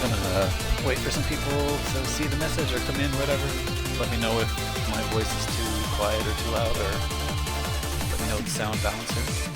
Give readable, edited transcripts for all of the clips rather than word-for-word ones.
gonna wait for some people to see the message or come in, whatever. Let me know if my voice is too quiet or too loud, or let me know the sound balancer.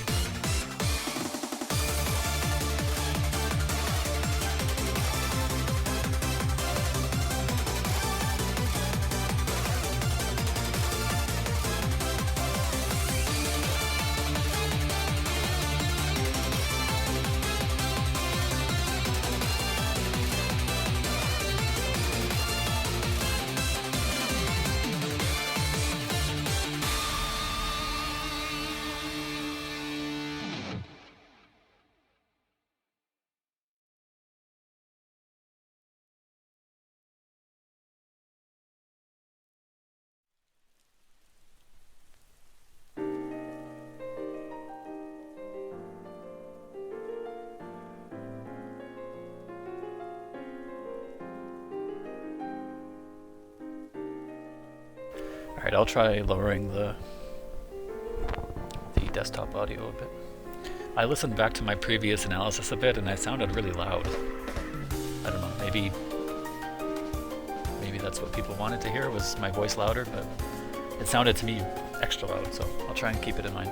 Alright, I'll try lowering the desktop audio a bit. I listened back to my previous analysis a bit and I sounded really loud. I don't know, maybe that's what people wanted to hear, was my voice louder, but it sounded to me extra loud, so I'll try and keep it in mind.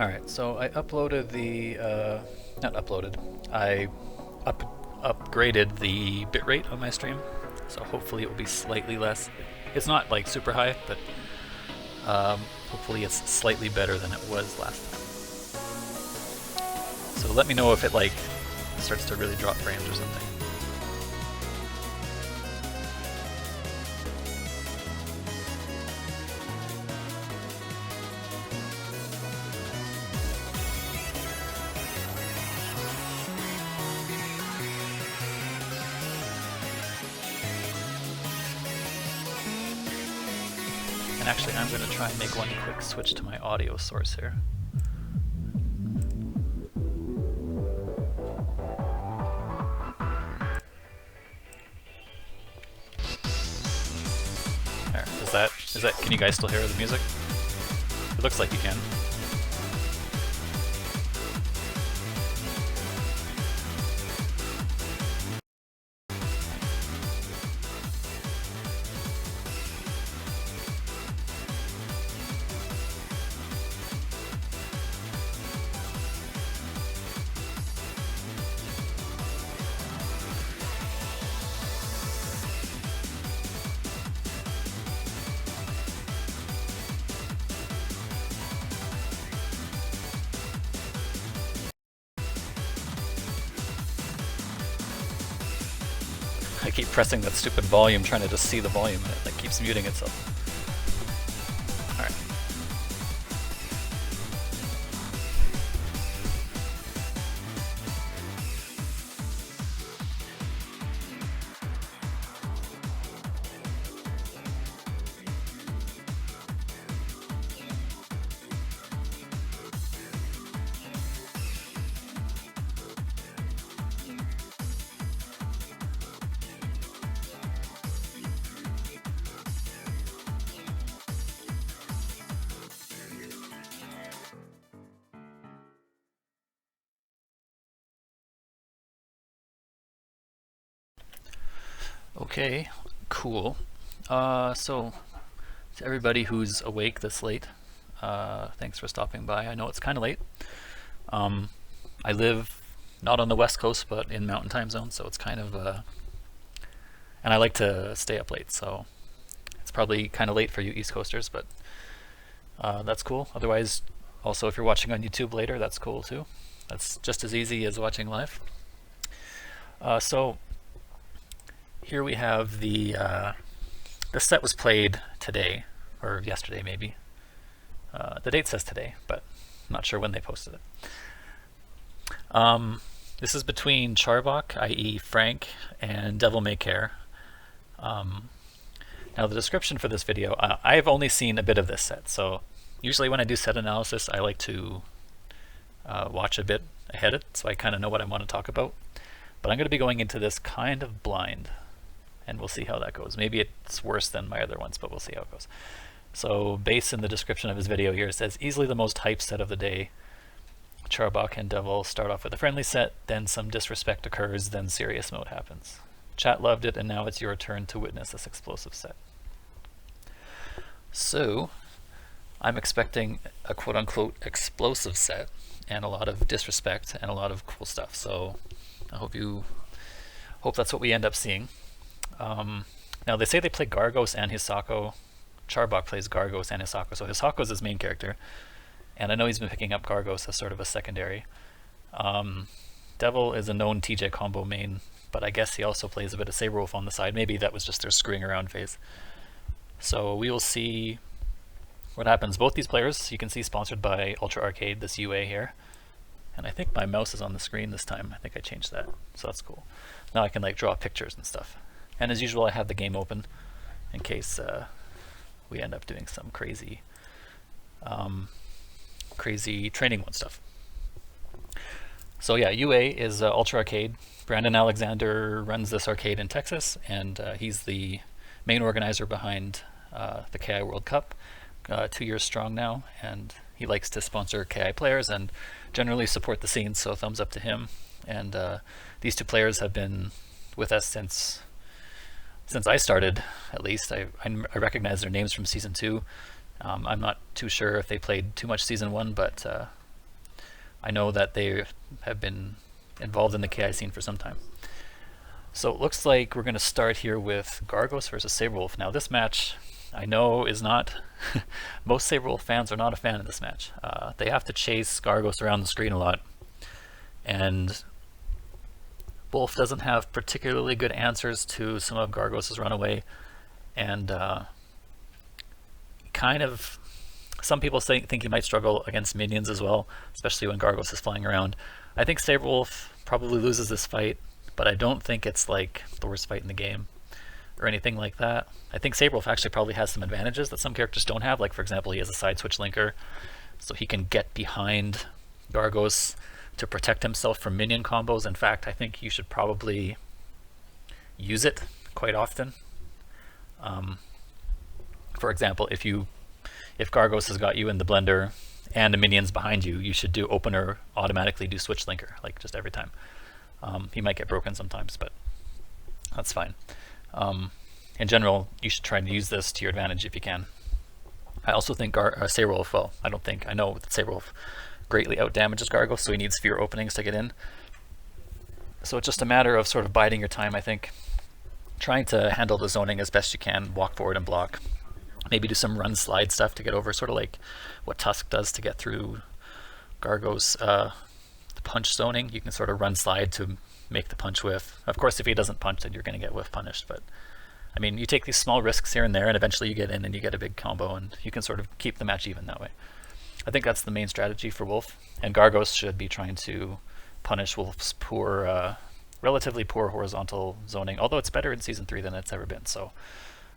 Alright, so I uploaded I upgraded the bitrate on my stream, so hopefully it will be slightly less. It's not like super high, but hopefully it's slightly better than it was last time. So let me know if it like starts to really drop frames or something. And actually, I'm going to try and make one quick switch to my audio source here. There, can you guys still hear the music? It looks like you can. I keep pressing that stupid volume, trying to just see the volume, and it like keeps muting itself. Alright. Okay, cool. So, to everybody who's awake this late, thanks for stopping by. I know it's kind of late. I live not on the West Coast, but in Mountain Time Zone, so it's kind of, and I like to stay up late, so it's probably kind of late for you East Coasters, but that's cool. Otherwise, also if you're watching on YouTube later, that's cool too. That's just as easy as watching live. So here we have the set was played today, or yesterday maybe. The date says today, but I'm not sure when they posted it. This is between Charbok, i.e. Frank, and DevilMayCare. Now the description for this video, I've only seen a bit of this set, so usually when I do set analysis I like to watch a bit ahead of it, so I kind of know what I want to talk about. But I'm going to be going into this kind of blind, and we'll see how that goes. Maybe it's worse than my other ones, but we'll see how it goes. So based in the description of his video here, it says, easily the most hype set of the day. Charbok and Devil start off with a friendly set, then some disrespect occurs, then serious mode happens. Chat loved it, and now it's your turn to witness this explosive set. So, I'm expecting a quote-unquote explosive set, and a lot of disrespect, and a lot of cool stuff. So, I hope that's what we end up seeing. Now they say they play Gargos and Hisako. Charbok plays Gargos and Hisako, so Hisako's his main character, and I know he's been picking up Gargos as sort of a secondary. Devil is a known TJ combo main, but I guess he also plays a bit of Sabrewulf on the side. Maybe that was just their screwing around phase. So we will see what happens. Both these players, you can see, sponsored by Ultra Arcade, this UA here. And I think my mouse is on the screen this time. I think I changed that, so that's cool. Now I can like draw pictures and stuff. And as usual, I have the game open in case we end up doing some crazy training mode stuff. So yeah, UA is Ultra Arcade. Brandon Alexander runs this arcade in Texas, and he's the main organizer behind the KI World Cup. 2 years strong now, and he likes to sponsor KI players and generally support the scene, so thumbs up to him. And these two players have been with us since I started, at least. I recognize their names from Season 2. I'm not too sure if they played too much Season 1, but I know that they have been involved in the KI scene for some time. So it looks like we're going to start here with Gargos versus Sabrewulf. Now this match, I know, is not... most Sabrewulf fans are not a fan of this match. They have to chase Gargos around the screen a lot, and Wolf doesn't have particularly good answers to some of Gargos' runaway, and kind of, some people think he might struggle against minions as well, especially when Gargos is flying around. I think Sabrewulf probably loses this fight, but I don't think it's like the worst fight in the game or anything like that. I think Sabrewulf actually probably has some advantages that some characters don't have. Like, for example, he has a side switch linker, so he can get behind Gargos to protect himself from minion combos. In fact, I think you should probably use it quite often. For example, if Gargos has got you in the blender and the minions behind you, you should do opener, automatically do switch linker, like just every time. He might get broken sometimes, but that's fine. In general, you should try to use this to your advantage if you can. I also think Sabrewulf, well, I know that Sabrewulf greatly outdamages Gargos, so he needs fewer openings to get in. So it's just a matter of sort of biding your time, I think. Trying to handle the zoning as best you can, walk forward and block. Maybe do some run slide stuff to get over, sort of like what Tusk does to get through Gargos. The punch zoning, you can sort of run slide to make the punch whiff. Of course, if he doesn't punch, then you're going to get whiff punished. But I mean, you take these small risks here and there, and eventually you get in and you get a big combo, and you can sort of keep the match even that way. I think that's the main strategy for Wolf, and Gargos should be trying to punish Wolf's poor, relatively poor horizontal zoning, although it's better in Season 3 than it's ever been. So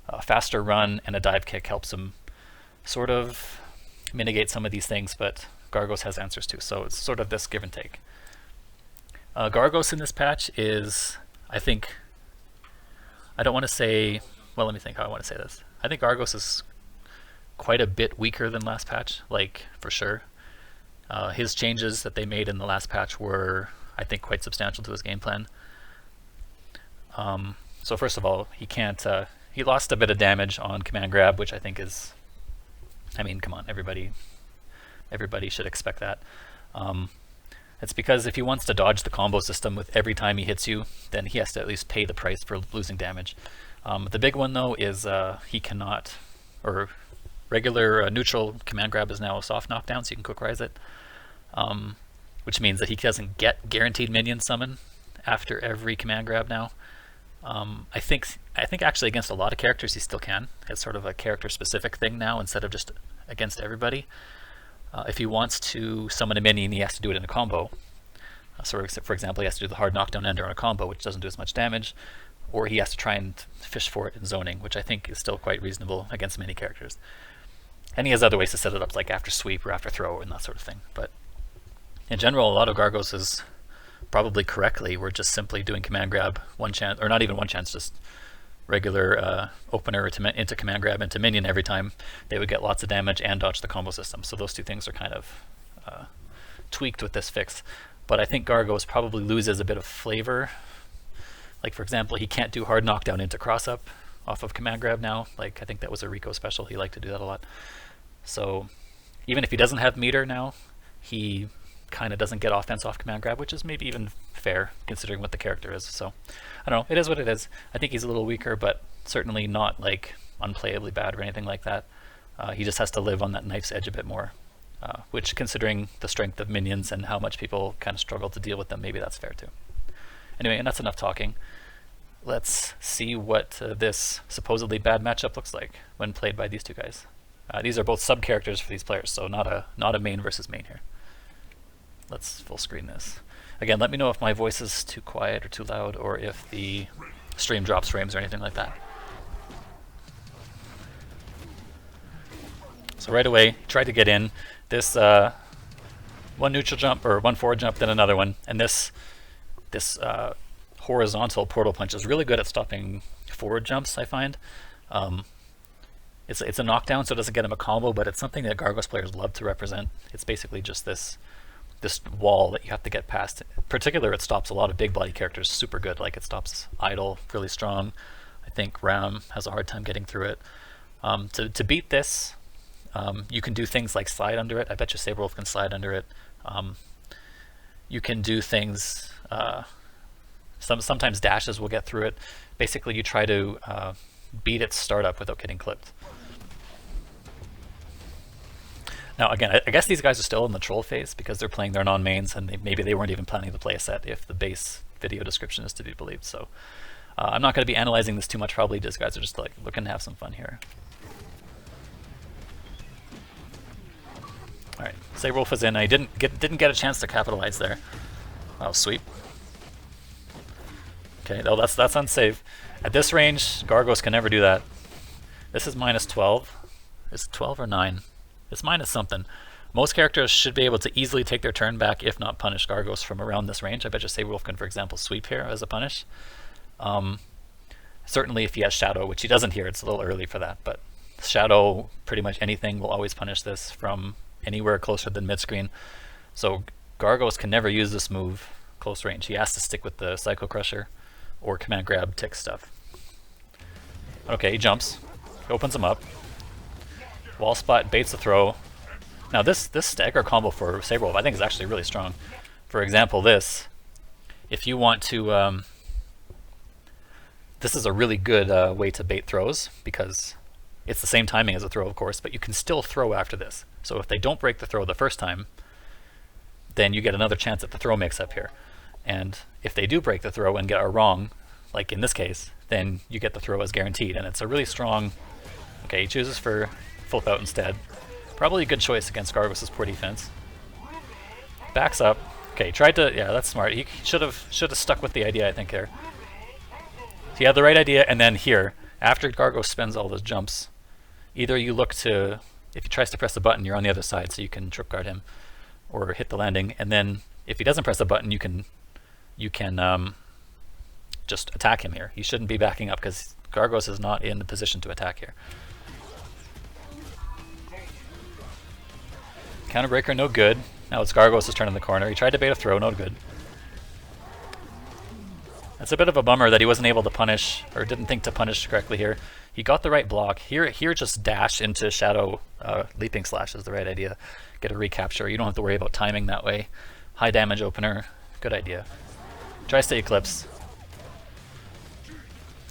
a faster run and a dive kick helps him sort of mitigate some of these things, but Gargos has answers too, so it's sort of this give and take. Gargos in this patch is, I think, I don't want to say, well, let me think how I want to say this. I think Gargos is quite a bit weaker than last patch, like, for sure. His changes that they made in the last patch were, I think, quite substantial to his game plan. So first of all, he can't, he lost a bit of damage on command grab, which I think is, I mean, come on, everybody should expect that. It's because if he wants to dodge the combo system with every time he hits you, then he has to at least pay the price for losing damage. The big one though is he cannot, or regular neutral command grab is now a soft knockdown, so you can quick rise it, which means that he doesn't get guaranteed minion summon after every command grab now. I think actually against a lot of characters he still can. It's sort of a character specific thing now instead of just against everybody. If he wants to summon a minion, he has to do it in a combo. So for example, he has to do the hard knockdown ender on a combo, which doesn't do as much damage, or he has to try and fish for it in zoning, which I think is still quite reasonable against many characters. And he has other ways to set it up, like after sweep or after throw and that sort of thing. But in general, a lot of Gargos is probably correctly, we're just simply doing command grab one chance, or not even one chance, just regular opener into command grab into minion every time. They would get lots of damage and dodge the combo system. So those two things are kind of tweaked with this fix. But I think Gargos probably loses a bit of flavor. Like for example, he can't do hard knockdown into cross up off of command grab now. Like I think that was a Rico special. He liked to do that a lot. So even if he doesn't have meter now, he kind of doesn't get offense off command grab, which is maybe even fair considering what the character is. So I don't know, it is what it is. I think he's a little weaker, but certainly not like unplayably bad or anything like that. He just has to live on that knife's edge a bit more, which considering the strength of minions and how much people kind of struggle to deal with them, maybe that's fair too. Anyway, and that's enough talking. Let's see what this supposedly bad matchup looks like when played by these two guys. These are both sub characters for these players, so not a main versus main here. Let's full screen this. Again, let me know if my voice is too quiet or too loud, or if the stream drops frames or anything like that. So right away, tried to get in. This one neutral jump, or one forward jump, then another one, and this horizontal portal punch is really good at stopping forward jumps, I find. It's a knockdown, so it doesn't get him a combo, but it's something that Gargos players love to represent. It's basically just this wall that you have to get past. In particular, it stops a lot of big body characters super good. Like it stops Idol really strong. I think Ram has a hard time getting through it. To beat this, you can do things like slide under it. I bet you Sabrewulf can slide under it. You can do things, sometimes dashes will get through it. Basically, you try to beat its startup without getting clipped. Now again, I guess these guys are still in the troll phase because they're playing their non-mains, and maybe they weren't even planning to play a set if the base video description is to be believed. So I'm not going to be analyzing this too much. Probably these guys are just like looking to have some fun here. All right, Sabrewulf is in. I didn't get a chance to capitalize there. Oh, sweep. Okay, no, that's unsafe. At this range, Gargos can never do that. This is minus 12. Is it 12 or 9? It's minus something. Most characters should be able to easily take their turn back, if not punish Gargos from around this range. I bet you Sabrewulf can, for example, sweep here as a punish. Certainly if he has Shadow, which he doesn't here, it's a little early for that, but Shadow, pretty much anything will always punish this from anywhere closer than mid-screen. So Gargos can never use this move close range. He has to stick with the Psycho Crusher or command grab tick stuff. Okay, he jumps, opens him up. Wall spot, baits the throw. Now this stagger combo for Sabrewulf I think is actually really strong. For example, this, if you want to, this is a really good way to bait throws because it's the same timing as a throw, of course, but you can still throw after this. So if they don't break the throw the first time, then you get another chance at the throw mix up here. And if they do break the throw and get a wrong, like in this case, then you get the throw as guaranteed. And it's a really strong... Okay, he chooses for flip out instead. Probably a good choice against Gargos' poor defense. Backs up. Okay, tried to... Yeah, that's smart. He should have stuck with the idea, I think, there. So he had the right idea, and then here, after Gargos spends all those jumps, either you look to... If he tries to press the button, you're on the other side, so you can trip guard him or hit the landing. And then if he doesn't press the button, you can just attack him here. He shouldn't be backing up because Gargos is not in the position to attack here. Counterbreaker, no good. Now it's Gargos' turn in the corner. He tried to bait a throw, no good. That's a bit of a bummer that he wasn't able to punish, or didn't think to punish correctly here. He got the right block. Here just dash into Shadow Leaping Slash is the right idea. Get a recapture. You don't have to worry about timing that way. High damage opener. Good idea. Tries to Eclipse.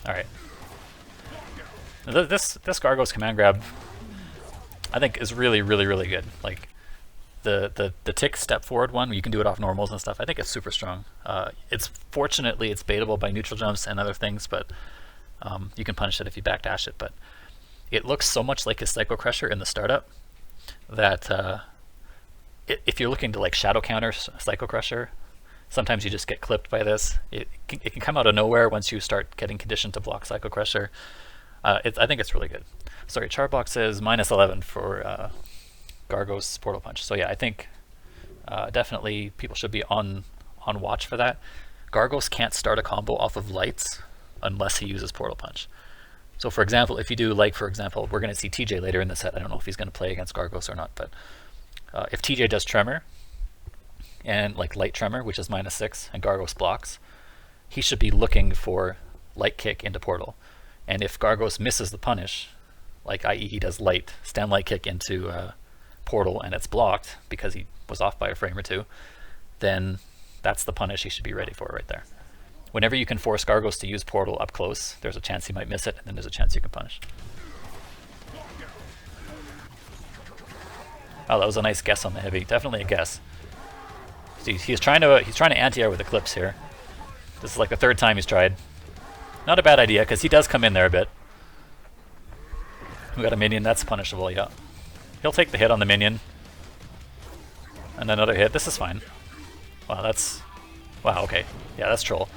Alright. This Gargos command grab, I think, is really, really, really good. Like, the tick step forward one, you can do it off normals and stuff. I think it's super strong. Fortunately it's baitable by neutral jumps and other things, but you can punish it if you backdash it. But it looks so much like his Psycho Crusher in the startup that if you're looking to like shadow counter Psycho Crusher, sometimes you just get clipped by this. It can come out of nowhere once you start getting conditioned to block Psycho Crusher. I think it's really good. Sorry, Charbok says -11 for Gargos Portal Punch. So yeah, I think definitely people should be on watch for that. Gargos can't start a combo off of lights unless he uses Portal Punch. So for example, if you do, like for example, we're going to see TJ later in the set. I don't know if he's going to play against Gargos or not, but if TJ does Tremor, and like Light Tremor, which is -6, and Gargos blocks, he should be looking for Light Kick into Portal. And if Gargos misses the punish, like i.e. he does stand Light Kick into Portal and it's blocked because he was off by a frame or two, then that's the punish he should be ready for right there. Whenever you can force Gargos to use Portal up close, there's a chance he might miss it, and then there's a chance you can punish. Oh, that was a nice guess on the heavy. Definitely a guess. See, he's trying to anti-air with Eclipse here. This is like the third time he's tried. Not a bad idea, because he does come in there a bit. We got a minion, that's punishable, yeah. He'll take the hit on the minion. And another hit. This is fine. Wow, that's... Wow, okay. Yeah, that's troll.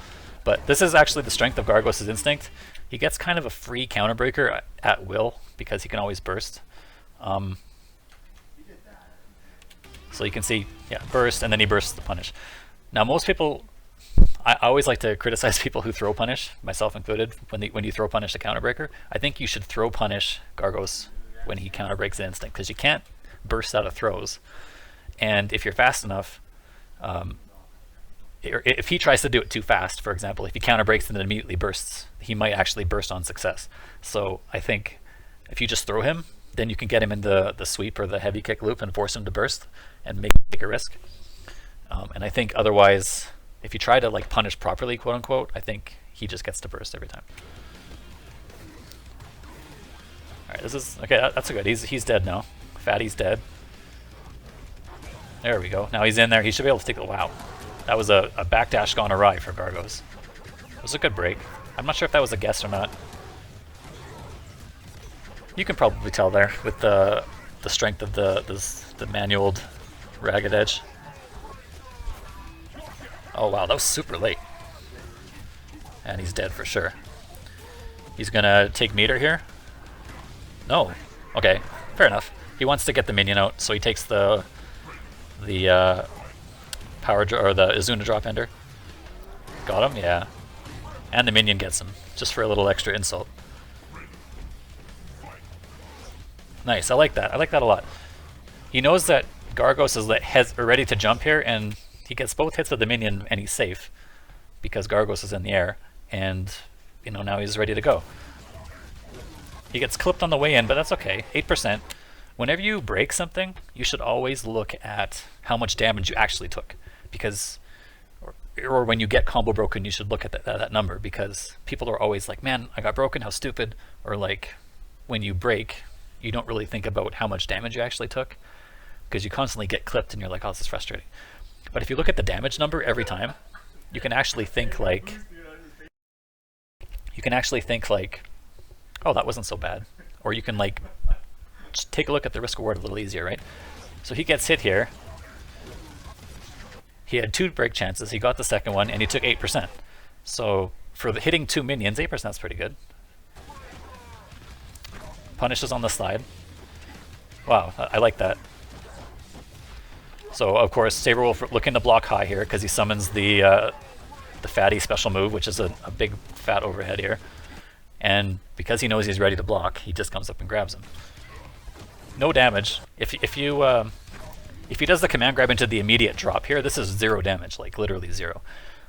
But this is actually the strength of Gargos' instinct. He gets kind of a free counterbreaker at will, because he can always burst. So you can see, yeah, burst, and then he bursts the punish. Now most people... I always like to criticize people who throw punish, myself included, when you throw punish the counterbreaker. I think you should throw punish Gargos when he counterbreaks the instinct, because you can't burst out of throws. And if you're fast enough, if he tries to do it too fast, for example, if he counterbreaks and then immediately bursts, he might actually burst on success. So I think if you just throw him, then you can get him in the sweep or the heavy kick loop and force him to burst and make a risk. And I think otherwise, if you try to like punish properly, quote unquote, I think he just gets to burst every time. All right, this is okay. That's a good. He's dead now. Fatty's dead. There we go. Now he's in there. He should be able to take the... Wow, that was a backdash gone awry for Gargos. It was a good break. I'm not sure if that was a guess or not. You can probably tell there with the strength of the manualed Ragged Edge. Oh wow, that was super late. And he's dead for sure. He's gonna take meter here? No. Okay, fair enough. He wants to get the minion out, so he takes the power or the Izuna drop ender. Got him, yeah. And the minion gets him, just for a little extra insult. Nice, I like that. I like that a lot. He knows that Gargos is ready to jump here, and he gets both hits with the minion, and he's safe because Gargos is in the air, and you know now he's ready to go. He gets clipped on the way in, but that's okay. 8%. Whenever you break something, you should always look at how much damage you actually took, because, or when you get combo broken, you should look at that number, because people are always like, "Man, I got broken. How stupid!" Or like, when you break, you don't really think about how much damage you actually took, because you constantly get clipped, and you're like, "Oh, this is frustrating." But if you look at the damage number every time, you can actually think like, oh, that wasn't so bad. Or you can like just take a look at the risk reward a little easier, right? So he gets hit here. He had 2 break chances, he got the second one, and he took 8%. So for the hitting 2 minions, 8% is pretty good. Punishes on the slide. Wow, I like that. So of course, Sabrewulf looking to block high here because he summons the fatty special move, which is a big fat overhead here. And because he knows he's ready to block, he just comes up and grabs him. No damage. If he does the command grab into the immediate drop here, this is 0 damage, like literally 0.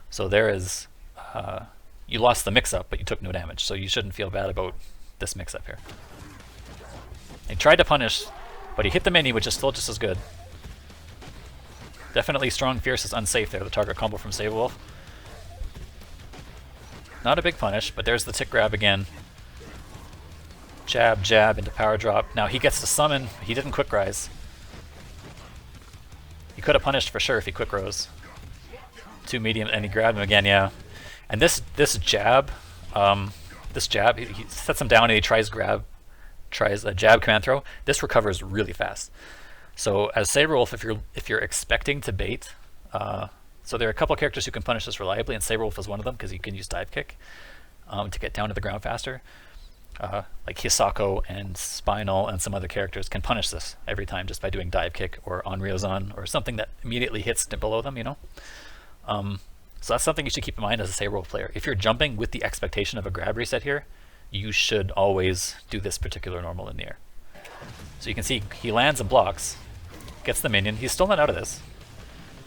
So there is, you lost the mix-up, but you took no damage, so you shouldn't feel bad about this mix-up here. He tried to punish, but he hit the mini, which is still just as good. Definitely strong, fierce is unsafe there, the target combo from Sabrewulf. Not a big punish, but there's the tick grab again. Jab, jab into power drop. Now he gets to summon, he didn't quick rise. He could have punished for sure if he quick rose. 2 medium, and he grabbed him again, yeah. And this jab, he sets him down and he tries a jab command throw. This recovers really fast. So as Sabrewulf, if you're expecting to bait, so there are a couple characters who can punish this reliably, and Sabrewulf is one of them because you can use dive kick to get down to the ground faster. Like Hisako and Spinal and some other characters can punish this every time just by doing dive kick or on Ryozan or something that immediately hits below them, you know? So that's something you should keep in mind as a Sabrewulf player. If you're jumping with the expectation of a grab reset here, you should always do this particular normal in the air. So you can see he lands and blocks, gets the minion. He's still not out of this.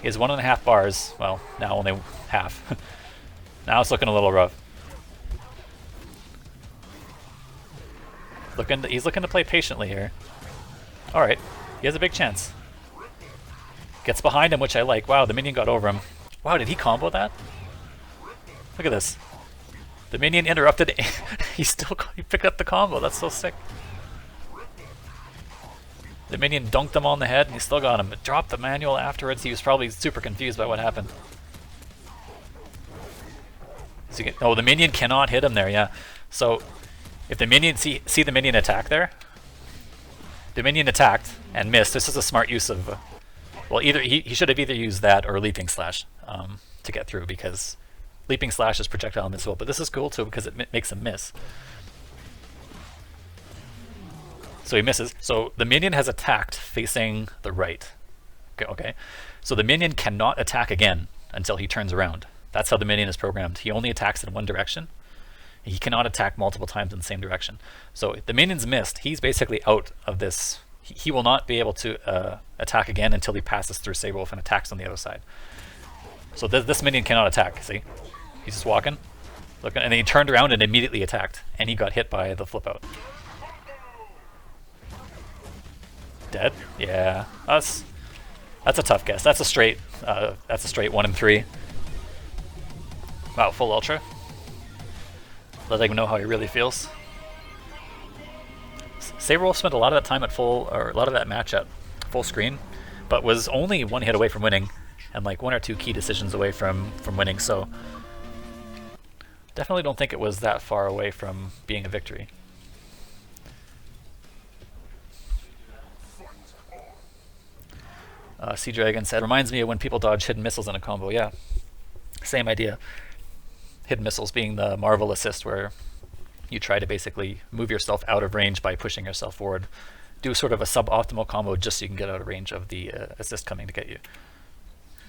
He has 1.5 bars. Well, now only half. Now it's looking a little rough. He's looking to play patiently here. Alright, he has a big chance. Gets behind him, which I like. Wow, the minion got over him. Wow, did he combo that? Look at this. The minion interrupted. He picked up the combo. That's so sick. The minion dunked him on the head and he still got him. But dropped the manual afterwards. He was probably super confused by what happened. Oh, the minion cannot hit him there, yeah. So if the minion see the minion attack there, the minion attacked and missed. This is a smart use of, well, either he should have either used that or leaping slash to get through, because leaping slash is projectile invincible. But this is cool too because it makes him miss. So he misses. So the minion has attacked facing the right. Okay. So the minion cannot attack again until he turns around. That's how the minion is programmed. He only attacks in one direction. He cannot attack multiple times in the same direction. So if the minion's missed, he's basically out of this. He will not be able to attack again until he passes through Sabrewulf and attacks on the other side. So this minion cannot attack, see? He's just walking, looking, and then he turned around and immediately attacked, and he got hit by the flip out. Dead? Yeah, that's a tough guess. That's a straight 1 and 3. Wow, full ultra. Letting him know how he really feels. Sabrewulf spent a lot of that time at a lot of that match at full screen, but was only 1 hit away from winning, and like 1 or 2 key decisions away from winning. So definitely don't think it was that far away from being a victory. Sea Dragon said, reminds me of when people dodge hidden missiles in a combo. Yeah, same idea. Hidden missiles being the Marvel assist, where you try to basically move yourself out of range by pushing yourself forward. Do sort of a suboptimal combo just so you can get out of range of the assist coming to get you.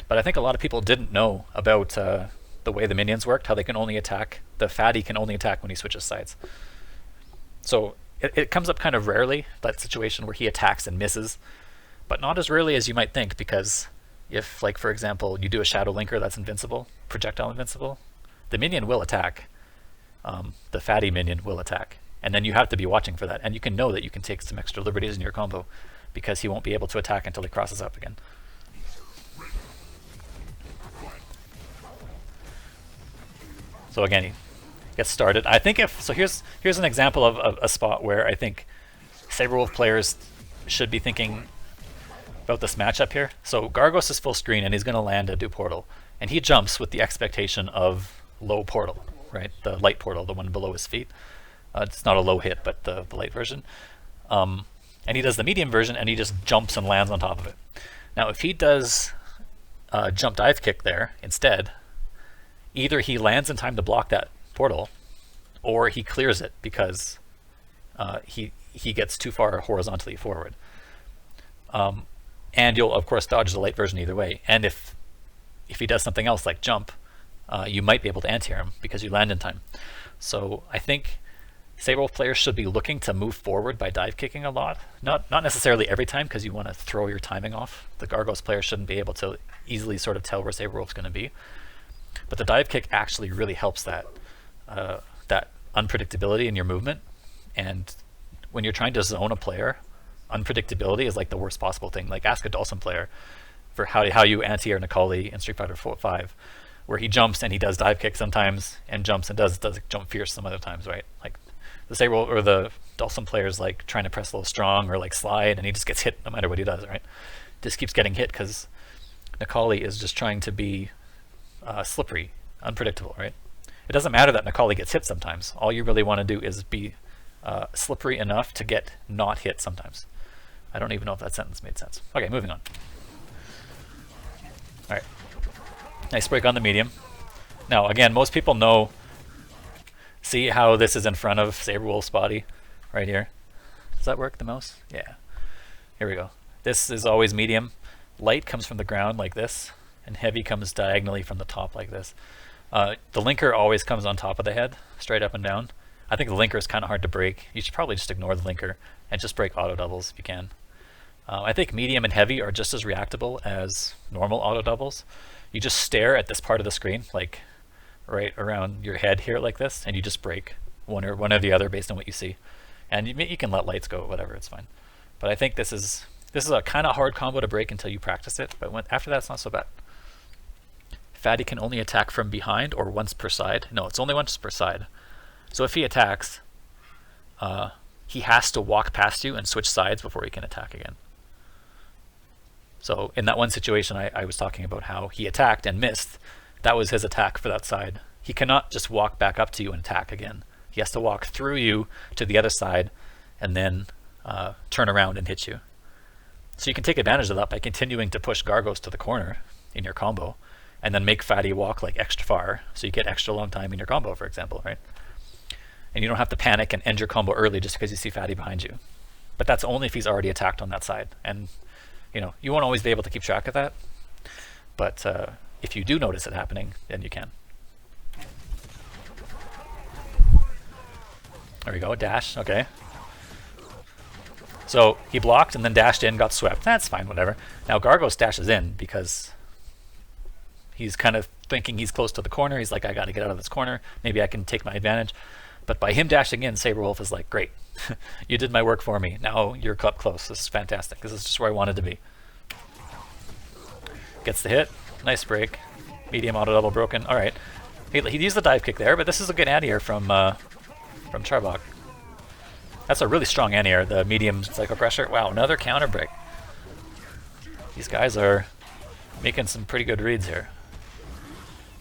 But I think a lot of people didn't know about the way the minions worked, how they can only attack. The fatty can only attack when he switches sides. So it comes up kind of rarely, that situation where he attacks and misses. But not as rarely as you might think, because if, like, for example, you do a Shadow Linker that's invincible, projectile invincible, the minion will attack. The fatty minion will attack. And then you have to be watching for that. And you can know that you can take some extra liberties in your combo, because he won't be able to attack until he crosses up again. So again, he gets started. I think here's an example of a spot where I think Sabrewulf players should be thinking about this matchup here. So Gargos is full screen and he's going to land a do portal. and he jumps with the expectation of low portal, right? The light portal, the one below his feet. It's not a low hit, but the light version. And he does the medium version, and he just jumps and lands on top of it. Now, if he does jump dive kick there instead, either he lands in time to block that portal, or he clears it because he gets too far horizontally forward. And you'll of course dodge the light version either way. And if he does something else like jump, you might be able to anti-air him because you land in time. So I think Sabrewulf players should be looking to move forward by dive kicking a lot. Not necessarily every time, because you want to throw your timing off. The Gargos player shouldn't be able to easily sort of tell where Sabrewulf's going to be. But the dive kick actually really helps that that unpredictability in your movement. And when you're trying to zone a player, unpredictability is like the worst possible thing. Like ask a Dawson player for how you anti-air Nikali in Street Fighter 5, where he jumps and he does dive kick sometimes, and jumps and does jump fierce some other times, right? Like the Sabrewulf or the Dawson player's like trying to press a little strong or like slide, and he just gets hit no matter what he does, right? Just keeps getting hit because Nikali is just trying to be slippery, unpredictable, right? It doesn't matter that Nikali gets hit sometimes. All you really want to do is be slippery enough to get not hit sometimes. I don't even know if that sentence made sense. Okay, moving on. All right. Nice break on the medium. Now, again, most people know, see how this is in front of Sabrewulf's body right here? Does that work, the mouse? Yeah. Here we go. This is always medium. Light comes from the ground like this, and heavy comes diagonally from the top like this. The linker always comes on top of the head, straight up and down. I think the linker is kind of hard to break. You should probably just ignore the linker and just break auto doubles if you can. I think medium and heavy are just as reactable as normal auto doubles. You just stare at this part of the screen, like right around your head here like this, and you just break one or the other based on what you see. And you can let lights go, whatever, it's fine. But I think this is a kind of hard combo to break until you practice it, but after that it's not so bad. Fatty can only attack from behind or once per side. No, it's only once per side. So if he attacks, he has to walk past you and switch sides before he can attack again. So in that one situation I was talking about how he attacked and missed, that was his attack for that side. He cannot just walk back up to you and attack again. He has to walk through you to the other side and then turn around and hit you. So you can take advantage of that by continuing to push Gargos to the corner in your combo, and then make Fatty walk like extra far, so you get extra long time in your combo, for example, right? And you don't have to panic and end your combo early just because you see Fatty behind you. But that's only if he's already attacked on that side. And you won't always be able to keep track of that. But if you do notice it happening, then you can. There we go, dash, okay. So he blocked and then dashed in, got swept. That's fine, whatever. Now Gargos dashes in because he's kind of thinking he's close to the corner. He's like, I got to get out of this corner. Maybe I can take my advantage. But by him dashing in, Sabrewulf is like, great. You did my work for me. Now you're up close. This is fantastic. This is just where I wanted to be. Gets the hit. Nice break. Medium auto double broken. All right. He used the dive kick there, but this is a good anti-air from Charbok. That's a really strong anti-air, the medium psycho pressure. Wow, another counter break. These guys are making some pretty good reads here.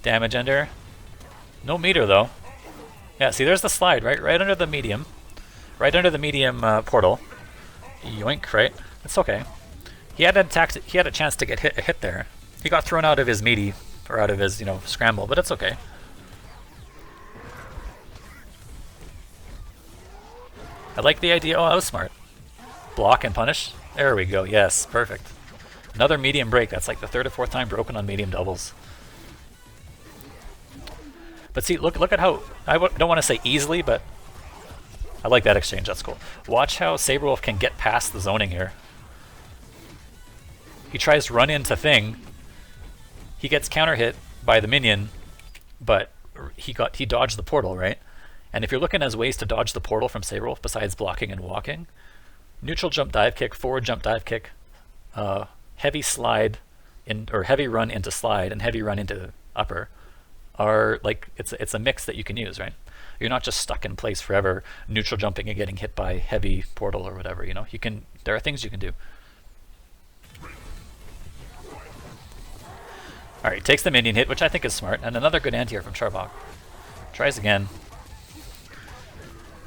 Damage ender. No meter though. Yeah, see there's the slide, right under the medium. Right under the medium portal. Yoink, right? It's okay. He had a chance to get a hit there. He got thrown out of his meaty, or out of his, scramble, but it's okay. I like the idea. Oh, that was smart. Block and punish. There we go. Yes, perfect. Another medium break. That's like the third or fourth time broken on medium doubles. But see, look at how, don't want to say easily, but I like that exchange. That's cool. Watch how Sabrewulf can get past the zoning here. He tries to run into thing. He gets counter hit by the minion, but he dodged the portal, right? And if you're looking as ways to dodge the portal from Sabrewulf besides blocking and walking, neutral jump dive kick, forward jump dive kick, heavy slide or heavy run into slide, and heavy run into upper are like, it's a mix that you can use, right? You're not just stuck in place forever, neutral jumping and getting hit by heavy portal or whatever, there are things you can do. Alright, takes the minion hit, which I think is smart, and another good anti-air from Charbok. Tries again.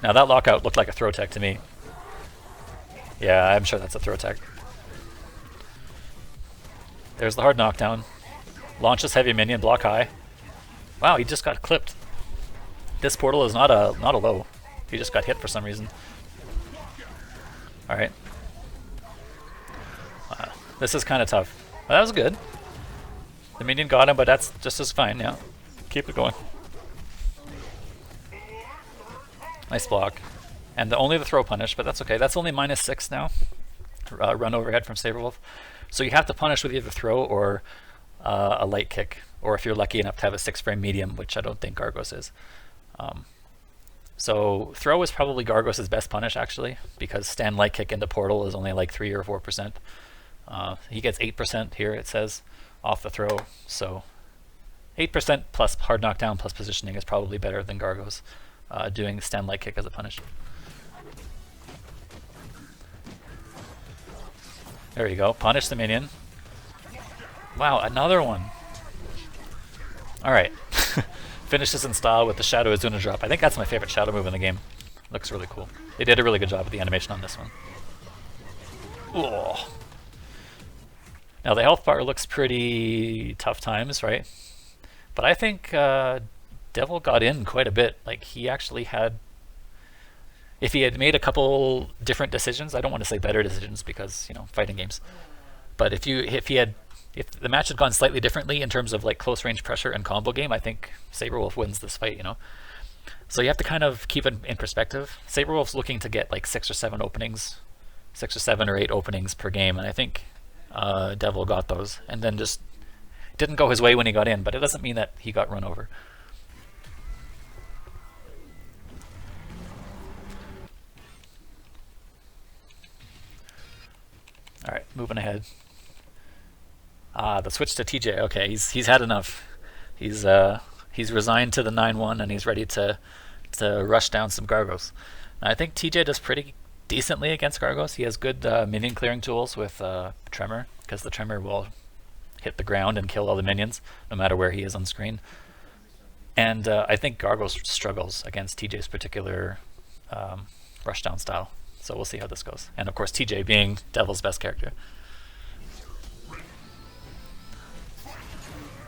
Now that lockout looked like a throw tech to me. Yeah, I'm sure that's a throw tech. There's the hard knockdown. Launches heavy minion, block high. Wow, he just got clipped. This portal is not a low. He just got hit for some reason. Alright. This is kind of tough. Well, that was good. The minion got him, but that's just as fine, yeah. Keep it going. Nice block. And only the throw punish, but that's okay. That's only -6 now. Run overhead from Sabrewulf. So you have to punish with either throw or a light kick, or if you're lucky enough to have a 6-frame medium, which I don't think Gargos is. So throw is probably Gargos' best punish, actually, because stand light kick into portal is only like 3 or 4%. He gets 8% here, it says, off the throw. So 8% plus hard knockdown plus positioning is probably better than Gargos doing the stand light kick as a punish. There you go. Punish the minion. Wow, another one. Alright. Finishes in style with the Shadow Azuna drop. I think that's my favorite Shadow move in the game. Looks really cool. They did a really good job with the animation on this one. Oh. Now the health bar looks pretty tough times, right? But I think Devil got in quite a bit. Like, he actually had... If he had made a couple different decisions, I don't want to say better decisions because, you know, fighting games. But if the match had gone slightly differently in terms of like close range pressure and combo game, I think Sabrewulf wins this fight, you know. So you have to kind of keep it in perspective. Sabrewulf's looking to get like 6 or 7 openings, 6 or 7 or 8 openings per game, and I think Devil got those, and then just didn't go his way when he got in, but it doesn't mean that he got run over. Alright, moving ahead. The switch to TJ. Okay, he's had enough. He's resigned to the 9-1 and he's ready to rush down some Gargos. Now, I think TJ does pretty decently against Gargos. He has good minion clearing tools with Tremor, because the Tremor will hit the ground and kill all the minions, no matter where he is on screen. And I think Gargos struggles against TJ's particular rushdown style. So we'll see how this goes. And of course, TJ being Devil's best character.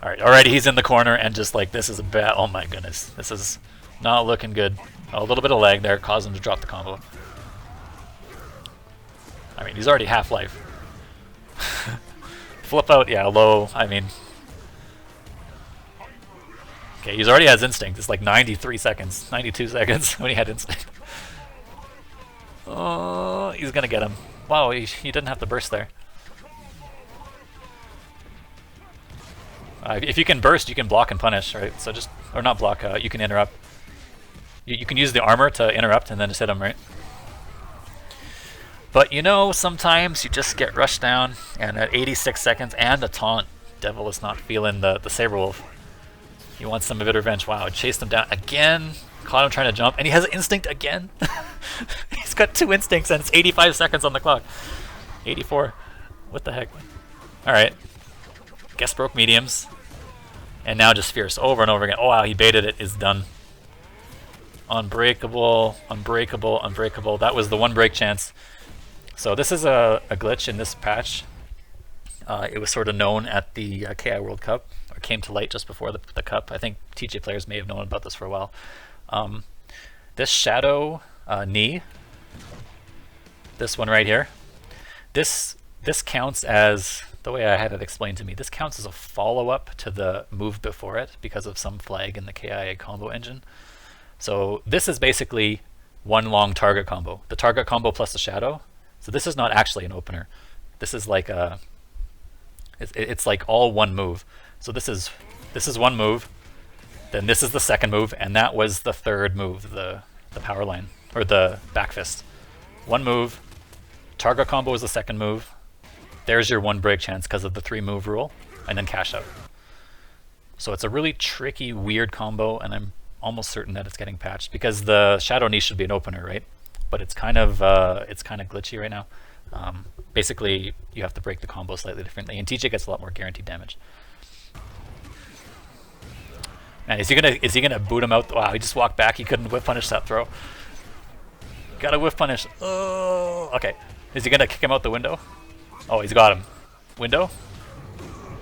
Alright, already he's in the corner and just like, this is a bad... Oh my goodness. This is not looking good. A little bit of lag there caused him to drop the combo. I mean, he's already half-life. Flip out, yeah, low. I mean... Okay, he's already has instinct. It's like 93 seconds, 92 seconds when he had instinct. Oh, he's gonna get him. Wow, he didn't have to burst there. If you can burst, you can block and punish, right? So just, or not block, you can interrupt. You can use the armor to interrupt and then just hit him, right? But you know, sometimes you just get rushed down, and at 86 seconds and a taunt, Devil is not feeling the Sabrewulf. He wants some of it revenge. Wow, it chased him down again. Caught him trying to jump, and he has an instinct again. He's got 2 instincts, and it's 85 seconds on the clock. 84. What the heck? Alright. Guess broke mediums. And now just fierce over and over again. Oh wow, he baited it. Is done. Unbreakable, unbreakable, unbreakable. That was the one break chance. So this is a glitch in this patch. It was sort of known at the KI World Cup, or came to light just before the Cup. I think TJ players may have known about this for a while. This Shadow knee, this one right here, this counts as, the way I had it explained to me, this counts as a follow-up to the move before it because of some flag in the KIA combo engine. So this is basically one long target combo. The target combo plus the Shadow. So this is not actually an opener. This is like a, it's like all one move. So this is one move, then this is the second move, and that was the third move, the power line, or the back fist. One move, target combo is the second move. There's your one break chance because of the 3 move rule, and then cash out. So it's a really tricky, weird combo, and I'm almost certain that it's getting patched because the Shadow knee should be an opener, right? But it's kind of glitchy right now. Basically, you have to break the combo slightly differently, and TJ gets a lot more guaranteed damage. Man, is he gonna boot him out? Wow, he just walked back. He couldn't whiff punish that throw. Got a whiff punish. Oh, okay. Is he gonna kick him out the window? Oh, he's got him. Window?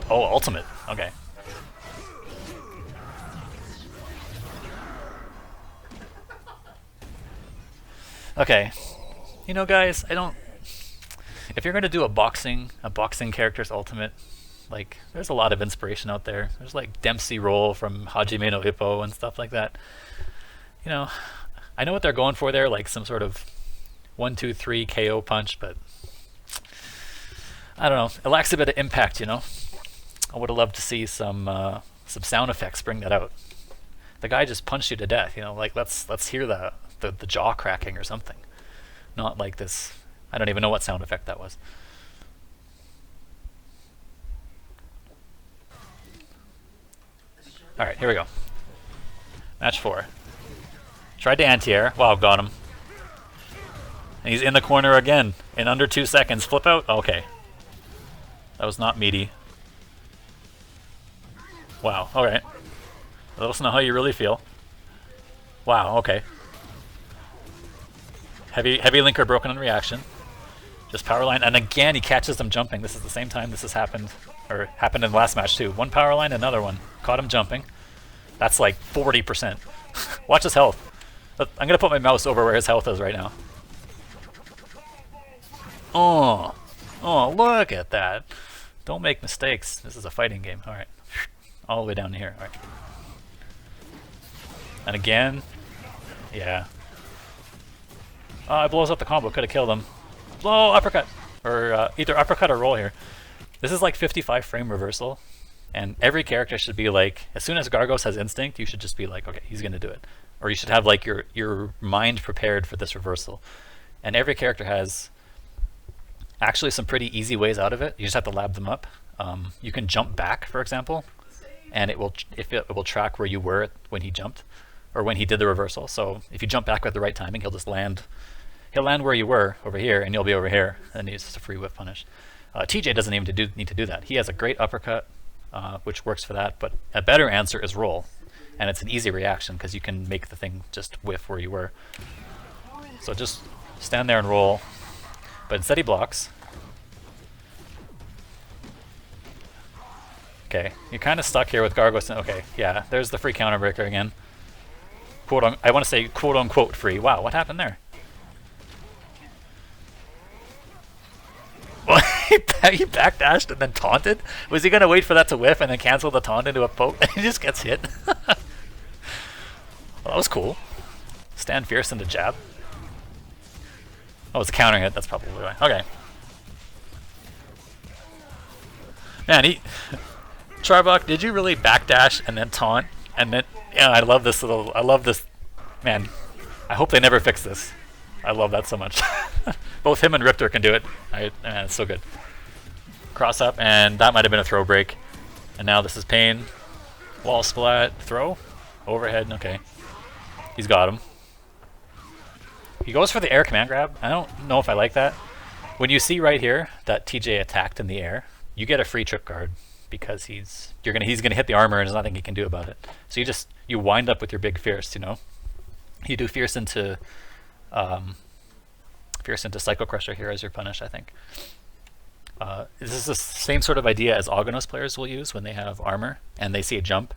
Oh, ultimate. Okay. Okay. You know, guys, I don't. If you're gonna do a boxing character's ultimate, like, there's a lot of inspiration out there. There's like Dempsey Roll from Hajime no Ippo and stuff like that. You know, I know what they're going for there, like some sort of 1-2-3 KO punch, but I don't know. It lacks a bit of impact, you know. I would have loved to see some sound effects bring that out. The guy just punched you to death, you know. Like let's hear the jaw cracking or something. Not like this. I don't even know what sound effect that was. Alright, here we go. Match 4. Tried to anti-air. Wow, got him. And he's in the corner again. In under 2 seconds. Flip out? Okay. That was not meaty. Wow, alright. Let us know how you really feel. Wow, okay. Heavy linker broken on reaction. Just power line, and again he catches them jumping. This is the same time this has happened, or happened in the last match too. One power line, another one. Caught him jumping. That's like 40%. Watch his health. I'm gonna put my mouse over where his health is right now. Oh, look at that. Don't make mistakes. This is a fighting game. All right, all the way down here. All right. And again, yeah. Oh, it blows up the combo. Could have killed him. Blow, uppercut. Or either uppercut or roll here. This is like 55 frame reversal. And every character should be like, as soon as Gargos has instinct, you should just be like, okay, he's going to do it. Or you should have like your mind prepared for this reversal. And every character has actually some pretty easy ways out of it. You just have to lab them up. You can jump back, for example, and it will track where you were when he jumped, or when he did the reversal. So if you jump back with the right timing, he'll just land. He'll land where you were over here, and you'll be over here, and he's just a free whip punish. TJ doesn't even need to do that. He has a great uppercut, which works for that. But a better answer is roll, and it's an easy reaction because you can make the thing just whiff where you were. So just stand there and roll. But instead he blocks. Okay, you're kind of stuck here with Gargos. Okay, yeah, there's the free counter breaker again. I want to say quote unquote free. Wow, what happened there? Well, he backdashed and then taunted? Was he going to wait for that to whiff and then cancel the taunt into a poke? And he just gets hit. Well, that was cool. Stand fierce into jab. Oh, it's a counter hit. That's probably why. Okay. Man, Charbok, did you really backdash and then taunt? And then, yeah, I love this. Man, I hope they never fix this. I love that so much. Both him and Riptor can do it. Man, it's so good. Cross up, and that might have been a throw break. And now this is pain. Wall splat, throw, overhead, okay. He's got him. He goes for the air command grab. I don't know if I like that. When you see right here that TJ attacked in the air, you get a free trip guard because he's gonna hit the armor and there's nothing he can do about it. So you wind up with your big fierce, you know. You do fierce into Psycho Crusher here as your punish, I think. This is the same sort of idea as Aghanos players will use when they have armor and they see a jump.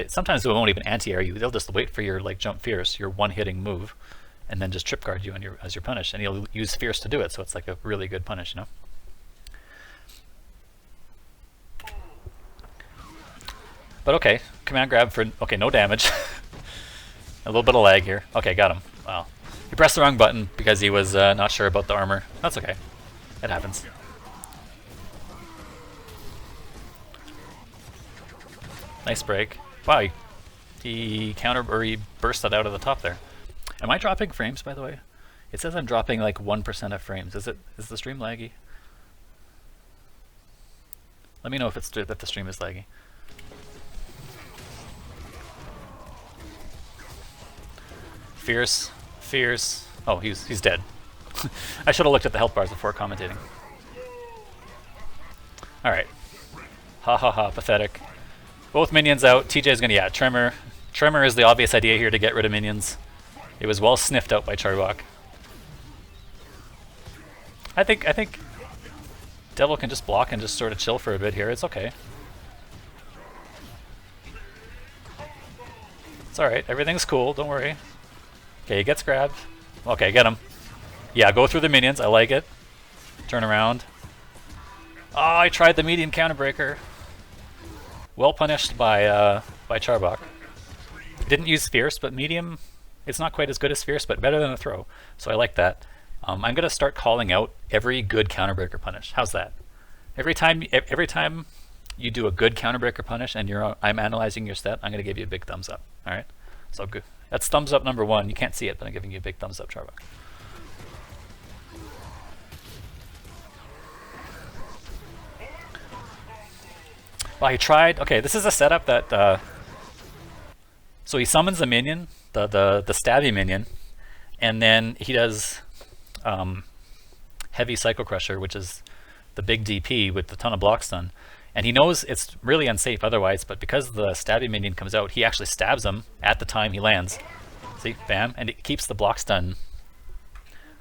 Sometimes they won't even anti-air you. They'll just wait for your like jump fierce, your one-hitting move, and then just trip guard you as your punish, and you'll use fierce to do it. So it's like a really good punish, you know. But okay, command grab for no damage. A little bit of lag here. Okay, got him. Wow. He pressed the wrong button because he was not sure about the armor. That's okay. It happens. Nice break. Wow, he bursted out of the top there. Am I dropping frames, by the way? It says I'm dropping like 1% of frames. Is the stream laggy? Let me know if the stream is laggy. Fierce. Oh, he's dead. I should have looked at the health bars before commentating. Alright. Ha ha ha, pathetic. Both minions out. TJ's gonna, tremor. Tremor is the obvious idea here to get rid of minions. It was well sniffed out by Charbok. I think Devil can just block and just sort of chill for a bit here. It's okay. It's alright. Everything's cool. Don't worry. Okay, he gets grabbed. Okay, get him. Yeah, go through the minions. I like it. Turn around. Oh, I tried the medium counterbreaker. Well punished by Charbok. Didn't use Fierce, but medium, it's not quite as good as Fierce, but better than a throw. So I like that. I'm going to start calling out every good counterbreaker punish. How's that? Every time you do a good counterbreaker punish and I'm analyzing your set, I'm going to give you a big thumbs up. All right? So good. That's thumbs up number 1. You can't see it, but I'm giving you a big thumbs up, Charbok. Well, he tried. Okay, this is a setup that. So he summons a minion, the stabby minion, and then he does heavy Psycho Crusher, which is the big DP with a ton of block stun. And he knows it's really unsafe otherwise, but because the stabby minion comes out, he actually stabs him at the time he lands. See, bam, and it keeps the block stun.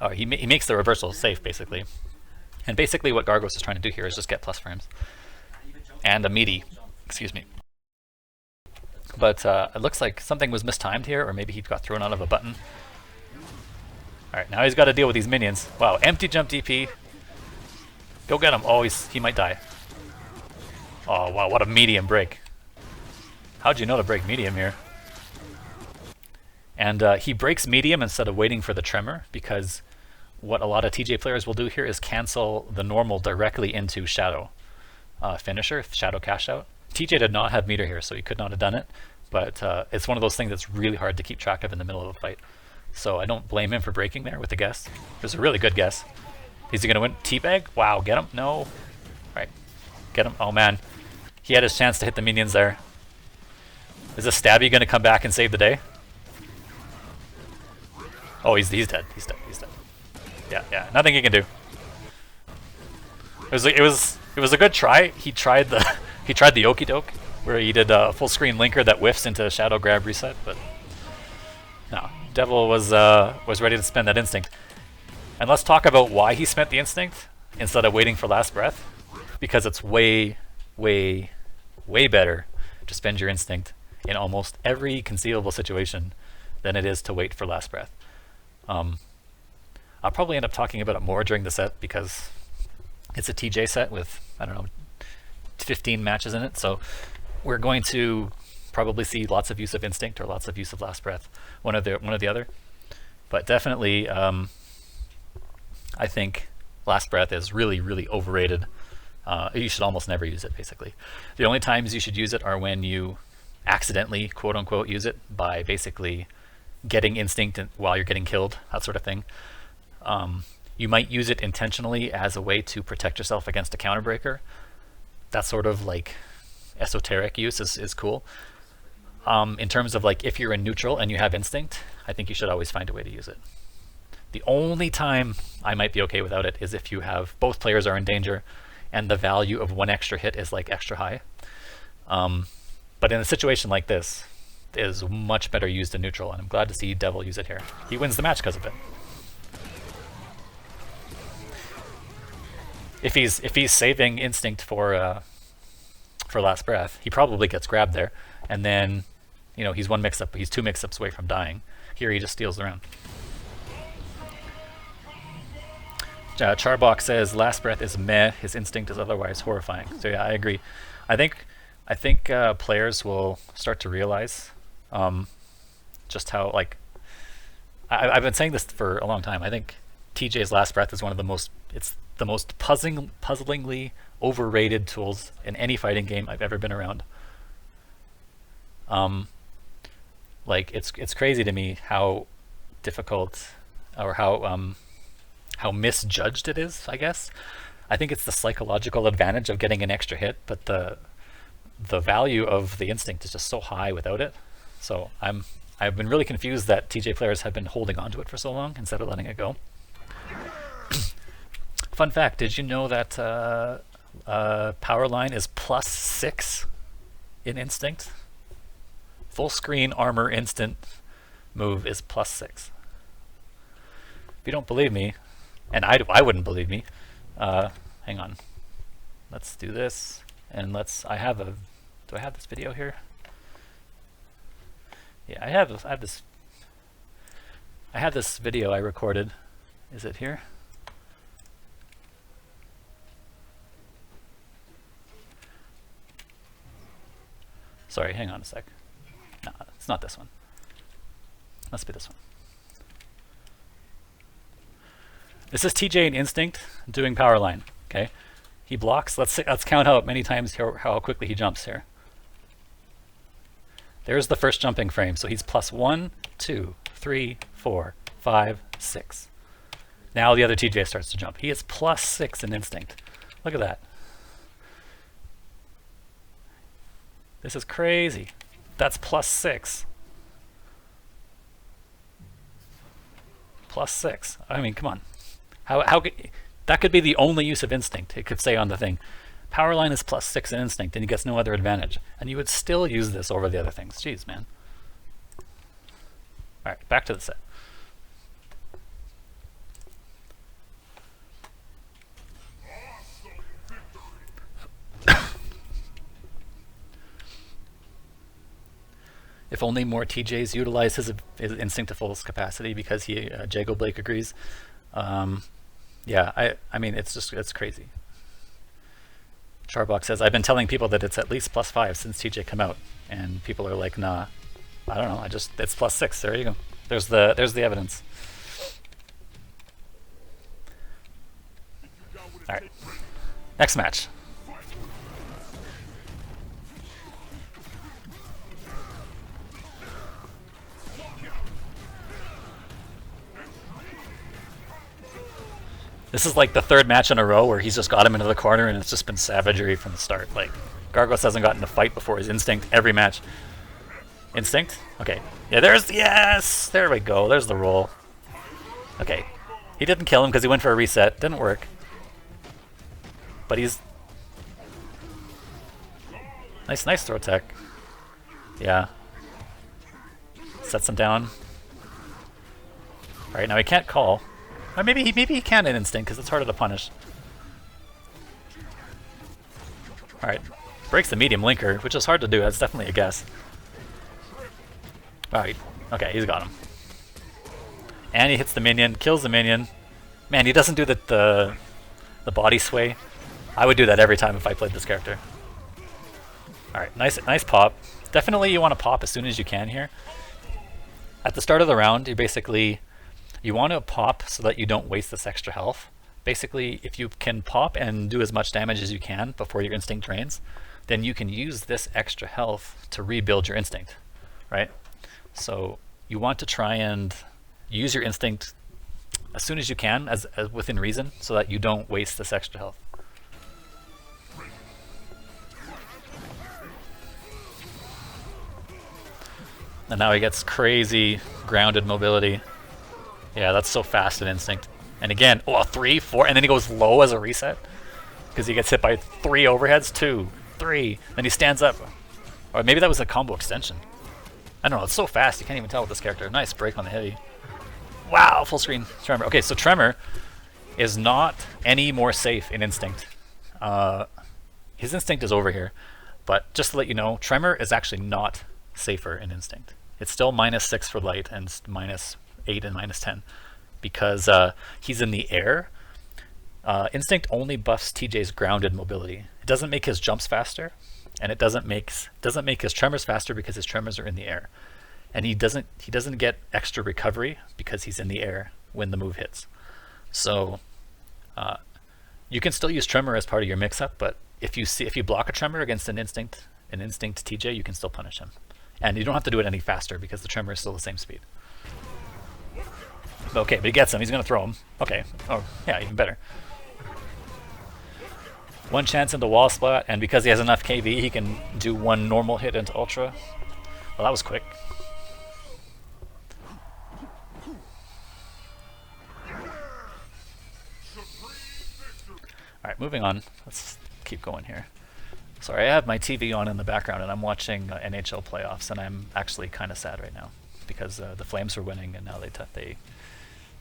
Oh, he makes the reversal safe, basically. And basically what Gargos is trying to do here is just get plus frames. And a meaty, excuse me. But it looks like something was mistimed here, or maybe he got thrown out of a button. Alright, now he's got to deal with these minions. Wow, empty jump DP. Go get him. Oh, he might die. Oh, wow, what a medium break. How'd you know to break medium here? And he breaks medium instead of waiting for the tremor, because what a lot of TJ players will do here is cancel the normal directly into Shadow finisher, Shadow cash out. TJ did not have meter here, so he could not have done it, but it's one of those things that's really hard to keep track of in the middle of a fight. So I don't blame him for breaking there with the guess. It was a really good guess. Is he going to win? Teabag? Wow, get him? No. Right. Get him. Oh, man. He had his chance to hit the minions there. Is this Stabby going to come back and save the day? Oh, he's dead. He's dead. He's dead. Yeah. Nothing he can do. It was a good try. He tried the Okie Doke, where he did a full screen linker that whiffs into Shadow Grab reset, but no. Devil was ready to spend that instinct. And let's talk about why he spent the instinct instead of waiting for last breath. Because it's way better to spend your instinct in almost every conceivable situation than it is to wait for last breath. I'll probably end up talking about it more during the set because it's a TJ set with, I don't know, 15 matches in it. So we're going to probably see lots of use of instinct or lots of use of last breath, one or the other. But definitely, I think last breath is really overrated. You should almost never use it, basically. The only times you should use it are when you accidentally, quote unquote, use it by basically getting instinct while you're getting killed, that sort of thing. You might use it intentionally as a way to protect yourself against a counterbreaker. That sort of like esoteric use is cool. In terms of like if you're in neutral and you have instinct, I think you should always find a way to use it. The only time I might be okay without it is if you have both players are in danger and the value of one extra hit is like extra high. But in a situation like this, it is much better used in neutral, and I'm glad to see Devil use it here. He wins the match because of it. If he's saving instinct for last breath, he probably gets grabbed there, and then he's he's 2 mix-ups away from dying. Here he just steals the round. Charbok says last breath is meh, his instinct is otherwise horrifying. So yeah, I agree. I think players will start to realize just how, like, I've been saying this for a long time. I think TJ's last breath is one of the most puzzlingly overrated tools in any fighting game I've ever been around. Like it's crazy to me how difficult or how misjudged it is, I guess. I think it's the psychological advantage of getting an extra hit, but the value of the instinct is just so high without it. So I've been really confused that TJ players have been holding on to it for so long instead of letting it go. Fun fact, did you know that Powerline is +6 in instinct? Full screen armor instant move is +6. If you don't believe me, and I wouldn't believe me, hang on. Let's do this, and let's. Do I have this video here? Yeah, I have this. I have this video I recorded. Is it here? Sorry, hang on a sec. No, it's not this one. Must be this one. This is TJ in Instinct doing power line. Okay, he blocks. Let's count how many times how quickly he jumps here. There's the first jumping frame. So he's +1, 2, 3, 4, 5, 6. Now the other TJ starts to jump. He is +6 in Instinct. Look at that. This is crazy. That's +6. +6. I mean, come on. How that could be the only use of Instinct. It could say on the thing, Powerline is +6 in Instinct, and he gets no other advantage. And you would still use this over the other things. Jeez, man. All right, back to the set. If only more TJs utilize his Instinct to full capacity, because Jago Blake agrees. Yeah, I mean, it's crazy. Charbok says, I've been telling people that it's at least +5 since TJ come out, and people are like, nah, I don't know, it's +6. There you go. There's the evidence. All right, next match. This is like the third match in a row where he's just got him into the corner, and it's just been savagery from the start. Like, Gargos hasn't gotten a fight before his Instinct every match. Instinct? Okay. Yeah, yes! There we go. There's the roll. Okay. He didn't kill him because he went for a reset. Didn't work. But he's... Nice throw tech. Yeah. Sets him down. Alright, now he can't call. Or maybe he can in Instinct, because it's harder to punish. Alright. Breaks the medium linker, which is hard to do. That's definitely a guess. Alright. Okay, he's got him. And he hits the minion, kills the minion. Man, he doesn't do the body sway. I would do that every time if I played this character. Alright, nice pop. Definitely you want to pop as soon as you can here. At the start of the round, you want to pop so that you don't waste this extra health. Basically, if you can pop and do as much damage as you can before your Instinct drains, then you can use this extra health to rebuild your Instinct, right? So you want to try and use your Instinct as soon as you can, as within reason, so that you don't waste this extra health. And now he gets crazy grounded mobility. Yeah, that's so fast in Instinct. And again, 3, 4, and then he goes low as a reset because he gets hit by 3 overheads, 2, 3, then he stands up. Or maybe that was a combo extension. I don't know, it's so fast, you can't even tell with this character. Nice break on the heavy. Wow, full screen Tremor. Okay, so Tremor is not any more safe in Instinct. His Instinct is over here, but just to let you know, Tremor is actually not safer in Instinct. It's still -6 for light and -8 and -10 because he's in the air. Instinct only buffs TJ's grounded mobility. It doesn't make his jumps faster, and it doesn't make his tremors faster because his tremors are in the air. And he doesn't get extra recovery because he's in the air when the move hits. So you can still use Tremor as part of your mix-up, but if you block a Tremor against an Instinct TJ, you can still punish him. And you don't have to do it any faster because the Tremor is still the same speed. Okay, but he gets him. He's going to throw him. Okay. Oh, yeah, even better. One chance into wall splat, and because he has enough KV, he can do one normal hit into Ultra. Well, that was quick. Alright, moving on. Let's keep going here. Sorry, I have my TV on in the background and I'm watching NHL playoffs, and I'm actually kind of sad right now because the Flames are winning and now they're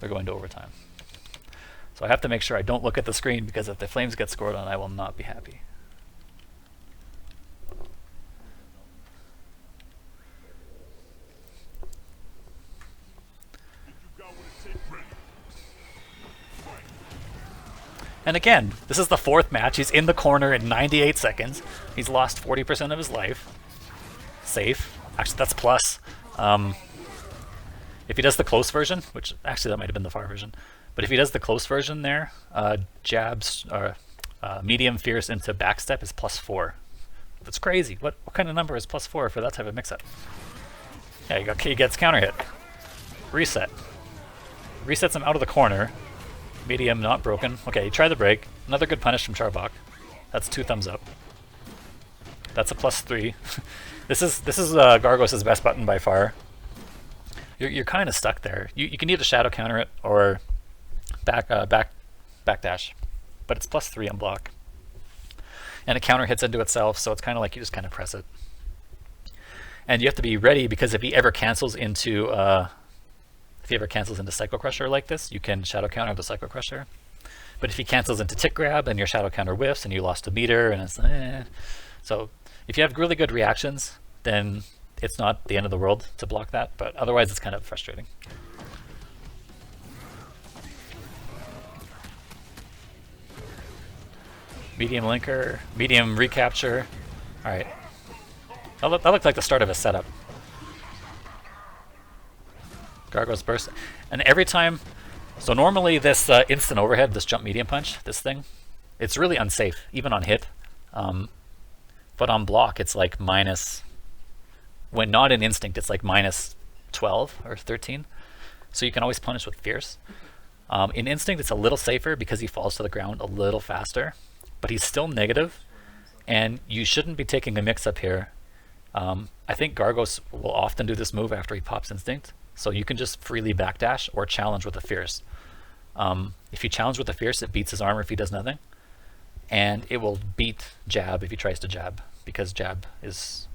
going to overtime. So I have to make sure I don't look at the screen, because if the Flames get scored on, I will not be happy. And again, this is the 4th match. He's in the corner in 98 seconds. He's lost 40% of his life. Safe. Actually, that's plus. If he does the close version, which actually that might have been the far version, but if he does the close version there, jabs or medium fierce into backstep is +4. That's crazy. What kind of number is +4 for that type of mix-up? Yeah, he gets counter hit. Reset. Resets him out of the corner. Medium not broken. Okay, try the break. Another good punish from Charbok. That's 2 thumbs up. That's a +3. This is Gargos' best button by far. You're kind of stuck there. You can either shadow counter it or backdash, but it's +3 on block, and it counter hits into itself, so it's kind of like you just kind of press it. And you have to be ready, because if he ever cancels into Psycho Crusher like this, you can shadow counter the Psycho Crusher. But if he cancels into Tick Grab, then your shadow counter whiffs and you lost a meter, and it's So if you have really good reactions, then it's not the end of the world to block that, but otherwise it's kind of frustrating. Medium linker, medium recapture. Alright. That looked like the start of a setup. Gargos burst. And every time, so normally this instant overhead, this jump medium punch, this thing, it's really unsafe, even on hit. But on block, it's like minus, when not in instinct, it's like -12 or 13. So you can always punish with fierce. In instinct, it's a little safer because he falls to the ground a little faster, but he's still negative, and you shouldn't be taking a mix-up here. I think Gargos will often do this move after he pops instinct. So you can just freely backdash or challenge with a fierce. If you challenge with a fierce, it beats his armor if he does nothing. And it will beat jab if he tries to jab, because jab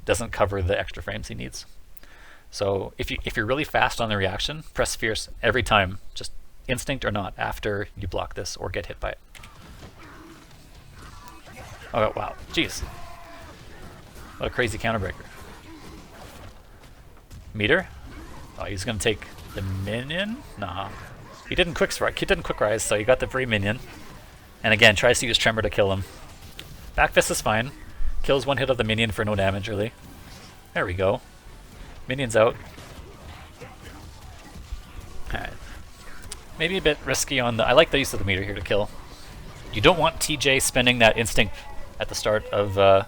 doesn't cover the extra frames he needs. So if you're really fast on the reaction, press fierce every time, just instinct or not, after you block this or get hit by it. Oh wow, jeez. What a crazy counter breaker. Meter? Oh, he's gonna take the minion? Nah. He didn't quick rise, so he got the free minion. And again, tries to use Tremor to kill him. Back fist is fine. Kills 1 hit of the minion for no damage, really. There we go. Minion's out. Alright. Maybe a bit risky on the... I like the use of the meter here to kill. You don't want TJ spending that instinct at the start of... but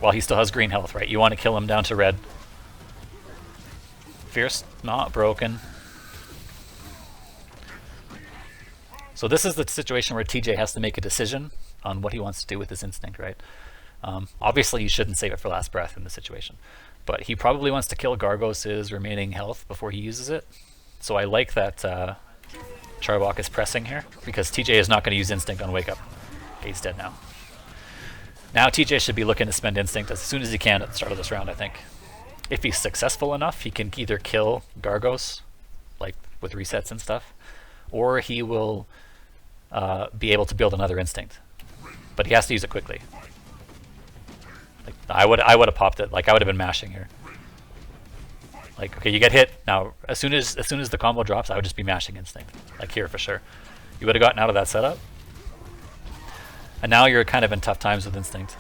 while he still has green health, right? You want to kill him down to red. Fierce, not broken. So this is the situation where TJ has to make a decision on what he wants to do with his instinct, right? Obviously, you shouldn't save it for last breath in this situation, but he probably wants to kill Gargos' remaining health before he uses it. So I like that Charbok is pressing here, because TJ is not going to use instinct on wake up. Okay, he's dead now. Now TJ should be looking to spend instinct as soon as he can at the start of this round, I think. If he's successful enough, he can either kill Gargos, like with resets and stuff, or he will be able to build another instinct. But he has to use it quickly. Like I would have popped it. Like I would have been mashing here. Like, okay, you get hit. Now as soon as the combo drops, I would just be mashing instinct. Like here for sure. You would have gotten out of that setup. And now you're kind of in tough times with instinct.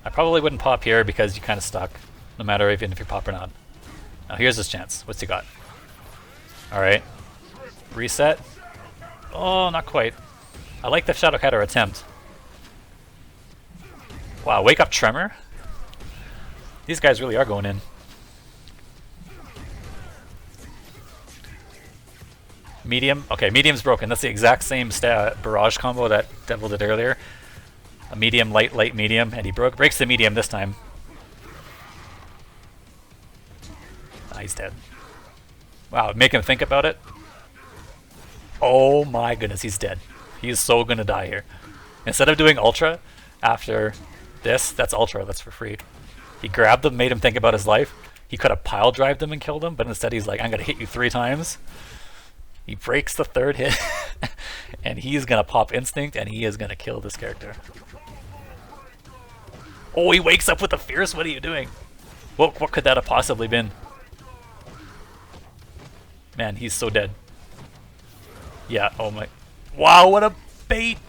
I probably wouldn't pop here because you're kind of stuck, no matter even if you pop or not. Now here's his chance. What's he got? Alright. Reset. Oh, not quite. I like the Shadow Cutter attempt. Wow, wake up Tremor? These guys really are going in. Medium. Okay, medium's broken. That's the exact same barrage combo that Devil did earlier. A medium, light, light, medium, and he breaks the medium this time. Ah, he's dead. Wow, make him think about it. Oh my goodness, he's dead. He's so gonna die here. Instead of doing Ultra, after this. That's Ultra, that's for free. He grabbed him, made him think about his life. He could have pile drived him and killed him, but instead he's like, I'm gonna hit you 3 times. He breaks the 3rd hit, and he's gonna pop Instinct, and he is gonna kill this character. Oh, he wakes up with a Fierce? What are you doing? What could that have possibly been? Man, he's so dead. Yeah, oh my. Wow, what a bait!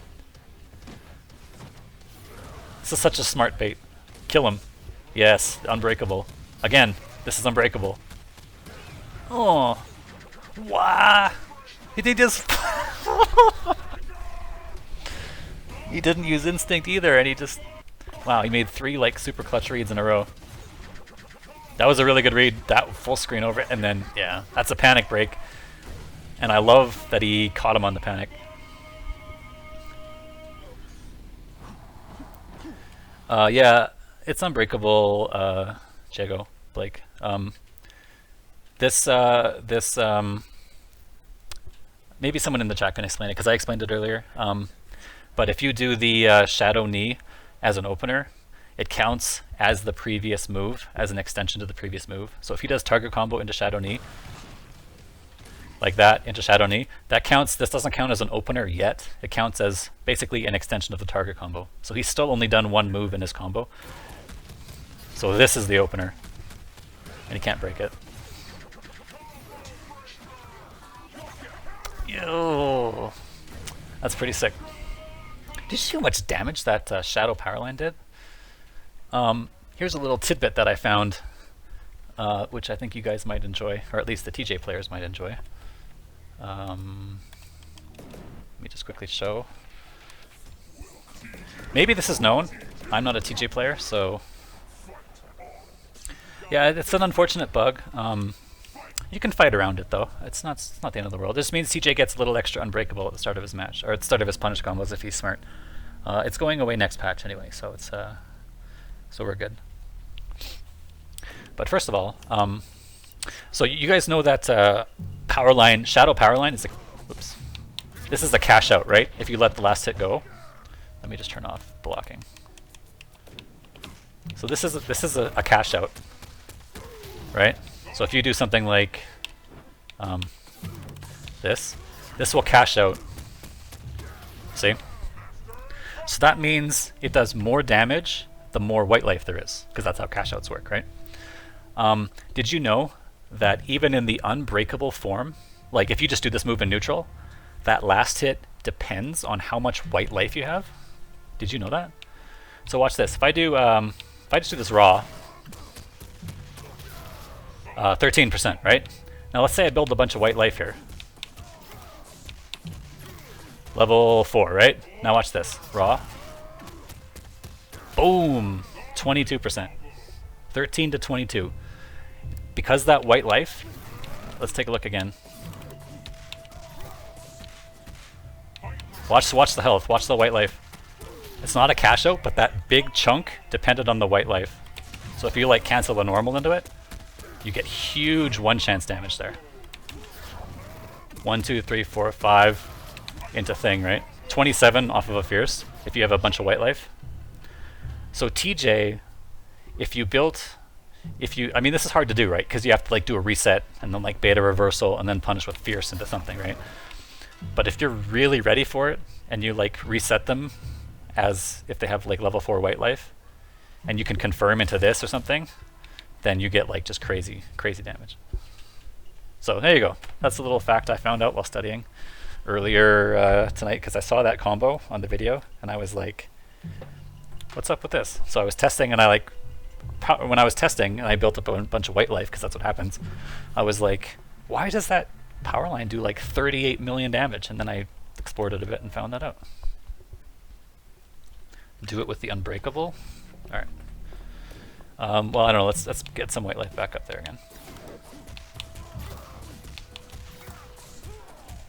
This is such a smart bait. Kill him. Yes, unbreakable. Again, this is unbreakable. Oh. Wow. He did just... He didn't use Instinct either, and he just... Wow, he made 3 like super clutch reads in a row. That was a really good read. That full screen over it, and then, yeah, that's a panic break. And I love that he caught him on the panic. Yeah, it's unbreakable, Jago, Blake. Maybe someone in the chat can explain it, because I explained it earlier. But if you do the Shadow Knee as an opener, it counts as the previous move, as an extension to the previous move. So if he does target combo into Shadow Knee, like that, into Shadow Knee, that counts. This doesn't count as an opener yet. It counts as basically an extension of the target combo. So he's still only done 1 move in his combo. So this is the opener, and he can't break it. Yo, that's pretty sick. Did you see how much damage that Shadow Powerline did? Here's a little tidbit that I found, which I think you guys might enjoy, or at least the TJ players might enjoy. Let me just quickly show. Maybe this is known. I'm not a TJ player, so... Yeah, it's an unfortunate bug. You can fight around it though. It's not the end of the world. It just means TJ gets a little extra unbreakable at the start of his match, or at the start of his punish combos if he's smart. It's going away next patch anyway, so it's so we're good. But first of all, so you guys know that Powerline, Shadow Powerline is a, whoops. This is a cash out, right? If you let the last hit go. Let me just turn off blocking. So this is a cash out, right? So if you do something like this will cash out. See? So that means it does more damage the more white life there is, because that's how cash outs work, right? Did you know that even in the unbreakable form, like if you just do this move in neutral, that last hit depends on how much white life you have? Did you know that? So watch this. If I just do this raw, 13%, right? Now let's say I build a bunch of white life here. Level 4, right? Now watch this. Raw. Boom! 22%. 13 to 22. Because that white life, let's take a look again. Watch the health, watch the white life. It's not a cash out, but that big chunk depended on the white life. So if you like cancel a normal into it, you get huge 1 chance damage there. 1, 2, 3, 4, 5 into thing, right? 27 off of a fierce if you have a bunch of white life. So TJ, I mean this is hard to do, right? Because you have to like do a reset and then like beta reversal and then punish with fierce into something, right? But if you're really ready for it and you like reset them as if they have like level 4 white life and you can confirm into this or something, then you get like just crazy damage. So there you go. That's a little fact I found out while studying earlier tonight, because I saw that combo on the video and I was like, what's up with this? So I was testing and when I was testing and I built up a bunch of white life, because that's what happens, I was like, why does that power line do like 38 million damage? And then I explored it a bit and found that out. Do it with the unbreakable. All right. Well, I don't know. Let's get some white life back up there again.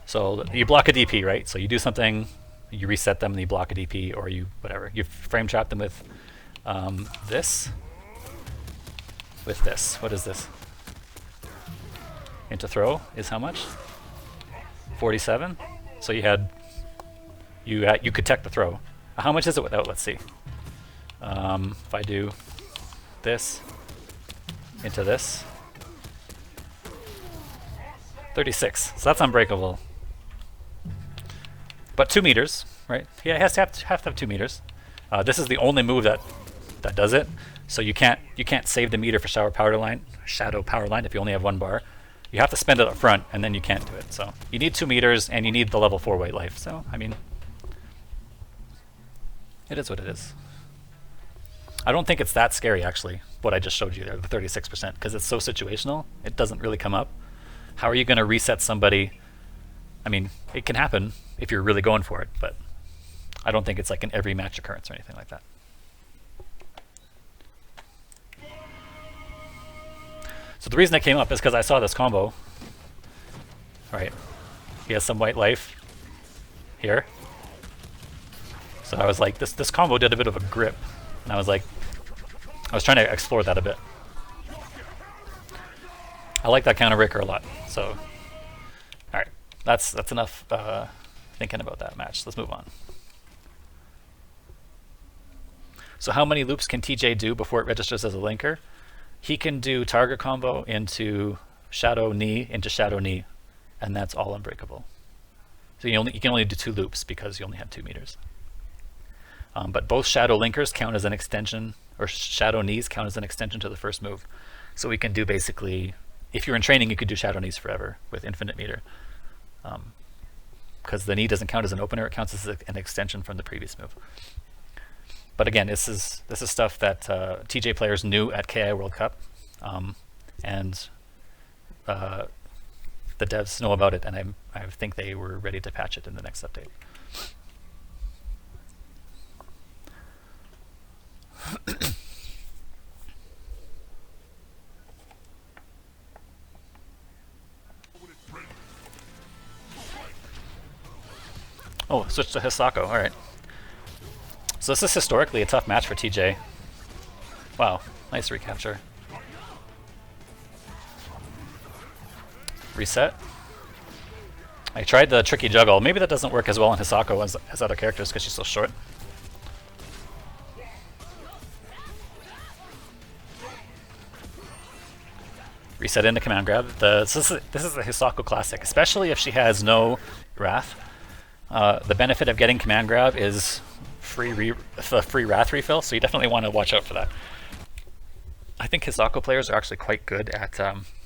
So you block a DP, right? So you do something, you reset them, and you block a DP, or you whatever. You frame trap them with this. With this. What is this? Into throw is how much? 47. So you could tech the throw. How much is it without? Let's see. If I do this into this, 36. So that's unbreakable. But 2 meters, right? Yeah, it has to have 2 meters. This is the only move that does it. So you can't save the meter for Shadow Power Line if you only have 1 bar. You have to spend it up front, and then you can't do it. So you need 2 meters, and you need the level 4 white life. So I mean, it is what it is. I don't think it's that scary actually. What I just showed you there, the 36%, because it's so situational. It doesn't really come up. How are you going to reset somebody? I mean, it can happen if you're really going for it, but I don't think it's like an every match occurrence or anything like that. So the reason it came up is because I saw this combo. Right, he has some white life here. So I was like, this combo did a bit of a grip, and I was trying to explore that a bit. I like that counter breaker a lot. So, all right, that's enough thinking about that match. Let's move on. So how many loops can TJ do before it registers as a linker? He can do target combo into shadow knee into shadow knee, and that's all unbreakable. So you can only do 2 loops because you only have 2 meters. But both shadow linkers count as an extension, or shadow knees count as an extension to the first move. So we can do basically, if you're in training, you could do shadow knees forever with infinite meter. Because the knee doesn't count as an opener, it counts as an extension from the previous move. But again, this is stuff that TJ players knew at KI World Cup, and the devs know about it, and I think they were ready to patch it in the next update. Oh, switch to Hisako. All right. So this is historically a tough match for TJ. Wow, nice recapture. Reset. I tried the tricky juggle. Maybe that doesn't work as well on Hisako as other characters because she's so short. Reset into command grab. This is a Hisako classic, especially if she has no Wrath. The benefit of getting command grab is free Wrath refill, so you definitely want to watch out for that. I think Hisako players are actually quite good at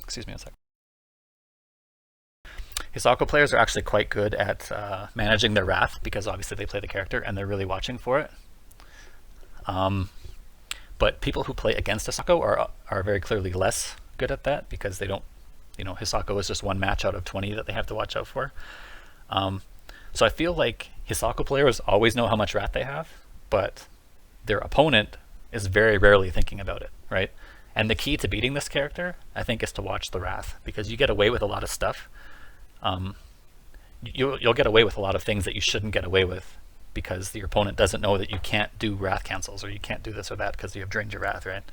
excuse me a sec. Hisako players are actually quite good at managing their Wrath because obviously they play the character and they're really watching for it. But people who play against Hisako are very clearly less good at that because they don't, Hisako is just 1 match out of 20 that they have to watch out for. So I feel like Hisako players always know how much Wrath they have, but their opponent is very rarely thinking about it, right? And the key to beating this character, I think, is to watch the Wrath, because you get away with a lot of stuff. You'll get away with a lot of things that you shouldn't get away with because your opponent doesn't know that you can't do Wrath cancels or you can't do this or that because you have drained your Wrath, right?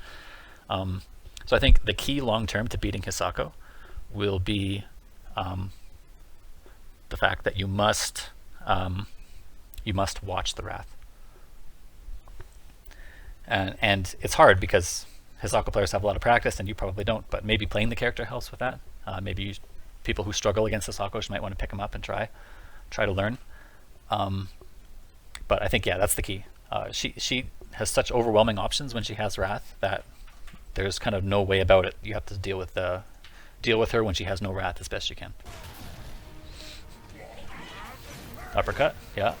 So I think the key long-term to beating Hisako will be the fact that you must watch the Wrath. And it's hard because Hisako players have a lot of practice and you probably don't, but maybe playing the character helps with that. Maybe people who struggle against Hisako might want to pick them up and try to learn. But I think, yeah, that's the key. She has such overwhelming options when she has Wrath that there's kind of no way about it. You have to deal with her when she has no Wrath as best you can. Uppercut, yeah.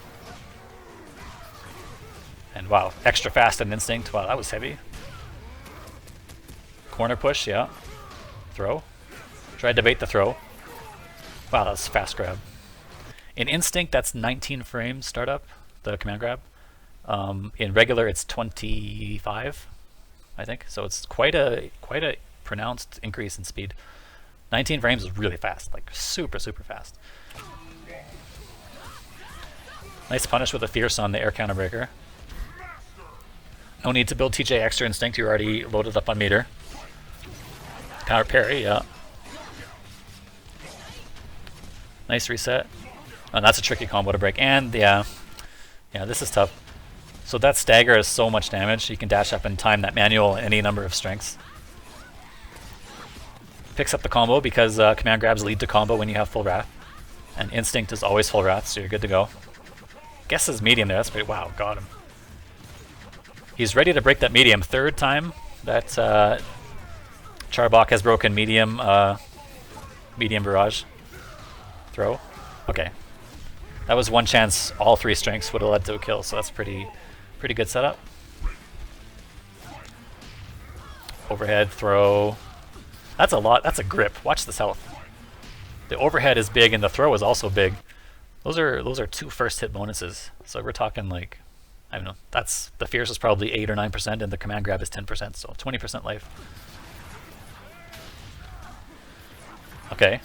And wow, extra fast and instinct. Wow, that was heavy. Corner push, yeah. Throw. Tried to bait the throw. Wow, that was fast grab. In instinct, that's 19 frames startup, the command grab. In regular, it's 25, I think. So it's quite a pronounced increase in speed. 19 frames is really fast, like super fast. Nice punish with a fierce on the air counter breaker. No need to build TJ extra instinct. You're already loaded up on meter. Counter parry, yeah. Nice reset. Oh, that's a tricky combo to break. And yeah, this is tough. So that stagger is so much damage. You can dash up and time that manual any number of strengths. Picks up the combo because command grabs lead to combo when you have full wrath. And instinct is always full wrath, so you're good to go. Guesses medium there, that's pretty, wow, got him. He's ready to break that medium. Third time that Charbok has broken medium medium barrage throw. Okay. That was one chance all three strengths would have led to a kill, so that's pretty good setup. Overhead throw. That's a lot. That's a grip. Watch this health. The overhead is big and the throw is also big. Those are two first hit bonuses. So we're talking like, I don't know. That's the fierce is probably 8 or 9% and the command grab is 10%, so 20% life. Okay.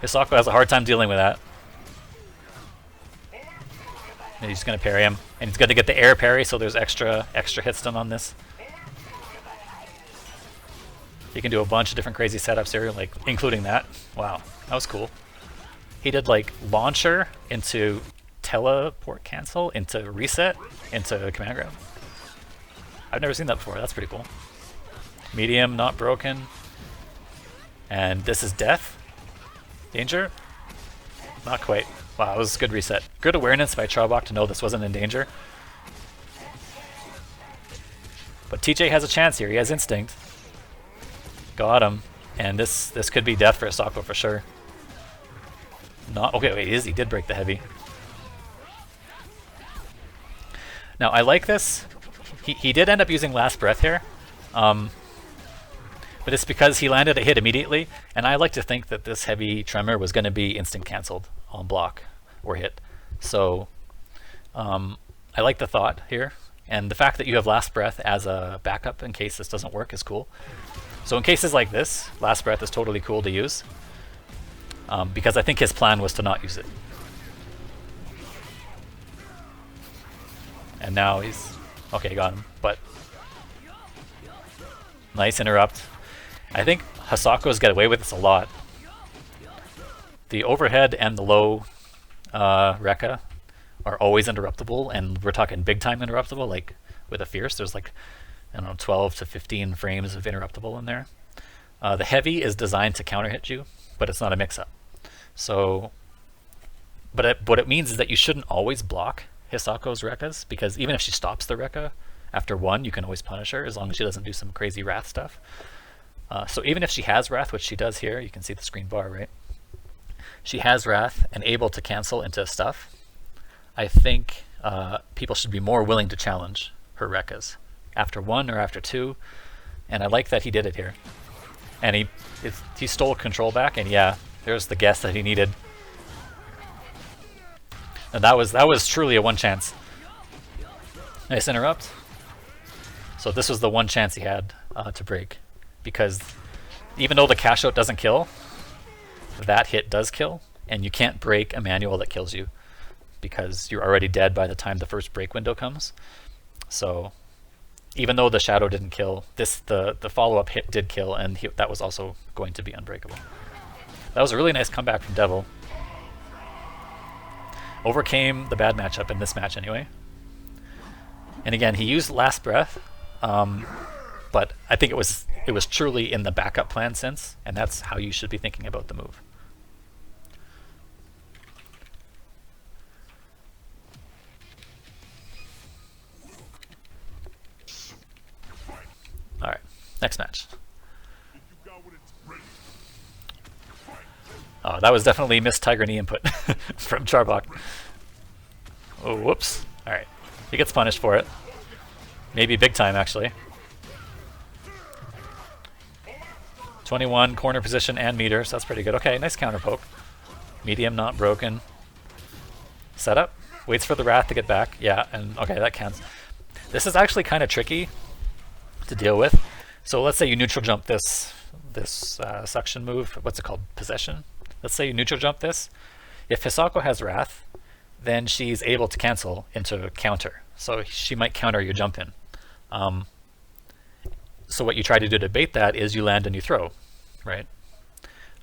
Hisako has a hard time dealing with that. And he's gonna parry him, and he's gonna get the air parry, so there's extra hits done on this. You can do a bunch of different crazy setups here, like including that. Wow, that was cool. He did like launcher into teleport cancel into reset into command grab. I've never seen that before. That's pretty cool. Medium not broken, and this is death. Danger? Not quite. Wow, it was a good reset. Good awareness by Charbok to know this wasn't in danger. But TJ has a chance here. He has instinct. Got him. And this could be death for Hisako for sure. Not okay, wait, he did break the heavy. Now I like this. He did end up using last breath here. But it's because he landed a hit immediately, and I like to think that this heavy tremor was going to be instant cancelled on block or hit. So I like the thought here, and the fact that you have last breath as a backup in case this doesn't work is cool. So in cases like this, last breath is totally cool to use, because I think his plan was to not use it. And now he's... okay, got him, but... nice interrupt. I think Hisako's get away with this a lot. The overhead and the low Rekka are always interruptible, and we're talking big time interruptible, like with a fierce, there's like, I don't know, 12 to 15 frames of interruptible in there. The heavy is designed to counter hit you, but it's not a mix-up. So, but what it means is that you shouldn't always block Hisako's Rekkas, because even if she stops the Rekka after one, you can always punish her as long as she doesn't do some crazy wrath stuff. So even if she has wrath, which she does here, you can see the screen bar, right? She has wrath and able to cancel into stuff. I think people should be more willing to challenge her Rekkas after one or after two, and I like that he did it here. And he stole control back, and yeah, there's the guess that he needed. And that was truly a one chance. Nice interrupt. So this was the one chance he had to break, because even though the cash out doesn't kill, that hit does kill, and you can't break a manual that kills you because you're already dead by the time the first break window comes. So even though the shadow didn't kill, the follow-up hit did kill, and that was also going to be unbreakable. That was a really nice comeback from Devil. Overcame the bad matchup in this match anyway. And again, he used last breath, but I think it was truly in the backup plan sense, and that's how you should be thinking about the move. All right, next match. Oh, that was definitely missed Tiger Knee input from Charbok. Oh, whoops. All right, he gets punished for it. Maybe big time, actually. 21 corner position and meter, so that's pretty good. Okay, nice counter poke. Medium not broken. Setup. Waits for the wrath to get back. Yeah, and okay, that counts. This is actually kind of tricky to deal with. So let's say you neutral jump this suction move. What's it called? Possession. Let's say you neutral jump this. If Hisako has wrath, then she's able to cancel into counter. So she might counter your jump in. So what you try to do to bait that is you land and you throw, right?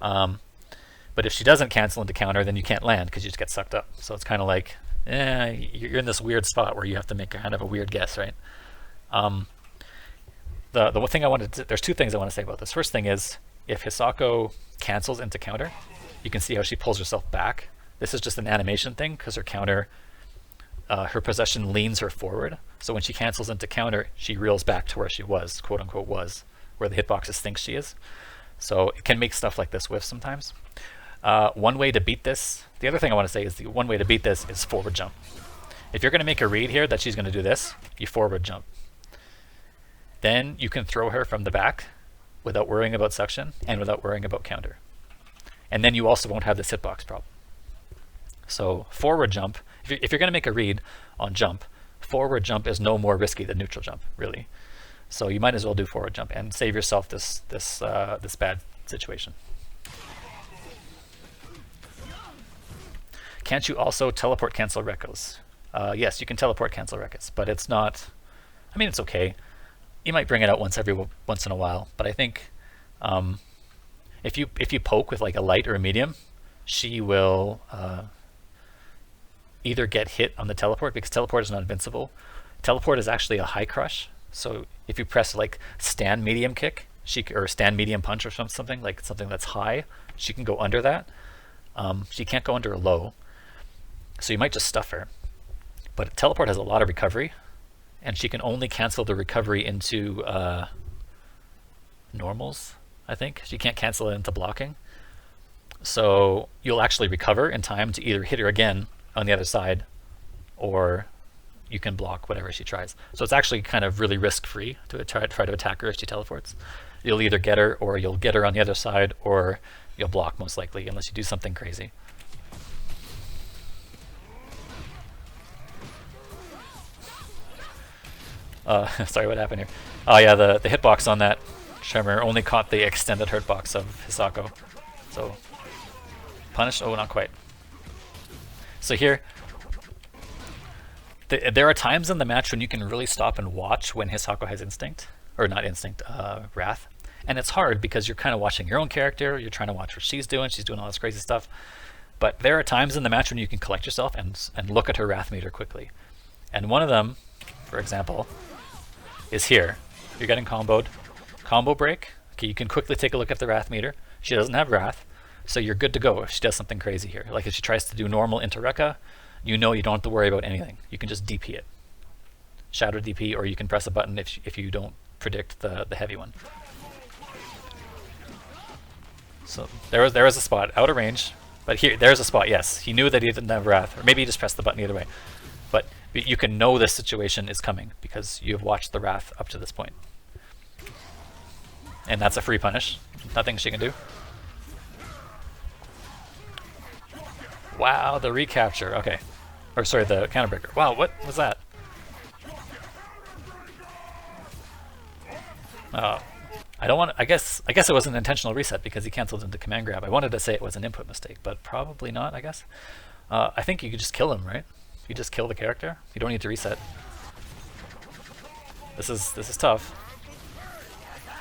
But if she doesn't cancel into counter, then you can't land because you just get sucked up. So it's kind of like you're in this weird spot where you have to make kind of a weird guess, right? Um, the one thing I wanted to, there's two things I want to say about this. First thing is, if Hisako cancels into counter, you can see how she pulls herself back. This is just an animation thing because her counter, her possession leans her forward. So when she cancels into counter, she reels back to where she was, quote unquote was, where the hitboxes think she is. So it can make stuff like this whiff sometimes. One way to beat this, the other thing I want to say is the one way to beat this is forward jump. If you're going to make a read here that she's going to do this, you forward jump. Then you can throw her from the back without worrying about suction and without worrying about counter. And then you also won't have this hitbox problem. So forward jump, if you're going to make a read on jump, forward jump is no more risky than neutral jump, really. So you might as well do forward jump and save yourself this bad situation. Can't you also teleport cancel recos? Yes, you can teleport cancel recos, but it's not. I mean, it's okay. You might bring it out once in a while, but I think if you poke with like a light or a medium, she will either get hit on the teleport, because teleport is not invincible. Teleport is actually a high crush, so if you press like stand medium kick, or stand medium punch or something like something that's high, she can go under that. She can't go under a low, so you might just stuff her. But teleport has a lot of recovery, and she can only cancel the recovery into normals, I think. She can't cancel it into blocking. So you'll actually recover in time to either hit her again on the other side, or you can block whatever she tries. So it's actually kind of really risk-free to try to attack her as she teleports. You'll either get her, or you'll get her on the other side, or you'll block most likely, unless you do something crazy. Sorry, what happened here? Oh yeah, the hitbox on that Tremor only caught the extended hurtbox of Hisako. So, punished? Oh, not quite. So here, there are times in the match when you can really stop and watch when Hisako has instinct, or not instinct, wrath. And it's hard because you're kind of watching your own character, you're trying to watch what she's doing all this crazy stuff. But there are times in the match when you can collect yourself and look at her wrath meter quickly. And one of them, for example, is here. You're getting comboed. Combo break. Okay, you can quickly take a look at the wrath meter. She doesn't have wrath, so you're good to go if she does something crazy here. Like if she tries to do normal into Rekka, you know you don't have to worry about anything. You can just DP it. Shadow DP, or you can press a button if you don't predict the heavy one. So there was a spot out of range, but here there's a spot. Yes, he knew that he didn't have wrath, or maybe he just pressed the button either way. But you can know this situation is coming because you've watched the wrath up to this point. And that's a free punish. Nothing she can do. Wow, the recapture. Okay. Or sorry, the counterbreaker. Wow, what was that? I don't want. I guess it was an intentional reset because he canceled into command grab. I wanted to say it was an input mistake, but probably not. I guess. I think you could just kill him, right? You just kill the character. You don't need to reset. This is tough.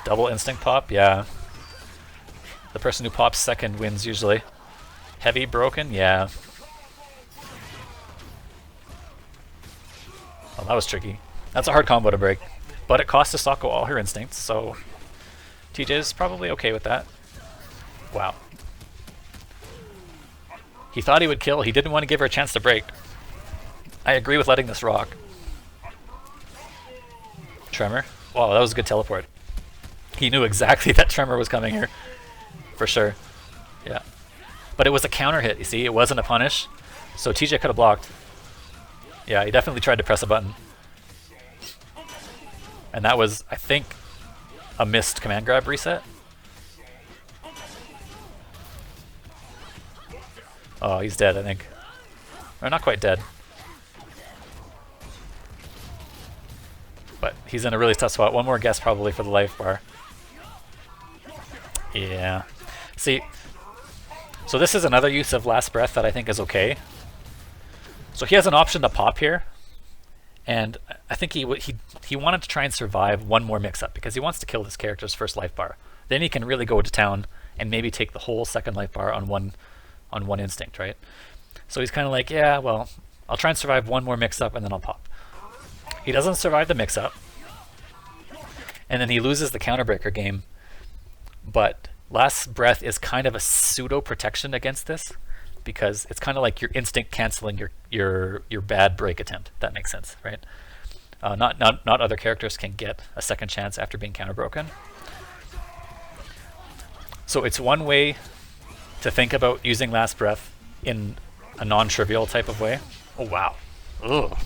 Double instinct pop, yeah. The person who pops second wins usually. Heavy broken, yeah. Well, that was tricky. That's a hard combo to break. But it cost Hisako all her instincts, so TJ is probably okay with that. Wow. He thought he would kill, he didn't want to give her a chance to break. I agree with letting this rock. Tremor. Wow, that was a good teleport. He knew exactly that Tremor was coming here. For sure. Yeah. But it was a counter hit, you see? It wasn't a punish. So TJ could have blocked. Yeah, he definitely tried to press a button. And that was, I think, a missed command grab reset. Oh, he's dead, I think. Or not quite dead. But he's in a really tough spot. One more guess probably for the life bar. Yeah. See, so this is another use of Last Breath that I think is okay. So he has an option to pop here. And I think he wanted to try and survive one more mix-up because he wants to kill this character's first life bar. Then he can really go to town and maybe take the whole second life bar on one instinct, right? So he's kind of like, yeah, well, I'll try and survive one more mix-up and then I'll pop. He doesn't survive the mix-up. And then he loses the counterbreaker game. But Last Breath is kind of a pseudo-protection against this, because it's kind of like your instinct canceling your bad break attempt. That makes sense, right? Not other characters can get a second chance after being counterbroken. So it's one way to think about using Last Breath in a non-trivial type of way. Oh wow. Ugh.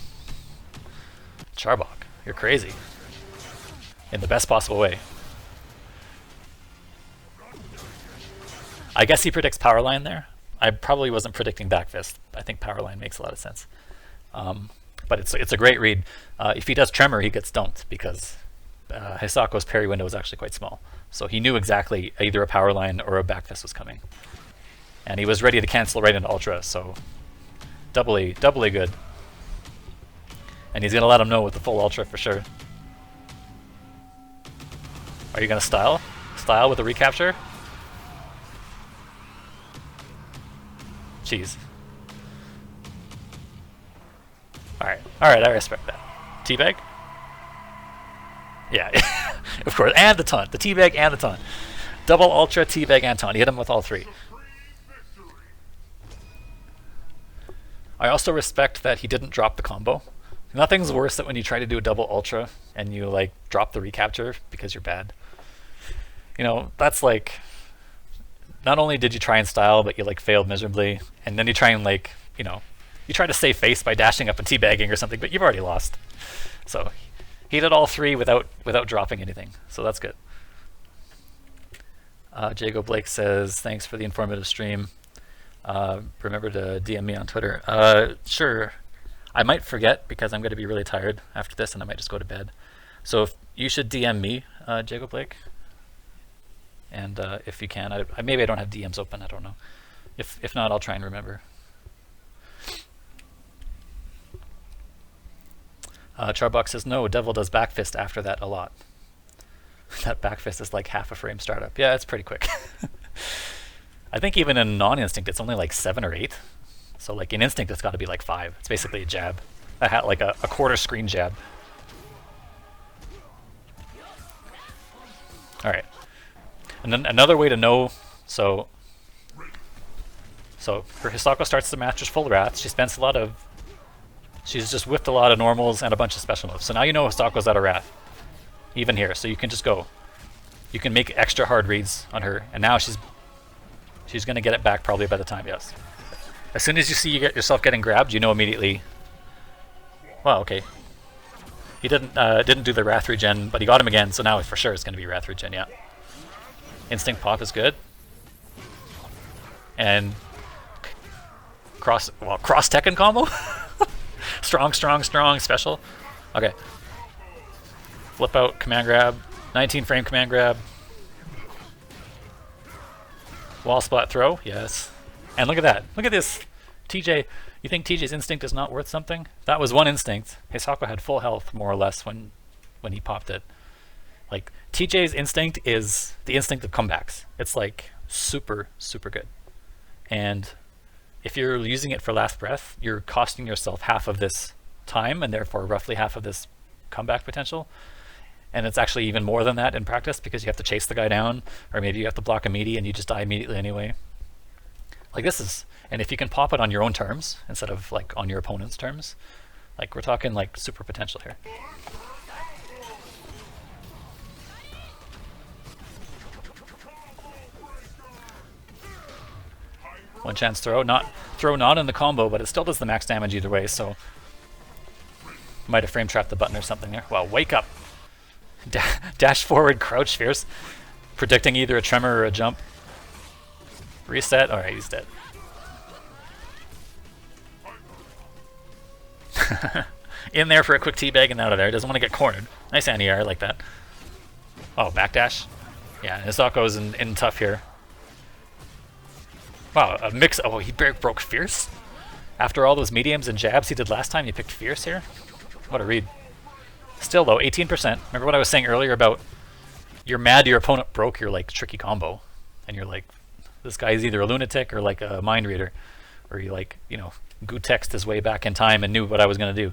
Charbok, you're crazy. In the best possible way. I guess he predicts Power Line there. I probably wasn't predicting Back Fist. I think Power Line makes a lot of sense. But it's a great read. If he does Tremor, he gets dumped because Hisako's parry window is actually quite small. So he knew exactly either a Power Line or a Back Fist was coming. And he was ready to cancel right into Ultra, so doubly good. And he's going to let him know with the full Ultra for sure. Are you going to style? Style with a recapture? Jeez. Alright, I respect that. Teabag? Yeah, of course. And the taunt. The teabag and the taunt. Double Ultra, teabag, and taunt. He hit him with all three. I also respect that he didn't drop the combo. Nothing's worse than when you try to do a double Ultra and you like drop the recapture because you're bad. You know, that's like, not only did you try and style, but you like failed miserably, and then you try and like, you know, you try to save face by dashing up and teabagging or something, but you've already lost. So he did all three without dropping anything, so that's good. Jago Blake says, thanks for the informative stream. Remember to DM me on Twitter. Sure. I might forget because I'm going to be really tired after this and I might just go to bed. So you should DM me, Jago Blake. And if you can, maybe I don't have DMs open, I don't know. If not, I'll try and remember. Charbok says, no, Devil does back fist after that a lot. That back fist is like half a frame startup. Yeah, it's pretty quick. I think even in non-instinct, it's only like 7 or 8. So like in instinct, it's got to be like 5. It's basically a jab. I had like a quarter screen jab. All right. And then another way to know, so her Hisako starts the match with full wrath. She's just whipped a lot of normals and a bunch of special moves. So now you know Hisako's out of wrath, even here. So you can just go. You can make extra hard reads on her, and now she's going to get it back probably by the time, yes. As soon as you see you get yourself getting grabbed, you know immediately, well, okay. He didn't do the wrath regen, but he got him again, so now for sure it's going to be wrath regen, yeah. Instinct pop is good. And cross Tekken combo? strong, special. Okay. Flip out, command grab. 19 frame command grab. Wall spot throw, yes. And look at that. Look at this. TJ, you think TJ's instinct is not worth something? That was one instinct. Hisako had full health, more or less, when he popped it. Like, TJ's instinct is the instinct of comebacks. It's like super good. And if you're using it for Last Breath, you're costing yourself half of this time and therefore roughly half of this comeback potential. And it's actually even more than that in practice because you have to chase the guy down, or maybe you have to block a meaty and you just die immediately anyway. Like this is, and if you can pop it on your own terms instead of like on your opponent's terms, like we're talking like super potential here. One chance throw not in the combo, but it still does the max damage either way, so might have frame trapped the button or something there. Wow, wake up. Dash forward, crouch fierce. Predicting either a tremor or a jump. Reset. Alright, he's dead. In there for a quick teabag and out of there. Doesn't want to get cornered. Nice anti-air, I like that. Oh, backdash. Yeah, Hisako's in tough here. Wow, a mix. Oh, he broke fierce? After all those mediums and jabs he did last time, he picked fierce here? What a read. Still though, 18%. Remember what I was saying earlier about you're mad your opponent broke your like tricky combo. And you're like, this guy is either a lunatic or like a mind reader. or he like, you know, Gutexed his way back in time and knew what I was going to do.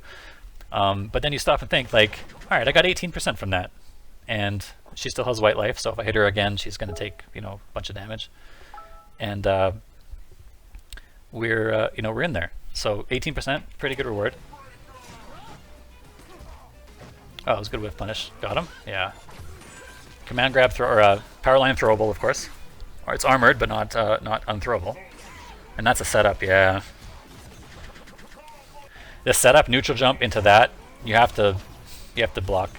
But then you stop and think like, all right, I got 18% from that, and she still has white life, so if I hit her again, she's going to take, you know, a bunch of damage. And we're you know, we're in there. So 18%, pretty good reward. Oh, it was a good whiff punish. Got him. Yeah. Command grab throw, or power line throwable, of course. Or it's armored, but not unthrowable. And that's a setup. Yeah. This setup, neutral jump into that, you have to block.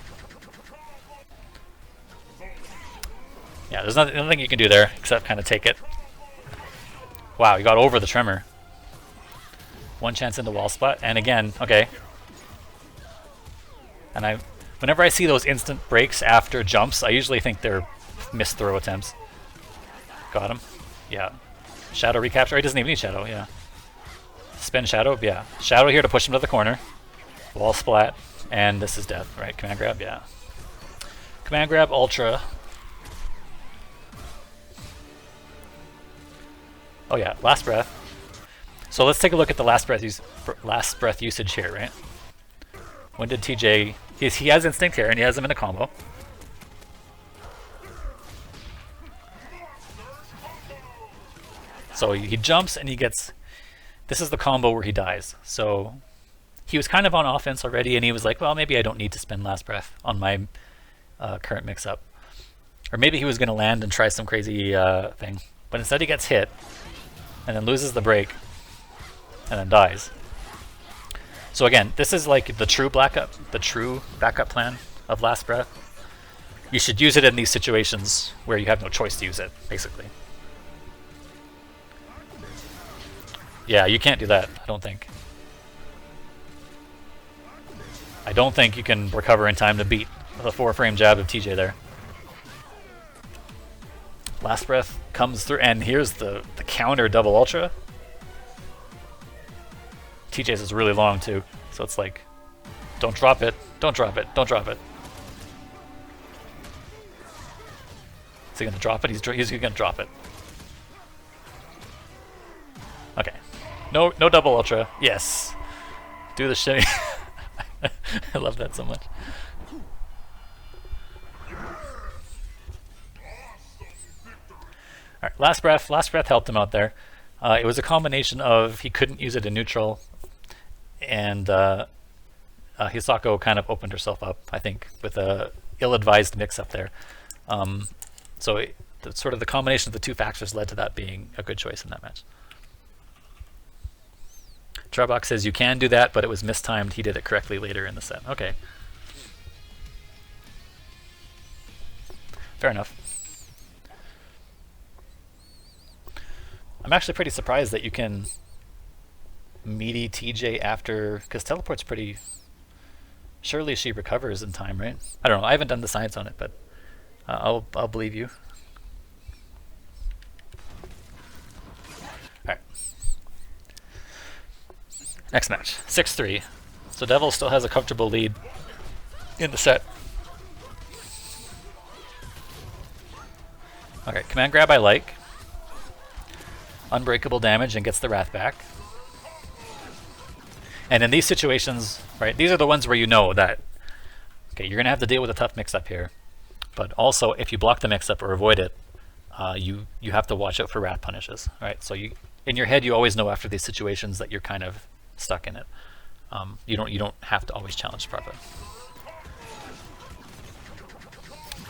Yeah, there's nothing you can do there except kind of take it. Wow, you got over the tremor. One chance into wall spot, and again, okay. And whenever I see those instant breaks after jumps, I usually think they're missed throw attempts. Got him. Yeah. Shadow recapture. He doesn't even need shadow. Yeah. Spin shadow. Yeah. Shadow here to push him to the corner. Wall splat, and this is death. Right. Command grab. Yeah. Command grab. Ultra. Oh yeah. Last breath. So let's take a look at the last breath usage here. Right. When did TJ? He has instinct here, and he has him in a combo. So he jumps and he gets, this is the combo where he dies. So he was kind of on offense already, and he was like, well, maybe I don't need to spend last breath on my current mix-up. Or maybe he was going to land and try some crazy thing. But instead he gets hit, and then loses the break, and then dies. So again, this is like the true backup plan of last breath. You should use it in these situations where you have no choice to use it, basically. Yeah, you can't do that, I don't think. I don't think you can recover in time to beat the 4-frame jab of TJ there. Last breath comes through, and here's the counter double ultra. TJ's is really long too, so it's like, don't drop it, don't drop it, don't drop it. Is he gonna drop it? He's gonna drop it. Okay. No double ultra. Yes. Do the shimmy. I love that so much. Alright, last breath helped him out there. It was a combination of he couldn't use it in neutral, and Hisako kind of opened herself up, I think, with a ill-advised mix-up there. So sort of the combination of the two factors led to that being a good choice in that match. Charbok says you can do that, but it was mistimed. He did it correctly later in the set. Okay. Fair enough. I'm actually pretty surprised that you can meaty TJ after, because teleport's pretty, surely she recovers in time, right? I don't know, I haven't done the science on it, but I'll believe you. Alright. Next match, 6-3. So Devil still has a comfortable lead in the set. Okay, command grab I like. Unbreakable damage and gets the Wrath back. And in these situations, right, these are the ones where you know that, okay, you're going to have to deal with a tough mix-up here. But also, if you block the mix-up or avoid it, you have to watch out for Wrath punishes, right? So you, in your head, you always know after these situations that you're kind of stuck in it. You don't have to always challenge Prabha.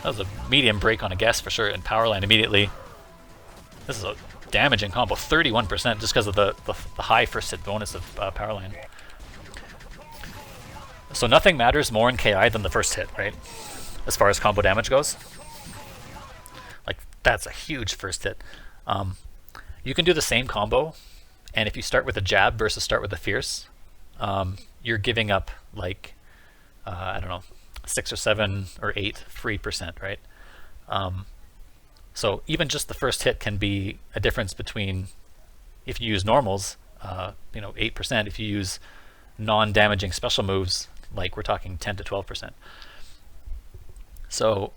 That was a medium break on a guess for sure, and power line immediately. This is a damaging combo, 31% just because of the high first hit bonus of power line. So nothing matters more in KI than the first hit, right? As far as combo damage goes. Like, that's a huge first hit. You can do the same combo, and if you start with a jab versus start with a fierce, you're giving up like, I don't know, 6 or 7 or 8 free percent, right? So even just the first hit can be a difference between, if you use normals, 8%. If you use non-damaging special moves, like we're talking 10 to 12%. So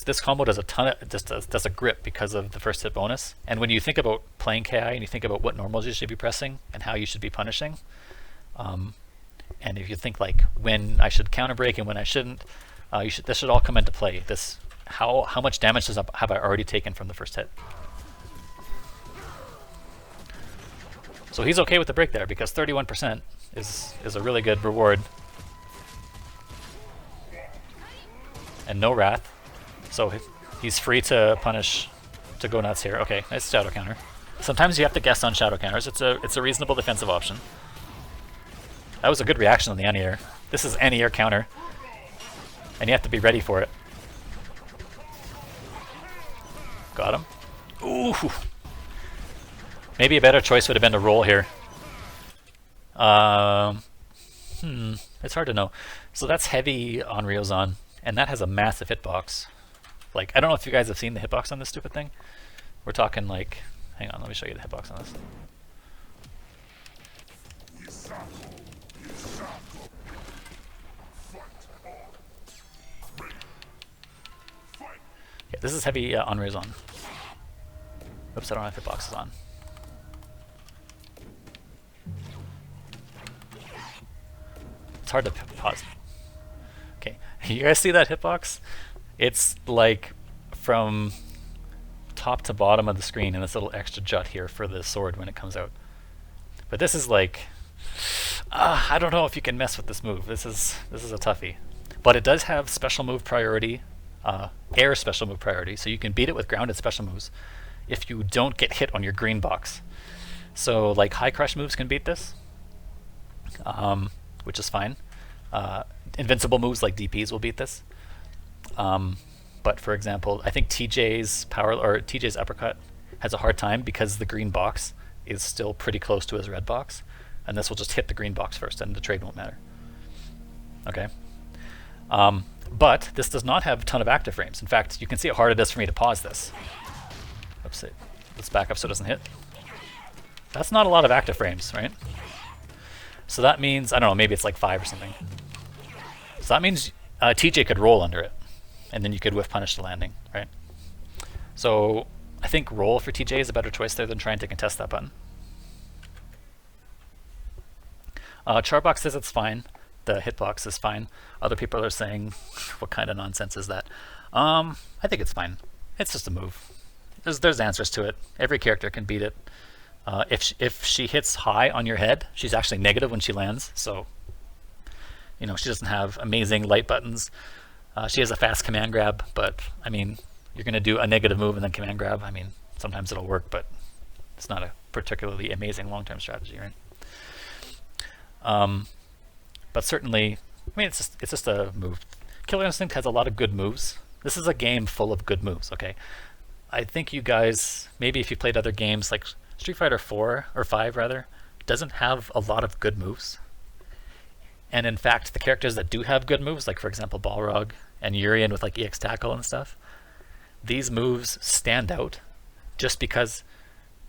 This combo does a ton of does a grip because of the first hit bonus. And when you think about playing KI and you think about what normals you should be pressing and how you should be punishing, and if you think like when I should counter break and when I shouldn't, this should all come into play. This how much damage have I already taken from the first hit? So he's okay with the break there because 31% is a really good reward. And no wrath. So he's free to punish, to go nuts here. Okay, nice shadow counter. Sometimes you have to guess on shadow counters. It's a reasonable defensive option. That was a good reaction on the anti-air. This is anti-air counter, and you have to be ready for it. Got him. Ooh. Maybe a better choice would have been to roll here. It's hard to know. So that's heavy on Ryozan, and that has a massive hitbox. Like, I don't know if you guys have seen the hitbox on this stupid thing. We're talking like, hang on, let me show you the hitbox on this. Yeah, this is heavy on Ryozan. Oops, I don't have hitboxes on. It's hard to pause. Okay, you guys see that hitbox? It's like from top to bottom of the screen and this little extra jut here for the sword when it comes out. But this is like, I don't know if you can mess with this move. This is a toughie. But it does have special move priority, air special move priority, so you can beat it with grounded special moves if you don't get hit on your green box. So like high crush moves can beat this. Which is fine. Invincible moves like DPs will beat this. But for example, I think TJ's uppercut has a hard time because the green box is still pretty close to his red box, and this will just hit the green box first, and the trade won't matter. Okay. But this does not have a ton of active frames. In fact, you can see how hard it is for me to pause this. Oops, let's back up so it doesn't hit. That's not a lot of active frames, right? So that means, I don't know, maybe it's like 5 or something. So that means TJ could roll under it, and then you could whiff punish the landing, right? So I think roll for TJ is a better choice there than trying to contest that button. Charbok says it's fine. The hitbox is fine. Other people are saying, what kind of nonsense is that? I think it's fine. It's just a move. There's answers to it. Every character can beat it. If she hits high on your head, she's actually negative when she lands. So, you know, she doesn't have amazing light buttons. She has a fast command grab, but I mean, you're going to do a negative move and then command grab. I mean, sometimes it'll work, but it's not a particularly amazing long-term strategy, right? But certainly, I mean, it's just a move. Killer Instinct has a lot of good moves. This is a game full of good moves. Okay, I think you guys, maybe if you played other games like Street Fighter 4 or 5 rather, doesn't have a lot of good moves. And in fact, the characters that do have good moves, like for example Balrog and Urian with like EX Tackle and stuff, these moves stand out just because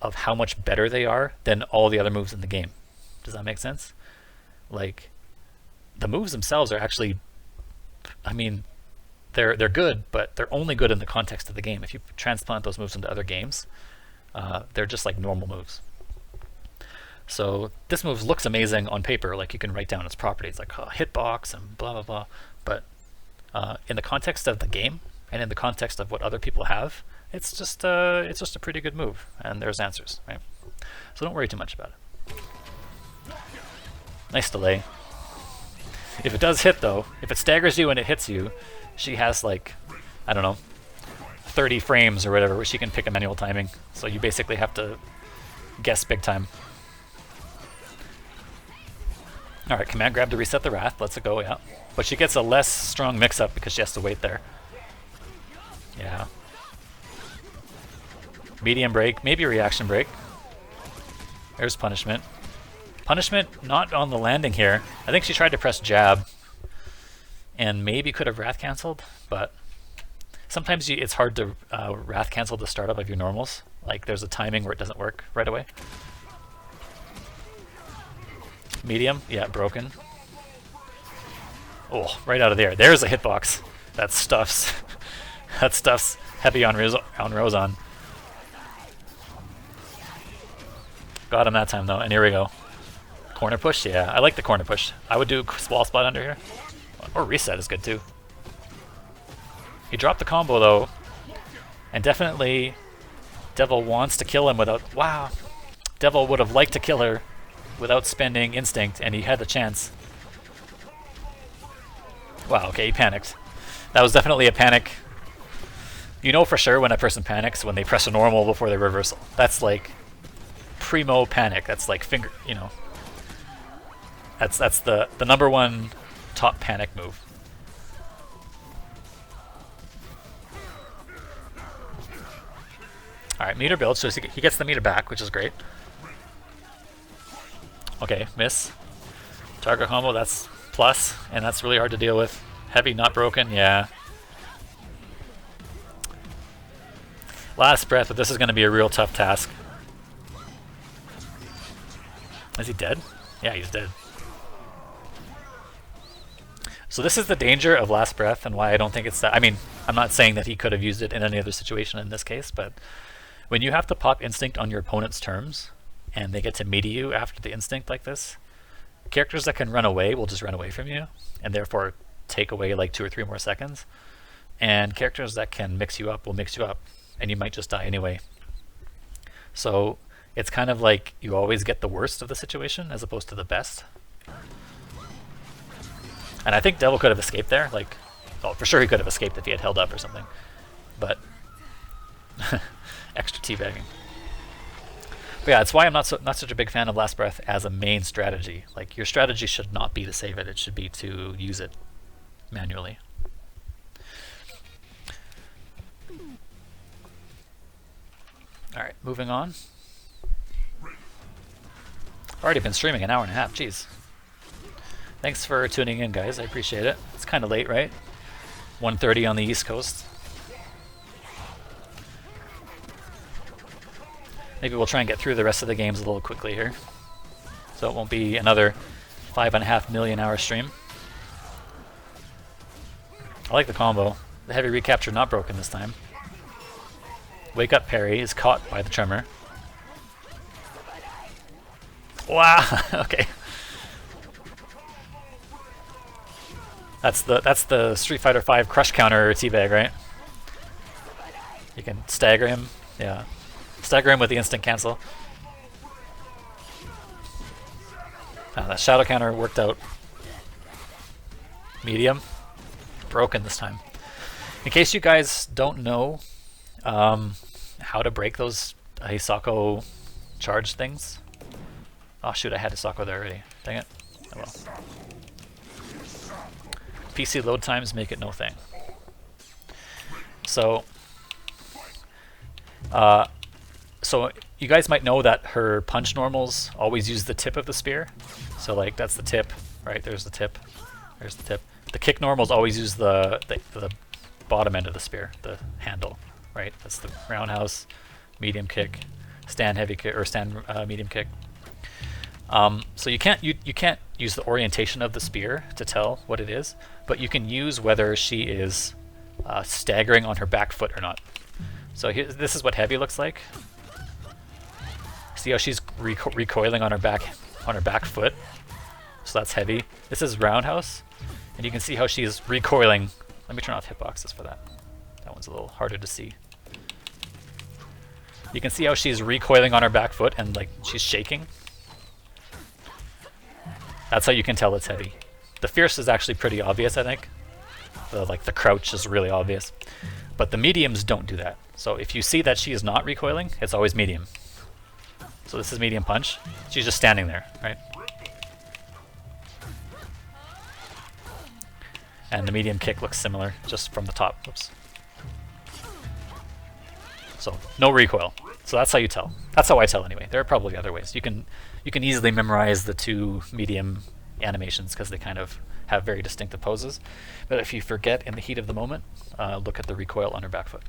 of how much better they are than all the other moves in the game. Does that make sense? Like, the moves themselves are actually, I mean, they're good, but they're only good in the context of the game. If you transplant those moves into other games, they're just like normal moves. So this move looks amazing on paper, like you can write down its properties like hitbox and blah blah blah, but in the context of the game and in the context of what other people have, it's just a pretty good move, and there's answers, right? So don't worry too much about it. Nice delay. If it does hit though, if it staggers you and it hits you, she has like, I don't know, 30 frames or whatever where she can pick a manual timing, so you basically have to guess big time. Alright, command grab to reset the wrath, lets it go, yeah. But she gets a less strong mix-up because she has to wait there. Yeah. Medium break, maybe reaction break. There's punishment. Punishment not on the landing here. I think she tried to press jab and maybe could have wrath cancelled, but sometimes it's hard to wrath cancel the startup of your normals. Like there's a timing where it doesn't work right away. Medium, yeah, broken. Oh, right out of there. There's a hitbox that stuffs. That stuff's heavy on Rozon. Got him that time though, and here we go. Corner push, yeah, I like the corner push. I would do wall spot under here. Or reset is good too. He dropped the combo though, and definitely Devil wants to kill him without... Wow! Devil would have liked to kill her without spending instinct, and he had the chance. Wow, okay, he panicked. That was definitely a panic. You know for sure when a person panics when they press a normal before their reversal. That's like primo panic. That's like finger, you know. That's the number one top panic move. Alright, meter build, so he gets the meter back, which is great. Okay, miss. Target combo, that's plus, and that's really hard to deal with. Heavy, not broken, yeah. Last breath, but this is going to be a real tough task. Is he dead? Yeah, he's dead. So this is the danger of last breath and why I don't think it's that... I mean, I'm not saying that he could have used it in any other situation in this case, but when you have to pop instinct on your opponent's terms and they get to meet you after the instinct like this, characters that can run away will just run away from you and therefore take away like 2 or 3 more seconds. And characters that can mix you up will mix you up and you might just die anyway. So it's kind of like you always get the worst of the situation as opposed to the best. And I think Devil could have escaped there. Like, oh, for sure he could have escaped if he had held up or something. But extra teabagging. But yeah, that's why I'm not such a big fan of Last Breath as a main strategy. Like, your strategy should not be to save it. It should be to use it manually. All right, moving on. Already been streaming an hour and a half. Jeez. Thanks for tuning in, guys. I appreciate it. It's kind of late, right? 1:30 on the East Coast. Maybe we'll try and get through the rest of the games a little quickly here, so it won't be another 5.5 million hour stream. I like the combo. The heavy recapture not broken this time. Wake up parry is caught by the tremor. Wow. Okay. That's the Street Fighter V crush counter teabag, right? You can stagger him. Yeah. Stagger him with the instant cancel. That shadow counter worked out. Medium. Broken this time. In case you guys don't know how to break those Hisako charge things. Oh shoot, I had Hisako there already. Dang it. Oh well. PC load times make it no thing. So you guys might know that her punch normals always use the tip of the spear. So like that's the tip, right? There's the tip. There's the tip. The kick normals always use the bottom end of the spear, the handle, right? That's the roundhouse, medium kick, stand heavy kick, or stand medium kick. So you can't use the orientation of the spear to tell what it is, but you can use whether she is staggering on her back foot or not. So this is what heavy looks like. See how she's recoiling on her back foot? So that's heavy. This is roundhouse, and you can see how she's recoiling. Let me turn off hitboxes for that. That one's a little harder to see. You can see how she's recoiling on her back foot and like she's shaking. That's how you can tell it's heavy. The fierce is actually pretty obvious, I think. The crouch is really obvious. But the mediums don't do that. So if you see that she is not recoiling, it's always medium. So this is medium punch. She's just standing there, right? And the medium kick looks similar, just from the top. Oops. So no recoil. So that's how you tell. That's how I tell anyway. There are probably other ways. You can easily memorize the two medium animations because they kind of have very distinctive poses. But if you forget in the heat of the moment, look at the recoil on her back foot.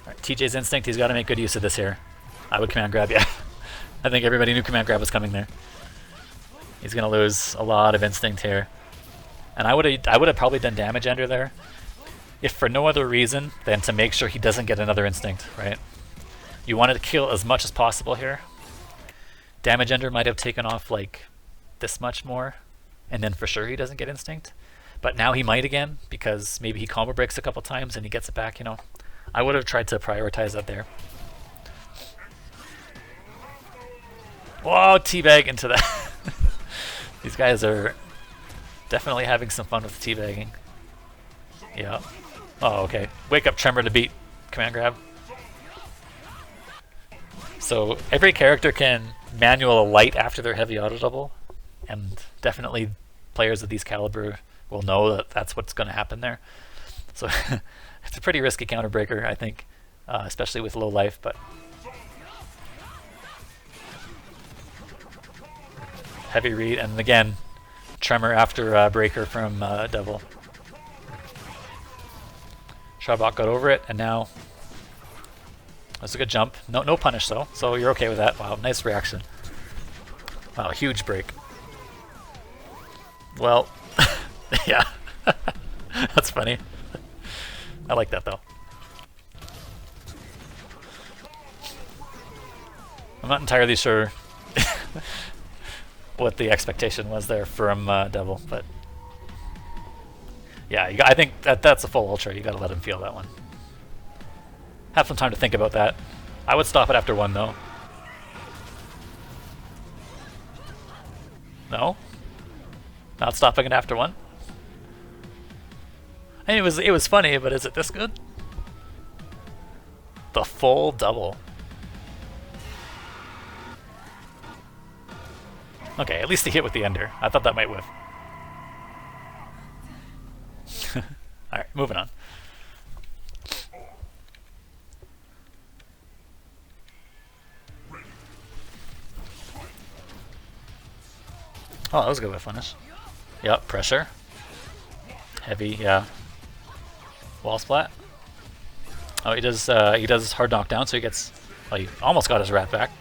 All right, TJ's instinct, he's got to make good use of this here. I would command grab, yeah. I think everybody knew command grab was coming there. He's gonna lose a lot of instinct here. And I would have probably done damage ender there, if for no other reason than to make sure he doesn't get another instinct, right? You wanted to kill as much as possible here. Damage ender might have taken off like this much more, and then for sure he doesn't get instinct. But now he might again, because maybe he combo breaks a couple times and he gets it back, you know. I would have tried to prioritize that there. Whoa, teabag into that. These guys are definitely having some fun with teabagging. Yeah. Oh, okay. Wake up Tremor to beat command grab. So every character can manual a light after their heavy auto double, and definitely players of these caliber will know that that's what's going to happen there. So it's a pretty risky counter breaker, I think, especially with low life. But heavy read, and again, Tremor after breaker from Devil. Charbok got over it, and now that's a good jump. No punish though, so you're okay with that. Wow, nice reaction. Wow, huge break. Well, yeah, that's funny. I like that though. I'm not entirely sure what the expectation was there from Devil, but yeah, I think that's a full ultra. You got to let him feel that one. Have some time to think about that. I would stop it after one though. No? Not stopping it after one? I mean, it was funny, but is it this good? The full double. Okay, at least he hit with the ender. I thought that might whiff. Alright, moving on. Oh, that was a good whiff punish. Yep, pressure. Heavy, yeah. Wall splat. Oh, he does hard knockdown, so he gets. Oh, he almost got his rat back.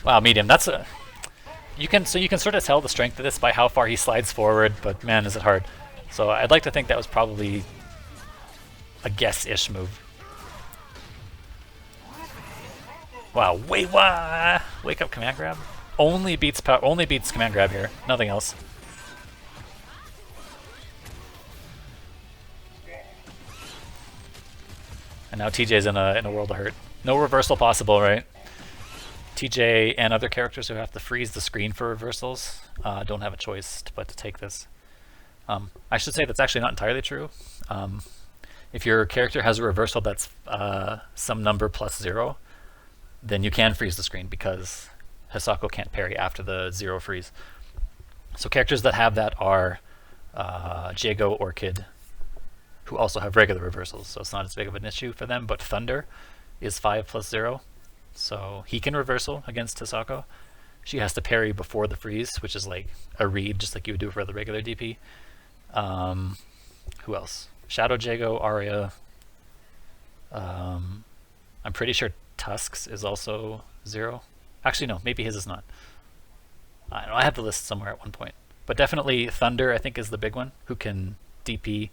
Wow, medium. That's a. You can sort of tell the strength of this by how far he slides forward, but man, is it hard. So I'd like to think that was probably a guess-ish move. Wow, wait, what? Wake up command grab. Only beats command grab here. Nothing else. And now TJ's in a world of hurt. No reversal possible, right? TJ and other characters who have to freeze the screen for reversals don't have a choice but to take this. I should say that's actually not entirely true. If your character has a reversal that's some number plus 0, then you can freeze the screen because Hisako can't parry after the 0 freeze. So characters that have that are Jago, Orchid, who also have regular reversals, so it's not as big of an issue for them, but Thunder is 5 plus 0. So he can reversal against Hisako. She has to parry before the freeze, which is like a read, just like you would do for the regular DP. Who else? Shadow Jago, Arya. I'm pretty sure Tusks is also 0. Actually, no, maybe his is not. I don't know, I have the list somewhere at one point. But definitely Thunder, I think, is the big one, who can DP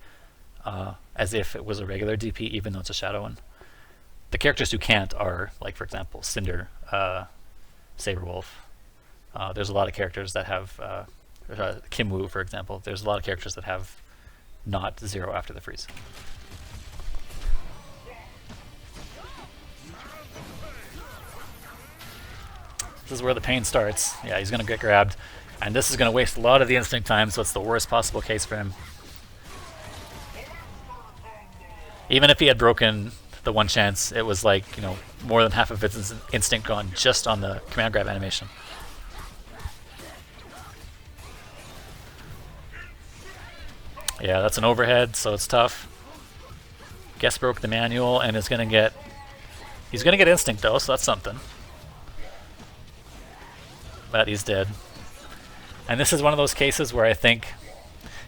as if it was a regular DP, even though it's a shadow one. The characters who can't are, like, for example, Cinder, Sabrewulf. There's a lot of characters that have, Kim Woo, for example. There's a lot of characters that have not 0 after the freeze. This is where the pain starts. Yeah, he's going to get grabbed. And this is going to waste a lot of the instinct time, so it's the worst possible case for him. Even if he had broken the one chance, it was like, you know, more than half of its instinct gone just on the command grab animation. Yeah, that's an overhead, so it's tough. Guess broke the manual and is gonna get. He's gonna get instinct though, so that's something. But he's dead. And this is one of those cases where I think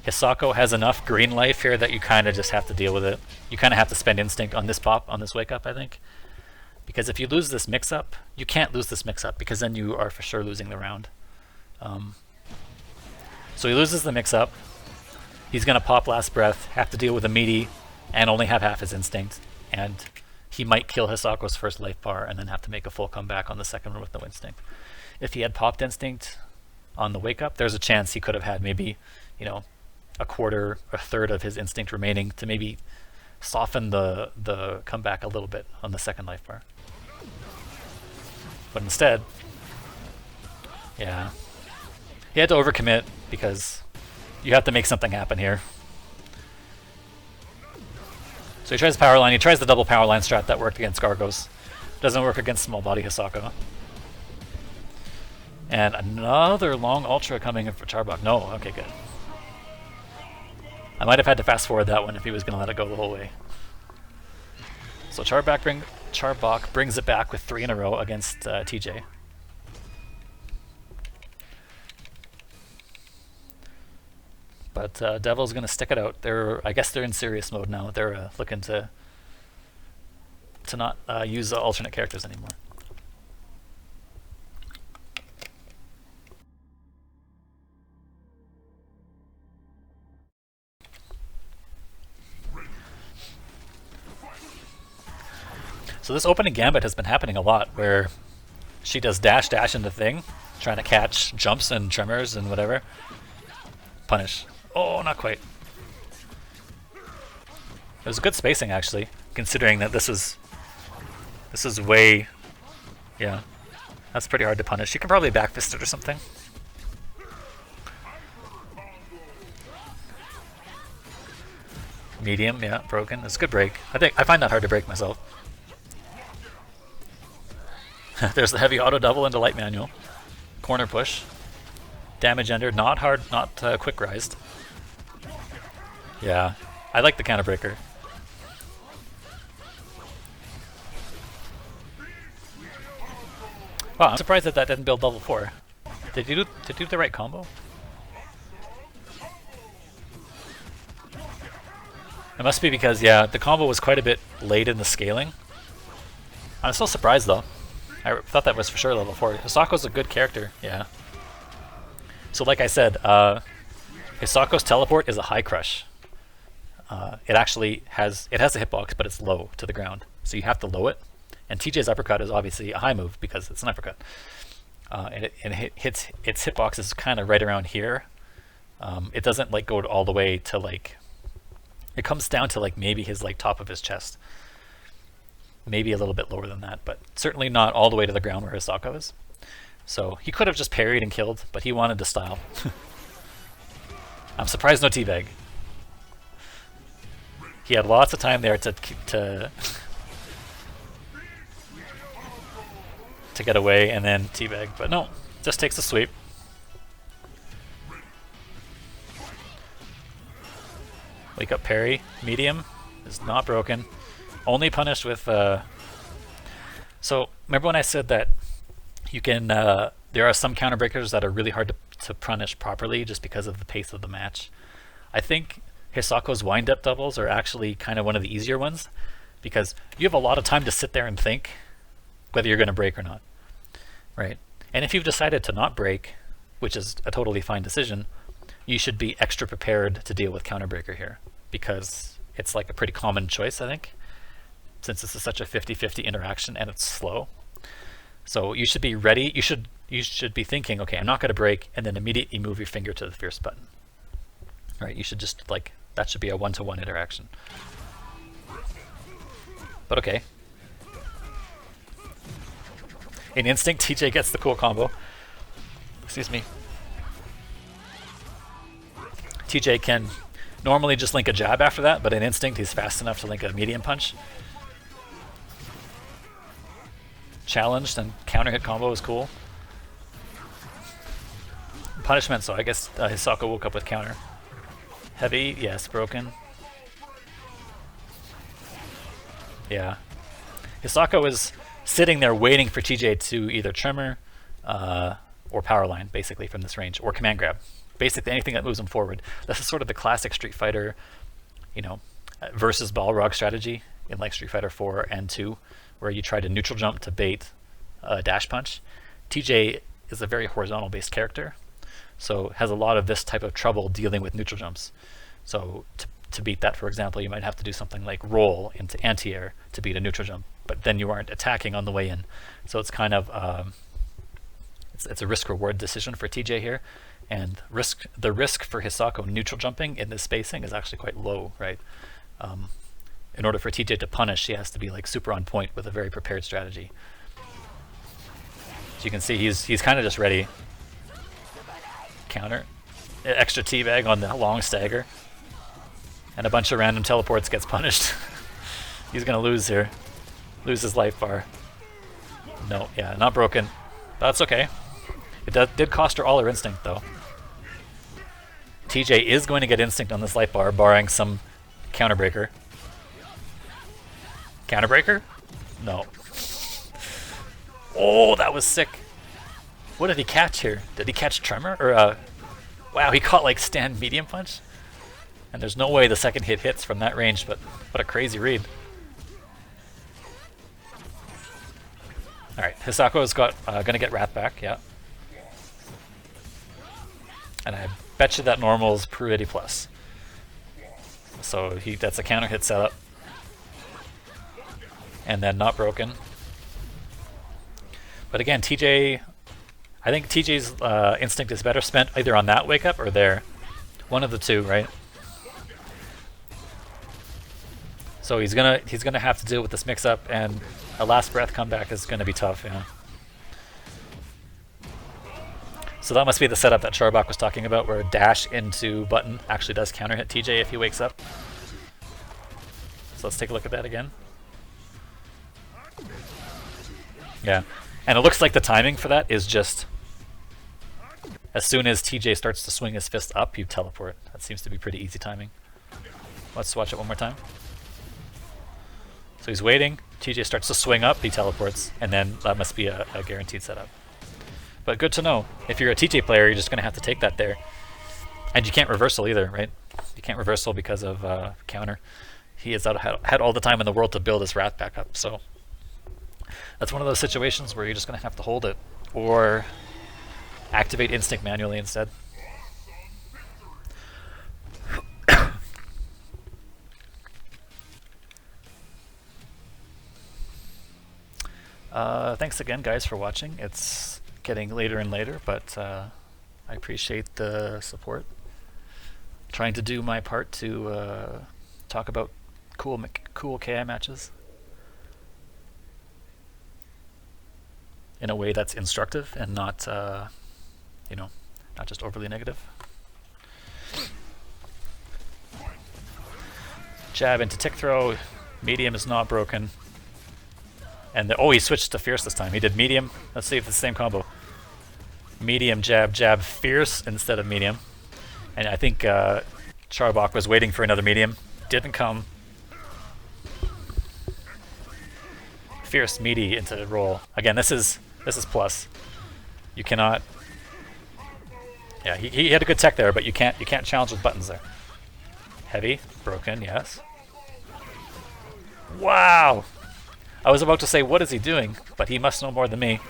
Hisako has enough green life here that you kind of just have to deal with it. You kind of have to spend instinct on this pop, on this wake up, I think. Because if you lose this mix-up, you can't lose this mix-up because then you are for sure losing the round. So he loses the mix-up. He's going to pop last breath, have to deal with a meaty, and only have half his instinct. And he might kill Hisako's first life bar and then have to make a full comeback on the second one with no instinct. If he had popped instinct on the wake-up, there's a chance he could have had maybe, you know, a quarter, a third of his instinct remaining to maybe soften the comeback a little bit on the second life bar. But instead, yeah, he had to overcommit because you have to make something happen here. So he tries the power line, he tries the double power line strat that worked against Gargos. Doesn't work against small body Hisako. And another long ultra coming in for Charbok. No, okay, good. I might have had to fast forward that one if he was going to let it go the whole way. So Charbok brings it back with 3 in a row against TJ. But Devil's going to stick it out. I guess they're in serious mode now. They're looking to not use alternate characters anymore. So this opening gambit has been happening a lot, where she does dash into thing, trying to catch jumps and tremors and whatever. Punish. Oh, not quite. It was good spacing actually, considering that this is way, yeah, that's pretty hard to punish. You can probably backfist it or something. Medium, yeah, broken. It's a good break. I find that hard to break myself. There's the heavy auto double into light manual. Corner push. Damage ender, not hard, not quick rised. Yeah, I like the counter breaker. Wow, I'm surprised that didn't build level 4. Did you do the right combo? It must be because, yeah, the combo was quite a bit late in the scaling. I'm still surprised though. I thought that was for sure level 4. Hisako's a good character, yeah. So like I said, Hisako's teleport is a high crush. It actually has a hitbox, but it's low to the ground. So you have to low it. And TJ's uppercut is obviously a high move because it's an uppercut. And it hits its hitbox is kind of right around here. It doesn't like go all the way to like, it comes down to like maybe his like top of his chest. Maybe a little bit lower than that, but certainly not all the way to the ground where Hisako is. So he could have just parried and killed, but he wanted to style. I'm surprised no teabag. He had lots of time there to get away and then teabag, but no, just takes a sweep. Wake up parry, medium, is not broken. Only punished with, so remember when I said that you can, there are some counter breakers that are really hard to punish properly just because of the pace of the match. I think Hisako's wind-up doubles are actually kind of one of the easier ones because you have a lot of time to sit there and think whether you're going to break or not, right? And if you've decided to not break, which is a totally fine decision, you should be extra prepared to deal with counter breaker here because it's like a pretty common choice, I think, since this is such a 50-50 interaction and it's slow. So you should be ready. You should be thinking, okay, I'm not going to break, and then immediately move your finger to the fierce button. Right? You should just like, that should be a one-to-one interaction. But okay. In instinct, TJ gets the cool combo. Excuse me. TJ can normally just link a jab after that, but in instinct, he's fast enough to link a medium punch. Challenged and counter hit combo is cool. Punishment, so I guess Hisako woke up with counter. Heavy, yes, broken. Yeah. Hisako is sitting there waiting for TJ to either tremor or power line, basically, from this range, or command grab. basically anything that moves him forward. This is sort of the classic Street Fighter, you know, versus Balrog strategy in like Street Fighter 4 and 2, where you try to neutral jump to bait a dash punch. TJ is a very horizontal based character, so has a lot of this type of trouble dealing with neutral jumps. So to beat that, for example, you might have to do something like roll into anti-air to beat a neutral jump, but then you aren't attacking on the way in. So it's kind of it's a risk-reward decision for TJ here, and the risk for Hisako neutral jumping in this spacing is actually quite low, right? In order for TJ to punish, she has to be like super on point with a very prepared strategy. So you can see he's kind of just ready. Counter, extra teabag on the long stagger, and a bunch of random teleports gets punished. He's gonna lose here, lose his life bar. No, yeah, not broken. That's okay. It did cost her all her instinct though. TJ is going to get instinct on this life bar, barring some counterbreaker. Counterbreaker? No. Oh, that was sick. What did he catch here? Did he catch Tremor? Or wow, he caught like stand medium punch? And there's no way the second hit hits from that range, but what a crazy read. Alright, Hisako's gonna get Wrath back, yeah. And I bet you that normal's pretty plus. So that's a counter hit setup. And then not broken. But again, TJ, I think TJ's instinct is better spent either on that wake up or there. One of the two, right? So he's gonna have to deal with this mix up, and a last breath comeback is gonna be tough, yeah. So that must be the setup that Charbok was talking about, where dash into button actually does counter hit TJ if he wakes up. So let's take a look at that again. Yeah, and it looks like the timing for that is just as soon as TJ starts to swing his fist up, you teleport. That seems to be pretty easy timing. Let's watch it one more time. So he's waiting, TJ starts to swing up, he teleports, and then that must be a guaranteed setup. But good to know. If you're a TJ player, you're just going to have to take that there. And you can't reversal either, right? You can't reversal because of counter. He has had all the time in the world to build his Wrath back up, so that's one of those situations where you're just going to have to hold it, or activate instinct manually instead. Thanks again, guys, for watching. It's getting later and later, but I appreciate the support. Trying to do my part to talk about cool KI matches in a way that's instructive and not, you know, not just overly negative. Jab into tick throw. Medium is not broken. And oh, he switched to fierce this time. He did medium. Let's see if it's the same combo. Medium, jab, jab, fierce instead of medium. And I think Charbok was waiting for another medium. Didn't come. Fierce, meaty into roll. Again, this is plus. You cannot. Yeah, he had a good tech there, but you can't challenge with buttons there. Heavy, broken, yes. Wow. I was about to say, what is he doing? But he must know more than me.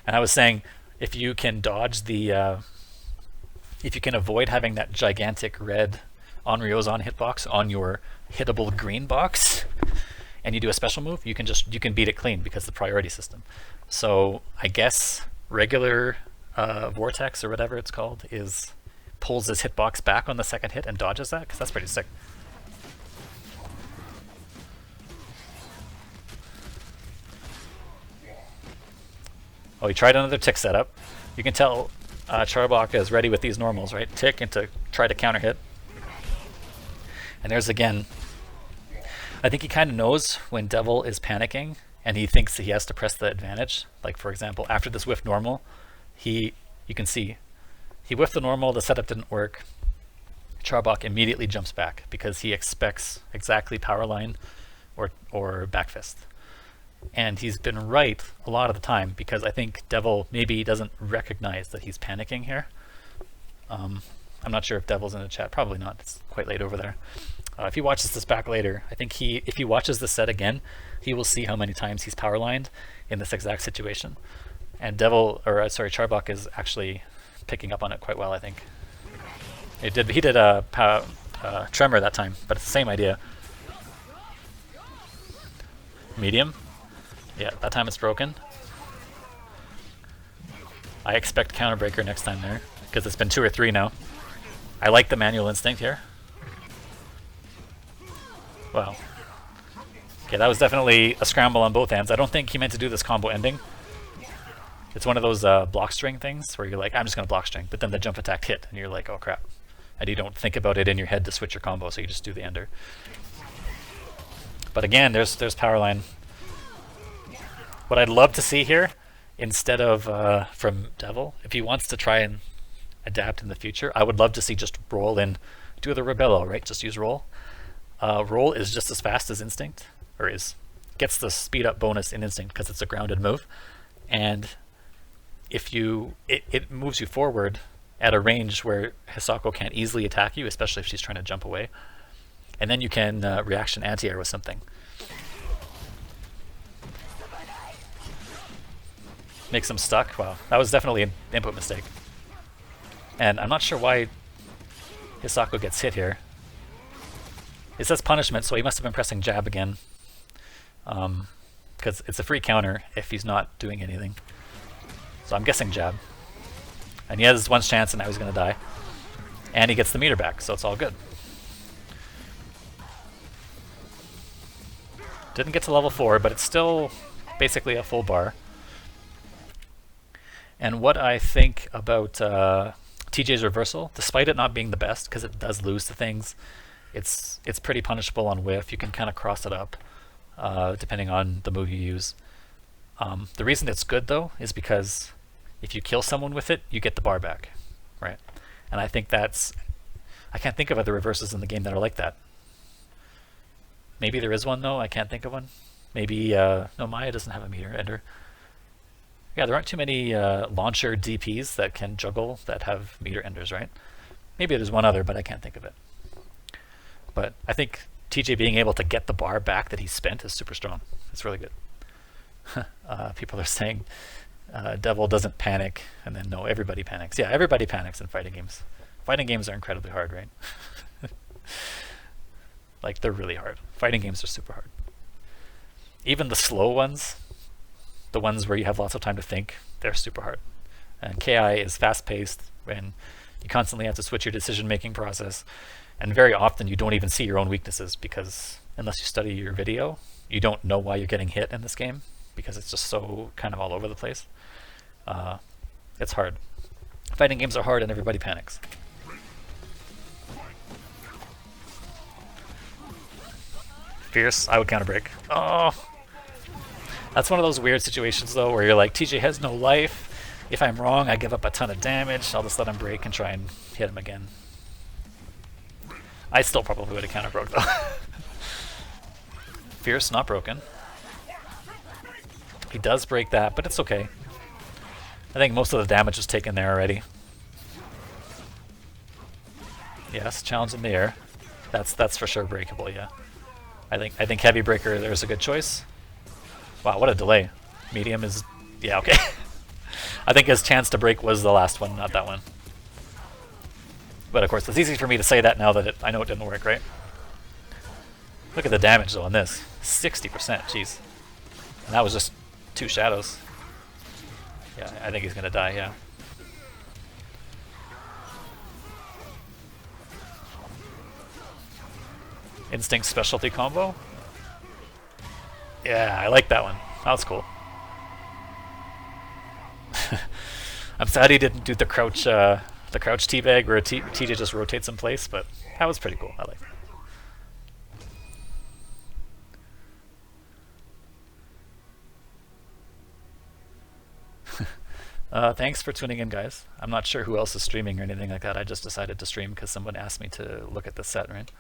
And I was saying, if you can dodge the, if you can avoid having that gigantic red Onryozan hitbox on your hittable green box, and you do a special move, you can beat it clean because the priority system. So I guess regular Vortex or whatever it's called pulls his hitbox back on the second hit and dodges that, because that's pretty sick. Oh, he tried another tick setup. You can tell Charbok is ready with these normals, right? Tick into try to counter hit. And there's again, I think he kind of knows when Devil is panicking and he thinks that he has to press the advantage. Like for example, after this whiff normal, you can see, he whiffed the normal, the setup didn't work. Charbok immediately jumps back because he expects exactly power line or back fist. And he's been right a lot of the time because I think Devil maybe doesn't recognize that he's panicking here. I'm not sure if Devil's in the chat. Probably not. It's quite late over there. If he watches this back later, I think if he watches the set again, he will see how many times he's power lined in this exact situation. And Charbok is actually picking up on it quite well, I think. He did a tremor that time, but it's the same idea. Medium. Yeah, that time it's broken. I expect counterbreaker next time there, because it's been 2 or 3 now. I like the manual instinct here. Wow. Okay, that was definitely a scramble on both ends. I don't think he meant to do this combo ending. It's one of those block string things where you're like, I'm just going to block string, but then the jump attack hit, and you're like, oh crap. And you don't think about it in your head to switch your combo, so you just do the ender. But again, there's power line. What I'd love to see here, instead of from Devil, if he wants to try and adapt in the future, I would love to see just roll and do the Rebello, right? Just use roll. Roll is just as fast as instinct, or gets the speed up bonus in instinct because it's a grounded move. And if it moves you forward at a range where Hisako can't easily attack you, especially if she's trying to jump away. And then you can reaction anti-air with something. Makes them stuck. Wow, that was definitely an input mistake. And I'm not sure why Hisako gets hit here. It says punishment, so he must have been pressing jab again. Because it's a free counter if he's not doing anything. So I'm guessing jab. And he has one chance and now he's going to die. And he gets the meter back, so it's all good. Didn't get to level 4, but it's still basically a full bar. And what I think about TJ's reversal, despite it not being the best, because it does lose to things, it's pretty punishable on whiff. You can kind of cross it up, depending on the move you use. The reason it's good, though, is because if you kill someone with it, you get the bar back, right? And I think I can't think of other reverses in the game that are like that. Maybe there is one, though. I can't think of one. Maybe, no, Maya doesn't have a meter ender. Yeah, there aren't too many launcher DPs that can juggle that have meter enders, right? Maybe there's one other, but I can't think of it. But I think TJ being able to get the bar back that he spent is super strong. It's really good. People are saying Devil doesn't panic, and then no, everybody panics. Yeah, everybody panics in fighting games. Fighting games are incredibly hard, right? Like, they're really hard. Fighting games are super hard. Even the slow ones, the ones where you have lots of time to think, they're super hard. And KI is fast-paced, and you constantly have to switch your decision-making process. And very often you don't even see your own weaknesses, because unless you study your video, you don't know why you're getting hit in this game, because it's just so kind of all over the place. It's hard. Fighting games are hard and everybody panics. Fierce, I would counter break. Oh! That's one of those weird situations, though, where you're like, TJ has no life. If I'm wrong, I give up a ton of damage. I'll just let him break and try and hit him again. I still probably would have counter broke, though. Fierce, not broken. He does break that, but it's okay. I think most of the damage is taken there already. Yes, challenge in the air. That's for sure breakable, yeah. I think heavy breaker there's a good choice. Wow, what a delay. Medium is, yeah, okay. I think his chance to break was the last one, not that one. But of course, it's easy for me to say that now that I know it didn't work, right? Look at the damage though on this. 60%, jeez. And that was just 2 shadows. Yeah, I think he's gonna die, yeah. Instinct specialty combo? Yeah, I like that one. That was cool. I'm sad he didn't do the crouch teabag where TJ just rotates in place, but that was pretty cool. I like it. Thanks for tuning in, guys. I'm not sure who else is streaming or anything like that. I just decided to stream because someone asked me to look at the set, right?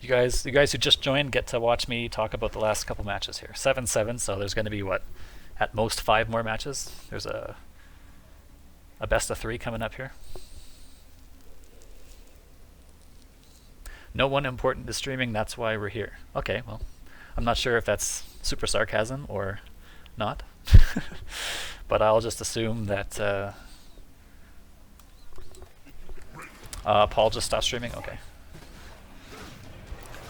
You guys who just joined get to watch me talk about the last couple matches here. 7-7, so there's going to be what, at most 5 more matches. There's a best of 3 coming up here. No one important is streaming, that's why we're here. Okay, well, I'm not sure if that's super sarcasm or not, but I'll just assume that Paul just stopped streaming. Okay.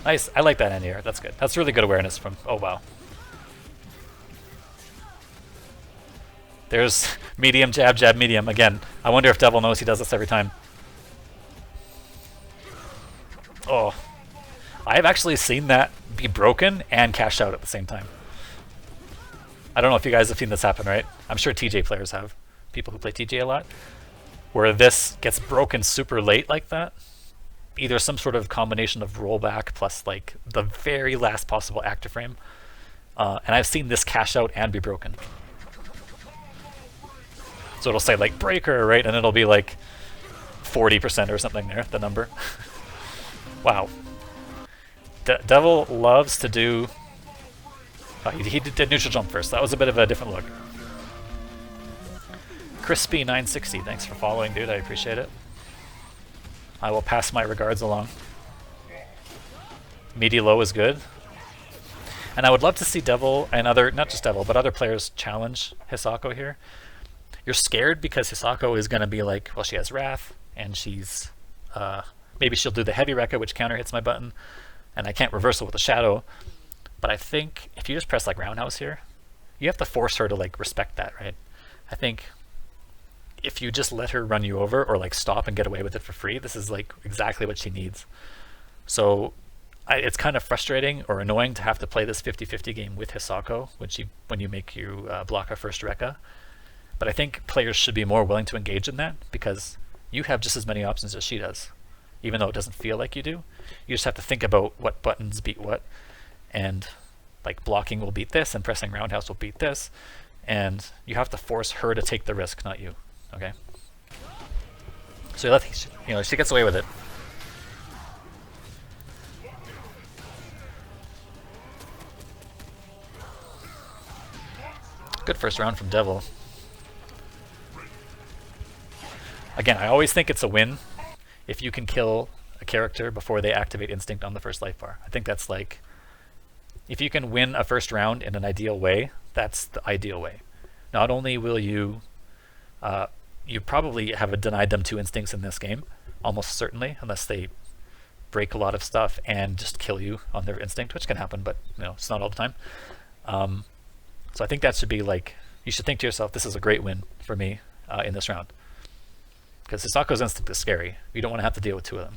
Nice. I like that in here. That's good. That's really good awareness from. Oh wow. There's medium, jab, jab, medium. Again, I wonder if Devil knows he does this every time. Oh. I have actually seen that be broken and cash out at the same time. I don't know if you guys have seen this happen, right? I'm sure TJ players have. People who play TJ a lot. Where this gets broken super late like that. Either some sort of combination of rollback plus like the very last possible active frame. And I've seen this cash out and be broken. So it'll say like breaker, right? And it'll be like 40% or something there, the number. Wow. Devil loves to do... he did neutral jump first. That was a bit of a different look. Crispy960, thanks for following, dude. I appreciate it. I will pass my regards along. Midi low is good. And I would love to see Devil and other, not just Devil, but other players challenge Hisako here. You're scared because Hisako is going to be like, well, she has Wrath, and she's, maybe she'll do the heavy Rekka, which counter hits my button, and I can't reversal with the Shadow. But I think if you just press like Roundhouse here, you have to force her to like respect that, right? I think if you just let her run you over or like stop and get away with it for free, this is like exactly what she needs. So it's kind of frustrating or annoying to have to play this 50-50 game with Hisako when you make you block a first Rekka. But I think players should be more willing to engage in that because you have just as many options as she does. Even though it doesn't feel like you do. You just have to think about what buttons beat what. And like blocking will beat this and pressing Roundhouse will beat this. And you have to force her to take the risk, not you. Okay. So she gets away with it. Good first round from Devil. Again, I always think it's a win if you can kill a character before they activate Instinct on the first life bar. I think that's like, if you can win a first round in an ideal way, that's the ideal way. Not only will you you probably have denied them 2 instincts in this game, almost certainly, unless they break a lot of stuff and just kill you on their instinct, which can happen, but it's not all the time. So I think that should be like, you should think to yourself, this is a great win for me in this round. Because Hisako's instinct is scary. You don't want to have to deal with 2 of them.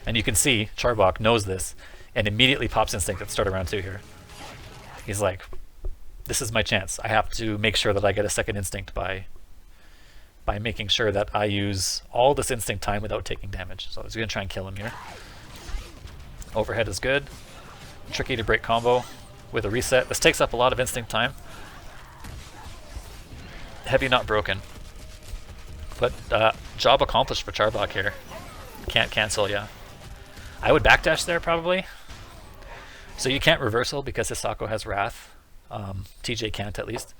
And you can see Charbok knows this and immediately pops instinct at the start of round 2 here. He's like, this is my chance. I have to make sure that I get a second instinct by making sure that I use all this instinct time without taking damage. So he's going to try and kill him here. Overhead is good. Tricky to break combo with a reset. This takes up a lot of instinct time. Heavy not broken. But job accomplished for Charbok here. Can't cancel, yeah. I would backdash there probably. So you can't reversal because Hisako has Wrath. TJ can't at least.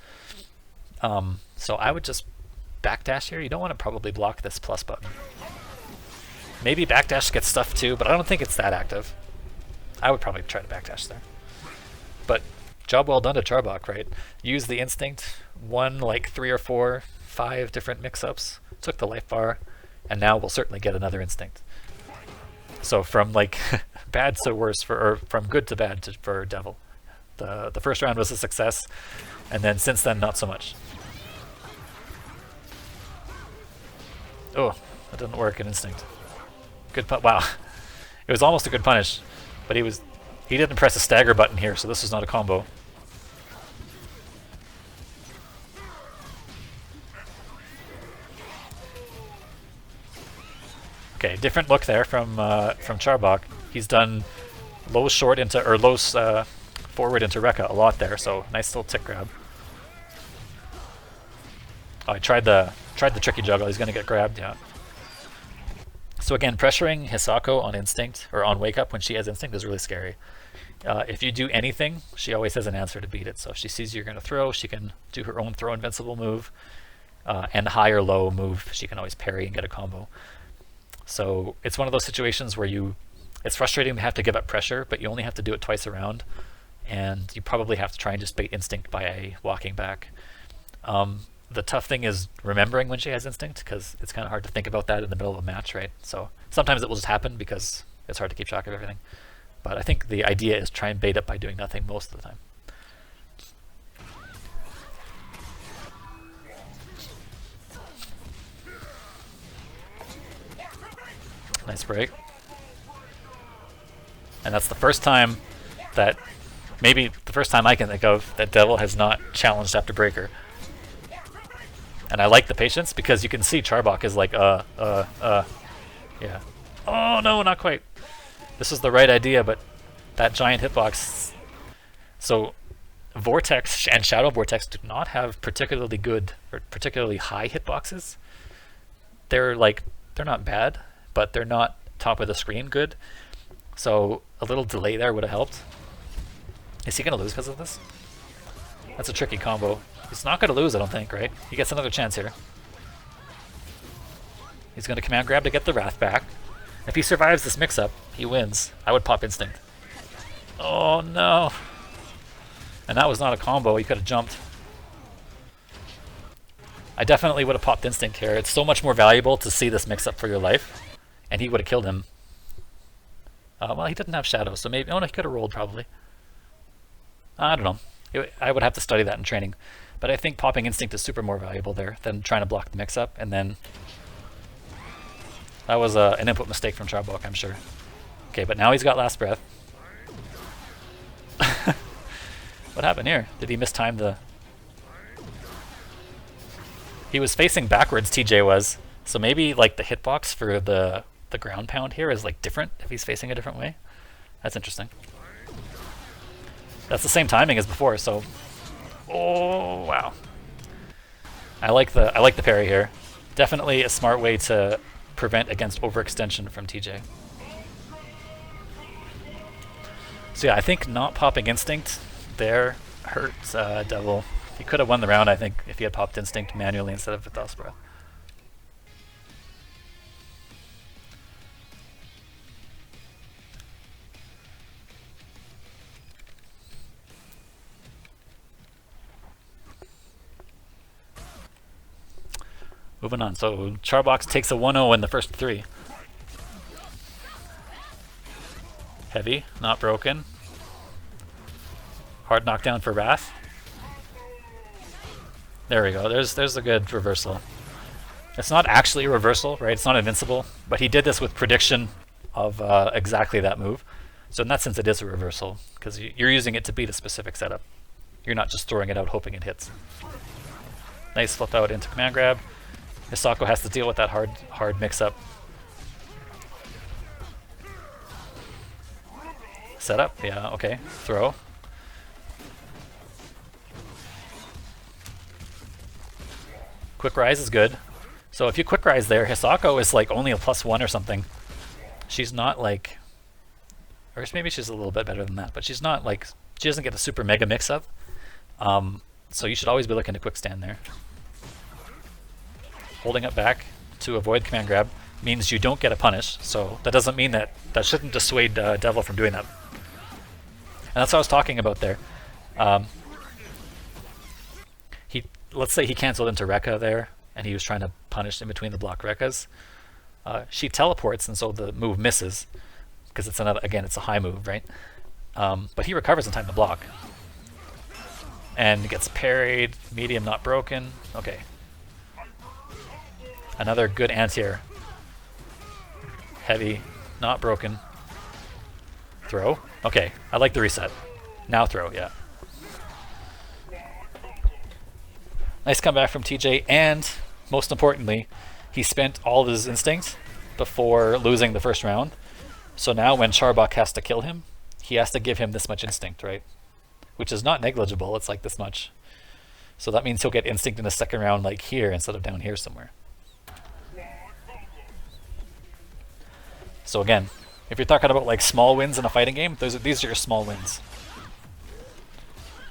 So I would just backdash here. You don't want to probably block this plus button. Maybe backdash gets stuff too, but I don't think it's that active. I would probably try to backdash there. But job well done to Charbok, right? Use the instinct, won like 3 or 4, 5 different mix-ups, took the life bar, and now we'll certainly get another instinct. So from like bad to worse, or from good to bad for Devil. The first round was a success, and then since then not so much. Oh, that didn't work in instinct. Good wow. It was almost a good punish, but he didn't press a stagger button here, so this was not a combo. Okay, different look there from Charbok. He's done low short into, or low forward into Rekka a lot there, so nice little tick grab. Oh, I tried the tricky juggle. He's gonna get grabbed, yeah. So again, pressuring Hisako on instinct, or on wake up when she has instinct, is really scary. If you do anything, she always has an answer to beat it. So if she sees you're going to throw, she can do her own throw invincible move, and high or low move, she can always parry and get a combo. So it's one of those situations where it's frustrating to have to give up pressure, but you only have to do it twice around, and you probably have to try and just bait instinct by walking back. The tough thing is remembering when she has instinct, because it's kind of hard to think about that in the middle of a match, right? So sometimes it will just happen because it's hard to keep track of everything. But I think the idea is try and bait it by doing nothing most of the time. Nice break. And that's the first time that, maybe the first time I can think of, that Devil has not challenged after breaker. And I like the patience because you can see Charbok is like, yeah. Oh no, not quite. This is the right idea, but that giant hitbox. So Vortex and Shadow Vortex do not have particularly good or particularly high hitboxes. They're not bad, but they're not top of the screen good. So a little delay there would have helped. Is he going to lose because of this? That's a tricky combo. He's not going to lose, I don't think, right? He gets another chance here. He's going to command grab to get the Wrath back. If he survives this mix-up, he wins. I would pop Instinct. Oh, no. And that was not a combo. He could have jumped. I definitely would have popped Instinct here. It's so much more valuable to see this mix-up for your life. And he would have killed him. Well, he didn't have Shadow, so maybe... Oh, no, he could have rolled, probably. I don't know. I would have to study that in training. But I think popping Instinct is super more valuable there than trying to block the mix-up. And then... That was an input mistake from Charbok, I'm sure. Okay, but now he's got Last Breath. What happened here? Did he mistime the... He was facing backwards, TJ was. So maybe like the hitbox for the ground pound here is like different if he's facing a different way. That's interesting. That's the same timing as before, so... Oh, wow. I like the parry here. Definitely a smart way to prevent against overextension from TJ. So yeah, I think not popping Instinct there hurts Devil. He could have won the round, I think, if he had popped Instinct manually instead of with Last Breath. Moving on, so Charbok takes a 1-0 in the first 3. Heavy, not broken. Hard knockdown for Wrath. There we go, there's a good reversal. It's not actually a reversal, right? It's not invincible, but he did this with prediction of exactly that move. So in that sense it is a reversal, because you're using it to beat a specific setup. You're not just throwing it out hoping it hits. Nice flip out into command grab. Hisako has to deal with that hard mix-up. Setup, yeah, okay. Throw. Quick rise is good. So if you quick rise there, Hisako is like only a +1 or something. She's not like... Or maybe she's a little bit better than that, but she's not like... She doesn't get a super mega mix-up. So you should always be looking to quick stand there. Holding it back to avoid command grab means you don't get a punish, so that doesn't mean that shouldn't dissuade Devil from doing that. And that's what I was talking about there. Let's say he canceled into Rekka there, and he was trying to punish in between the block Rekkas. She teleports, and so the move misses, because it's another, again, it's a high move, right? But he recovers in time to block. And gets parried, medium not broken. Okay. Another good anti-air. Heavy, not broken. Throw. Okay, I like the reset. Now throw, yeah. Nice comeback from TJ, and most importantly, he spent all of his instinct before losing the first round. So now when Charbok has to kill him, he has to give him this much instinct, right? Which is not negligible, it's like this much. So that means he'll get instinct in the second round like here instead of down here somewhere. So again, if you're talking about like small wins in a fighting game, these are your small wins.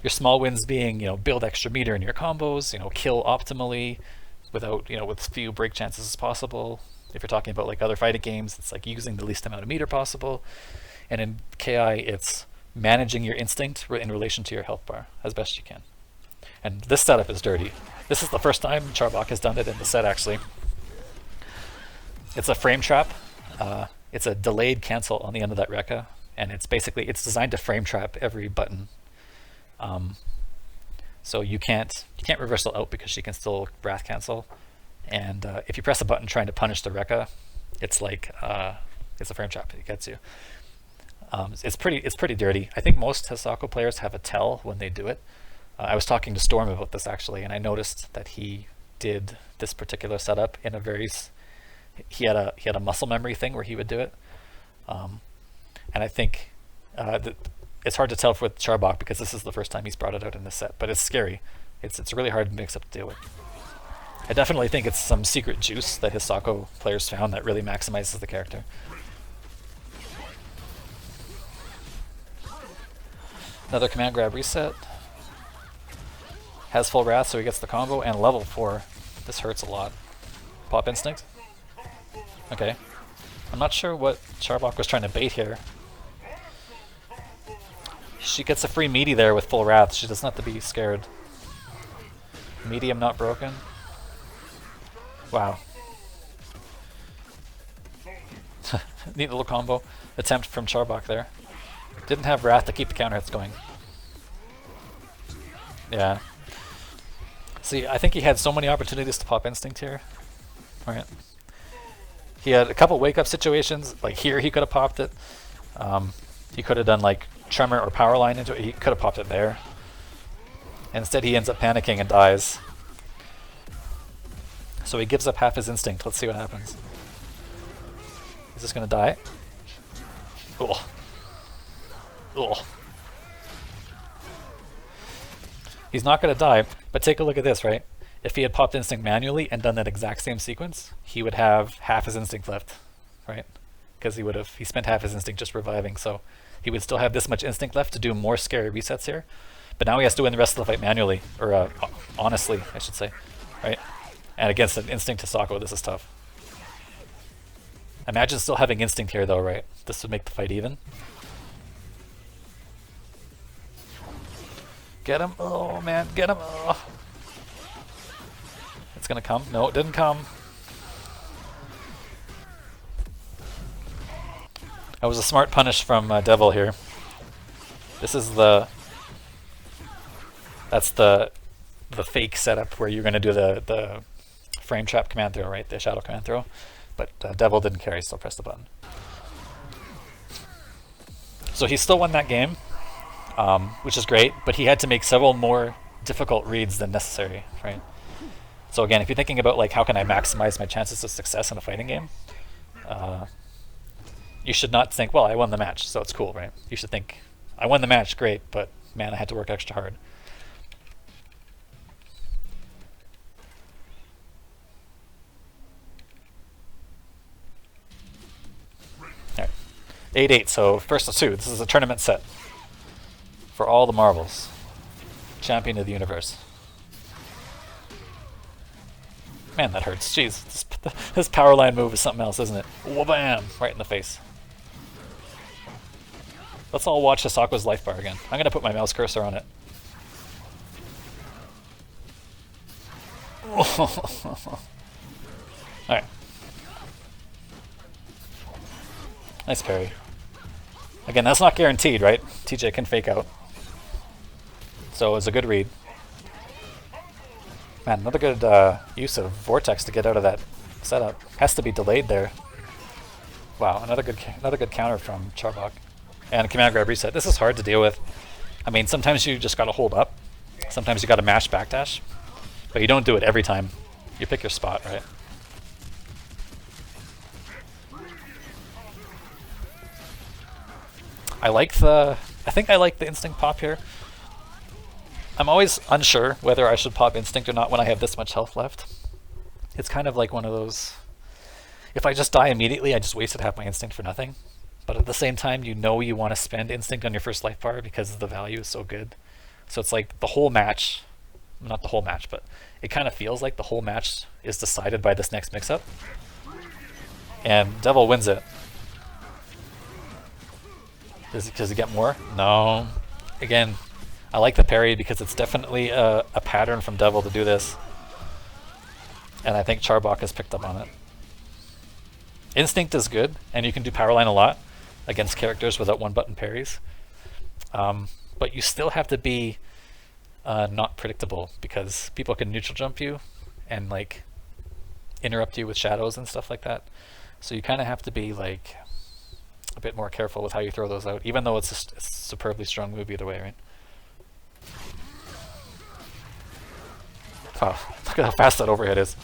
Your small wins being, build extra meter in your combos, kill optimally without, with few break chances as possible. If you're talking about like other fighting games, it's like using the least amount of meter possible. And in KI, it's managing your instinct in relation to your health bar as best you can. And this setup is dirty. This is the first time Charbok has done it in the set, actually. It's a frame trap. It's a delayed cancel on the end of that Rekka, and it's designed to frame trap every button. So you can't reversal out because she can still wrath cancel. And if you press a button trying to punish the Rekka, it's like it's a frame trap. It gets you. It's pretty dirty. I think most Hisako players have a tell when they do it. I was talking to Storm about this actually, and I noticed that he did this particular setup in a very he had a muscle memory thing where he would do it, and I think it's hard to tell with Charbok because this is the first time he's brought it out in this set. But it's scary. It's really hard mix up to deal with. I definitely think it's some secret juice that Hisako players found that really maximizes the character. Another command grab reset. Has full wrath, so he gets the combo, and level 4. This hurts a lot. Pop instinct. Okay. I'm not sure what Charbok was trying to bait here. She gets a free meaty there with full wrath. She doesn't have to be scared. Medium not broken. Wow. Neat little combo attempt from Charbok there. Didn't have wrath to keep the counter hits going. Yeah. See, I think he had so many opportunities to pop instinct here. Alright. He had a couple wake up situations. Like here he could have popped it. He could have done like tremor or power line into it. He could have popped it there. Instead he ends up panicking and dies. So he gives up half his instinct. Let's see what happens. Is this gonna die? Ugh. Ugh. He's not gonna die, but take a look at this, right? If he had popped instinct manually and done that exact same sequence, he would have half his instinct left, right? Because he spent half his instinct just reviving, so he would still have this much instinct left to do more scary resets here. But now he has to win the rest of the fight manually, or honestly, I should say, right? And against an instinct Hisako, this is tough. Imagine still having instinct here though, right? This would make the fight even. Get him! Oh man, get him! Oh. It's gonna come. No, it didn't come. That was a smart punish from Devil here. This is that's the fake setup where you're gonna do the frame trap command throw, right? The shadow command throw. But Devil didn't care, he still pressed the button. So he still won that game, which is great, but he had to make several more difficult reads than necessary, right? So again, if you're thinking about like how can I maximize my chances of success in a fighting game, you should not think, well, I won the match, so it's cool, right? You should think, I won the match, great, but man, I had to work extra hard. Alright, 8-8, so first of two, this is a tournament set for all the marbles. Champion of the universe. Man, that hurts. Jeez, this power line move is something else, isn't it? Wha-bam! Right in the face. Let's all watch Hisako's life bar again. I'm gonna put my mouse cursor on it. Alright. Nice parry. Again, that's not guaranteed, right? TJ can fake out. So it's a good read. Man, another good use of Vortex to get out of that setup. Has to be delayed there. Wow, another good counter from Charbok. And command grab reset. This is hard to deal with. I mean, sometimes you just gotta hold up. Sometimes you gotta mash backdash. But you don't do it every time. You pick your spot, right? I think I like the instinct pop here. I'm always unsure whether I should pop instinct or not when I have this much health left. It's kind of like one of those If I just die immediately, I just wasted half my instinct for nothing. But at the same time, you know you want to spend instinct on your first life bar because the value is so good. So it's like the whole match, not the whole match, but it kind of feels like the whole match is decided by this next mix-up. And Devil wins it. Does he get more? No. Again, I like the parry because it's definitely a pattern from Devil to do this. And I think Charbok has picked up on it. Instinct is good, and you can do power line a lot against characters without one-button parries. But you still have to be not predictable, because people can neutral jump you and like interrupt you with shadows and stuff like that. So you kind of have to be like a bit more careful with how you throw those out, even though it's a superbly strong move either way, right? Oh, look at how fast that overhead is.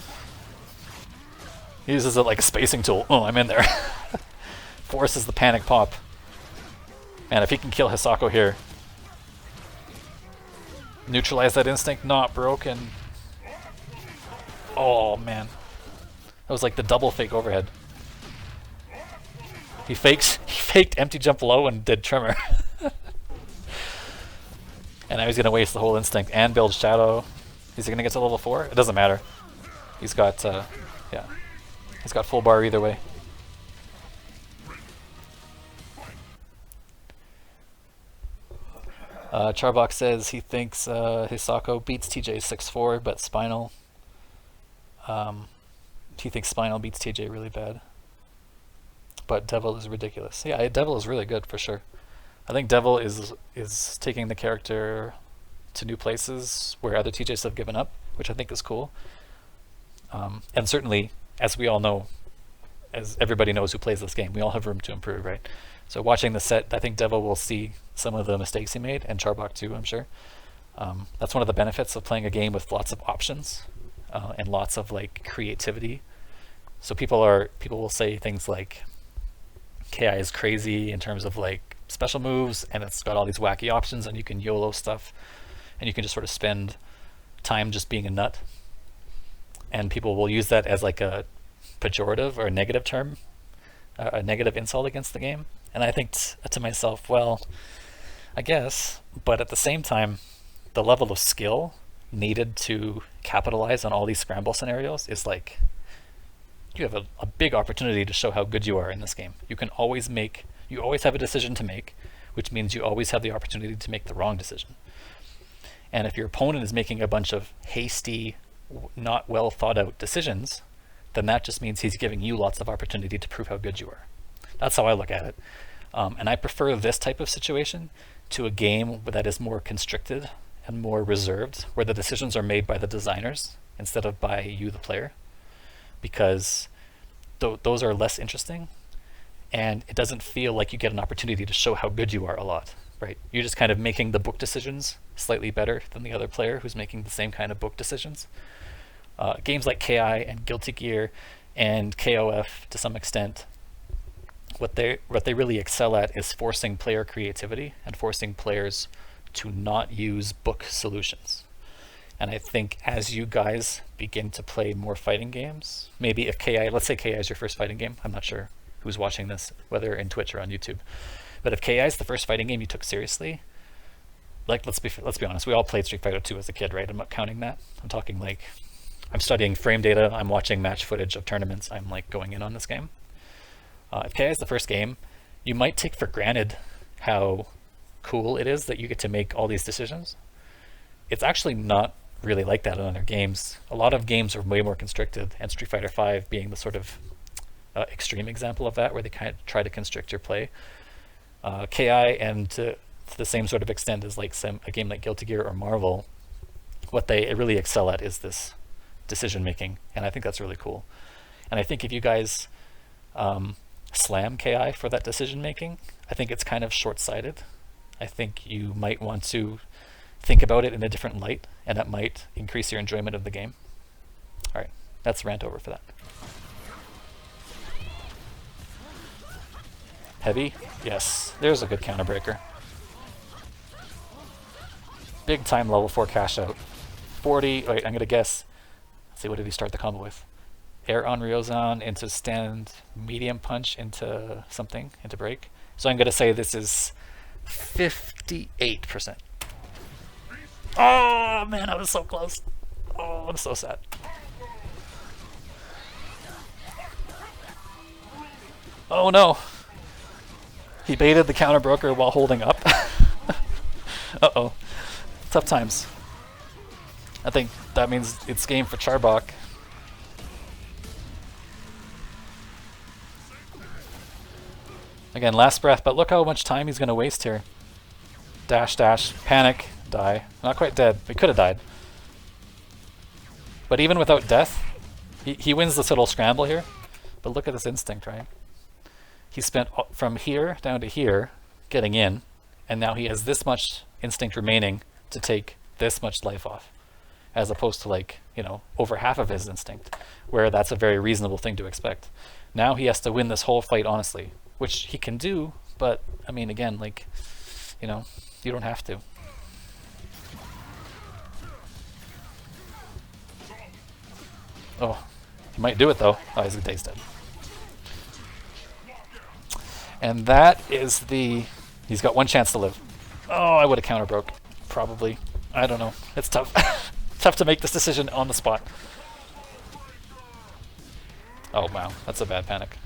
He uses it like a spacing tool. Oh, I'm in there. Forces the panic pop. Man, if he can kill Hisako here. Neutralize that instinct, not broken. Oh, man. That was like the double fake overhead. He faked empty jump low and did tremor. And now he's going to waste the whole instinct and build shadow. Is he going to get to level 4? It doesn't matter. He's got, yeah. He's got full bar either way. Charbok says he thinks Hisako beats TJ 6-4, but Spinal. He thinks Spinal beats TJ really bad. But Devil is ridiculous. Yeah, Devil is really good for sure. I think Devil is taking the character to new places where other TJs have given up, which I think is cool. And certainly, as we all know, as everybody knows who plays this game, we all have room to improve, right? So watching the set, I think Devil will see some of the mistakes he made, and Charbok too, I'm sure. That's one of the benefits of playing a game with lots of options and lots of like creativity. So people will say things like KI is crazy in terms of like special moves, and it's got all these wacky options, and you can YOLO stuff, and you can just sort of spend time just being a nut. And people will use that as like a pejorative or a negative term, a negative insult against the game. And I think to myself, well, I guess, but at the same time, the level of skill needed to capitalize on all these scramble scenarios is like, you have a big opportunity to show how good you are in this game. You always have a decision to make, which means you always have the opportunity to make the wrong decision. And if your opponent is making a bunch of hasty, not well thought out decisions, then that just means he's giving you lots of opportunity to prove how good you are. That's how I look at it. And I prefer this type of situation to a game that is more constricted and more reserved, where the decisions are made by the designers instead of by you, the player, because those are less interesting, and it doesn't feel like you get an opportunity to show how good you are a lot, right? You're just kind of making the book decisions slightly better than the other player who's making the same kind of book decisions. Games like KI and Guilty Gear and KOF to some extent, what they really excel at is forcing player creativity and forcing players to not use book solutions. And I think as you guys begin to play more fighting games, maybe if KI, let's say KI is your first fighting game, I'm not sure who's watching this, whether in Twitch or on YouTube, but if KI is the first fighting game you took seriously, like let's be honest, we all played Street Fighter 2 as a kid, right? I'm not counting that. I'm talking like, I'm studying frame data, I'm watching match footage of tournaments, I'm like going in on this game. If KI is the first game, you might take for granted how cool it is that you get to make all these decisions. It's actually not really like that in other games. A lot of games are way more constricted, and Street Fighter 5 being the sort of extreme example of that, where they kind of try to constrict your play. KI, and to the same sort of extent as like a game like Guilty Gear or Marvel, what they really excel at is this decision making, and I think that's really cool. And I think if you guys slam KI for that decision making, I think it's kind of short-sighted. I think you might want to think about it in a different light, and that might increase your enjoyment of the game. All right, that's rant over for that. Heavy? Yes, there's a good counter breaker. Big time level 4 cash out. 40, wait, I'm gonna guess. Let's see, what did he start the combo with? air on Ryozan into stand medium punch into something, into break. So I'm going to say this is 58%. Oh man, I was so close. Oh, I'm so sad. Oh no. He baited the counter broker while holding up. Uh-oh. Tough times. I think that means it's game for Charbok. Again, last breath, but look how much time he's going to waste here. Dash, dash, panic, die. Not quite dead. We could have died. But even without death, he wins this little scramble here. But look at this instinct, right? He spent from here down to here getting in, and now he has this much instinct remaining to take this much life off, as opposed to, like, you know, over half of his instinct, where that's a very reasonable thing to expect. Now he has to win this whole fight honestly, which he can do, but I mean, again, like, you know, you don't have to. Oh, he might do it though. Oh, he's dead. And that is the... He's got one chance to live. Oh, I would have counter broke. Probably. I don't know. It's tough. Tough to make this decision on the spot. Oh, wow. That's a bad panic.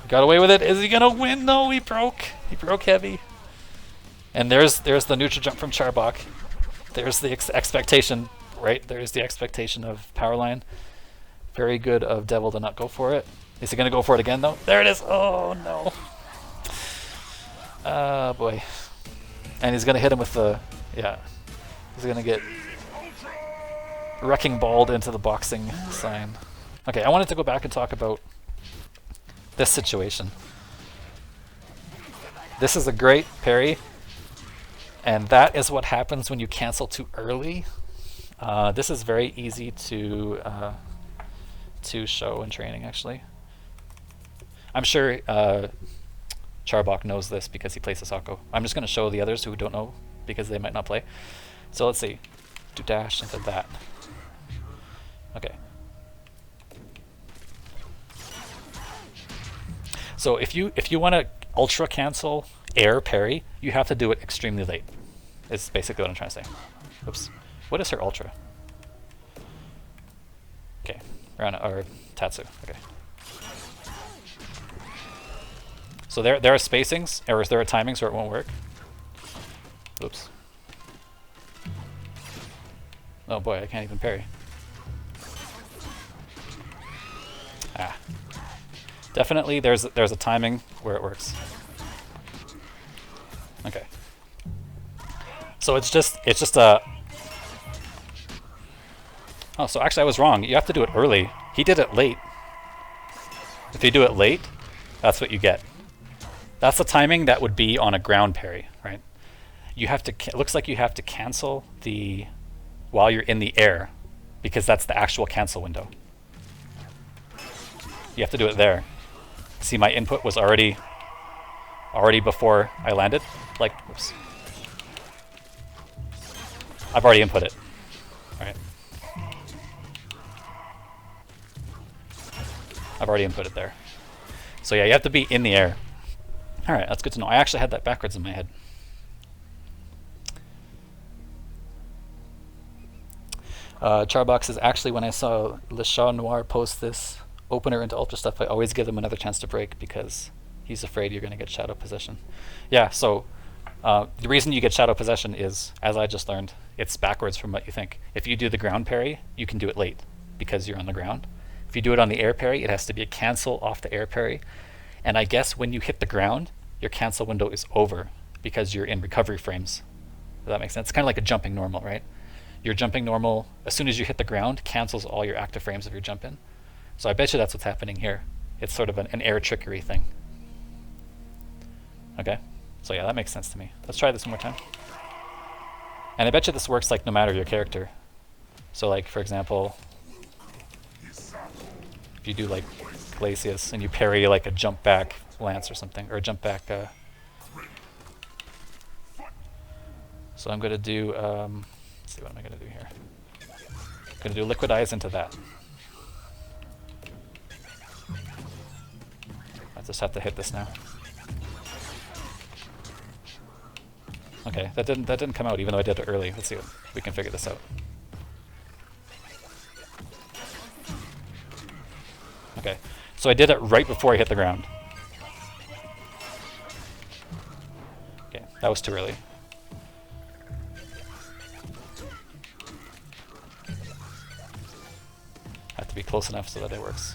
Got away with it. Is he going to win? No, he broke. He broke heavy. And there's the neutral jump from Charbok. There's the expectation, right? There's the expectation of Powerline. Very good of Devil to not go for it. Is he going to go for it again, though? There it is! Oh, no. Boy. And he's going to hit him with the... Yeah. He's going to get wrecking balled into the boxing sign. Okay, I wanted to go back and talk about this situation. This is a great parry. And that is what happens when you cancel too early. This is very easy to show in training, actually. I'm sure Charbok knows this because he plays Hisako. I'm just going to show the others who don't know because they might not play. So let's see. Do dash into that. Okay. So if you want to ultra cancel air parry, you have to do it extremely late. Is basically what I'm trying to say. Oops. What is her ultra? Okay. Rana or Tatsu. Okay. So there are spacings, or there are timings where it won't work. Oops. Oh boy, I can't even parry. Ah. Definitely there's a timing where it works. Okay. So it's just a... Oh, so actually I was wrong. You have to do it early. He did it late. If you do it late, that's what you get. That's the timing that would be on a ground parry, right? You have to, it looks like you have to cancel the, while you're in the air, because that's the actual cancel window. You have to do it there. See, my input was already before I landed. Like, oops. I've already input it, right? I've already input it there. So yeah, you have to be in the air. Alright, that's good to know. I actually had that backwards in my head. Charbok says, actually, when I saw Le Chat Noir post this opener into ultra stuff, I always give him another chance to break because he's afraid you're going to get shadow possession. Yeah, so the reason you get shadow possession is, as I just learned, it's backwards from what you think. If you do the ground parry, you can do it late because you're on the ground. If you do it on the air parry, it has to be a cancel off the air parry. And I guess when you hit the ground, your cancel window is over because you're in recovery frames. Does that make sense? It's kind of like a jumping normal, right? Your jumping normal, as soon as you hit the ground, cancels all your active frames of your jump in. So I bet you that's what's happening here. It's sort of an air trickery thing. Okay, so yeah, that makes sense to me. Let's try this one more time. And I bet you this works like no matter your character. So like, for example, if you do like Glacius and you parry like a jump back lance or something, or a jump back. So I'm going to do, let's see, what am I going to do here? I'm going to do Liquid Eyes into that. Just have to hit this now. Okay, that didn't come out even though I did it early. Let's see if we can figure this out. Okay, so I did it right before I hit the ground. Okay, that was too early. Have to be close enough so that it works.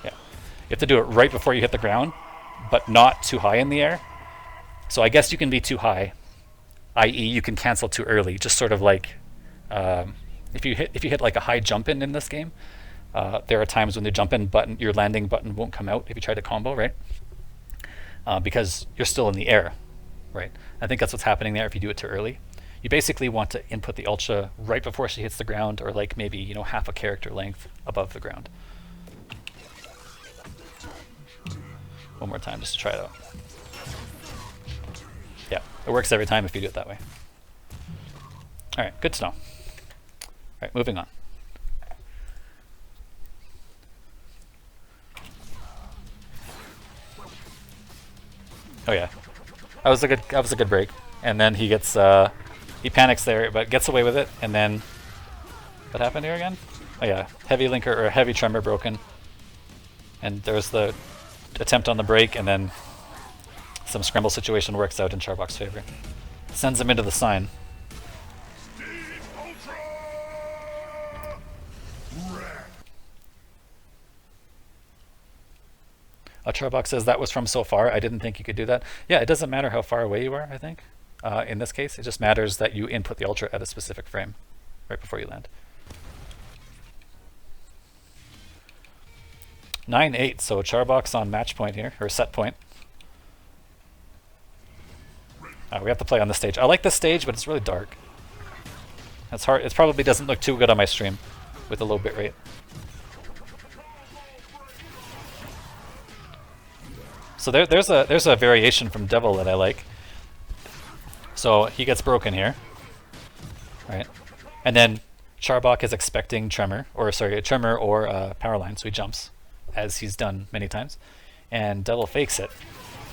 Yeah, you have to do it right before you hit the ground, but not too high in the air. So I guess you can be too high, i.e. you can cancel too early. Just sort of like if you hit like a high jump in this game, there are times when the jump in button, your landing button won't come out if you try to combo, right? Because you're still in the air, right? I think that's what's happening there if you do it too early. You basically want to input the ultra right before she hits the ground, or like maybe, you know, half a character length above the ground. One more time just to try it out. Yeah, it works every time if you do it that way. All right, good to know. All right, moving on. Oh yeah, that was a good break. And then he gets he panics there, but gets away with it. And then what happened here again? Oh yeah, heavy linker or heavy tremor broken. And there's the attempt on the break, and then some scramble situation works out in Charbok's favor. Sends him into the sign. Charbok says that was from so far. I didn't think you could do that. Yeah, it doesn't matter how far away you are, I think. In this case, it just matters that you input the ultra at a specific frame right before you land. 9-8, so Charbok's on match point here, or set point. We have to play on this stage. I like this stage, but it's really dark. It's hard. It probably doesn't look too good on my stream with a low bitrate. So there's a variation from Devil that I like. So he gets broken here, right? And then Charbok is expecting tremor, or sorry, a tremor or power line, so he jumps, as he's done many times. And Devil fakes it,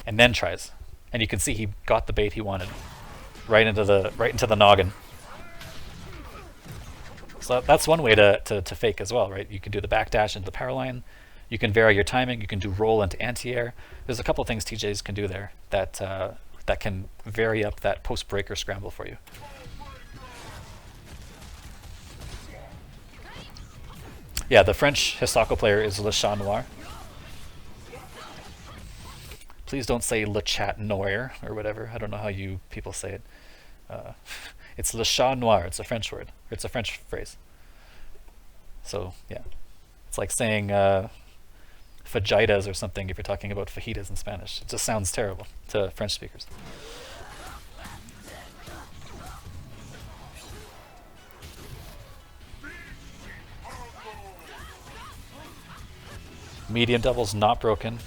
and then tries. And you can see he got the bait he wanted, right into the noggin. So that's one way to fake as well, right? You can do the backdash into the power line. You can vary your timing. You can do roll into anti-air. There's a couple things TJs can do there that that can vary up that post-breaker scramble for you. Yeah, the French Hisako player is Le Chat Noir. Please don't say Le Chat Noir or whatever. I don't know how you people say it. It's Le Chat Noir. It's a French word. It's a French phrase. So yeah, it's like saying fajitas or something if you're talking about fajitas in Spanish. It just sounds terrible to French speakers. Medium Devil's not broken.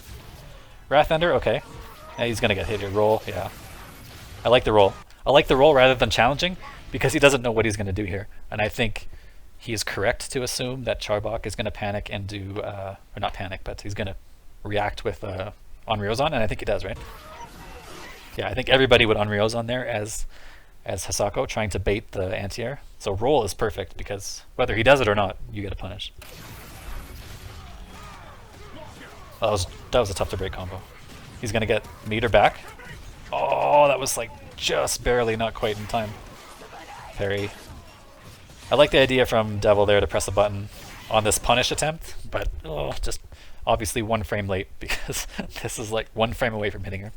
Wrathender, okay. Yeah, he's gonna get hit here. Roll, yeah. I like the roll. I like the roll rather than challenging because he doesn't know what he's gonna do here. And I think he's correct to assume that Charbok is gonna panic and do, or not panic, but he's gonna react with Onryozan, and I think he does, right? Yeah, I think everybody would Onryozan there as Hisako, trying to bait the anti-air. So roll is perfect because whether he does it or not, you get a punish. That was a tough to break combo. He's gonna get meter back. Oh, that was like just barely, not quite in time. Parry. I like the idea from Devil there to press a button on this punish attempt, but just obviously 1 frame late because this is like 1 frame away from hitting her.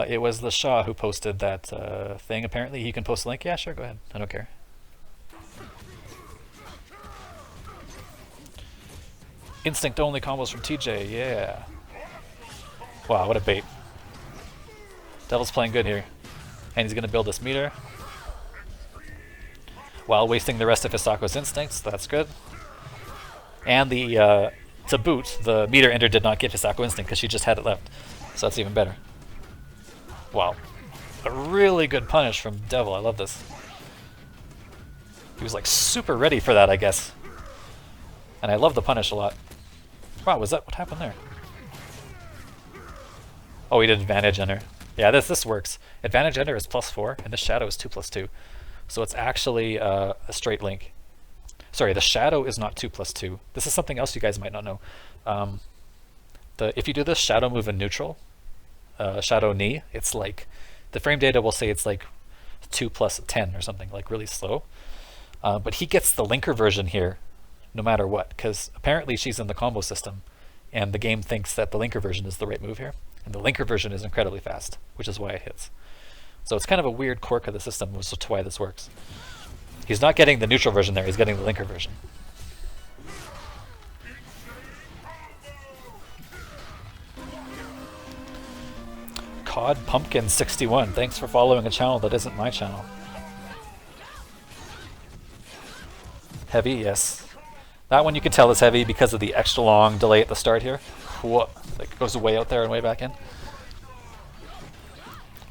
It was the Shah who posted that thing. Apparently he can post a link. Yeah, sure, go ahead. I don't care. Instinct only combos from TJ, yeah. Wow, what a bait. Devil's playing good here. And he's going to build this meter while wasting the rest of Hisako's instincts. That's good. And the to boot, the meter ender did not give Hisako instinct because she just had it left. So that's even better. Wow. A really good punish from Devil. I love this. He was like super ready for that, I guess. And I love the punish a lot. Wow, was that what happened there? Oh, he did advantage enter. Yeah, this works. Advantage enter is +4, and the shadow is 2/2. So it's actually a straight link. Sorry, the shadow is not 2/2. This is something else you guys might not know. If you do this shadow move in neutral, shadow knee, it's like, the frame data will say it's like 2+10 or something, like really slow. But he gets the linker version here no matter what, because apparently she's in the combo system, and the game thinks that the linker version is the right move here. And the linker version is incredibly fast, which is why it hits. So it's kind of a weird quirk of the system, which is why this works. He's not getting the neutral version there, he's getting the linker version. Cod Pumpkin 61, thanks for following a channel that isn't my channel. Heavy, yes. That one you can tell is heavy because of the extra long delay at the start here. Whoa, like it goes way out there and way back in.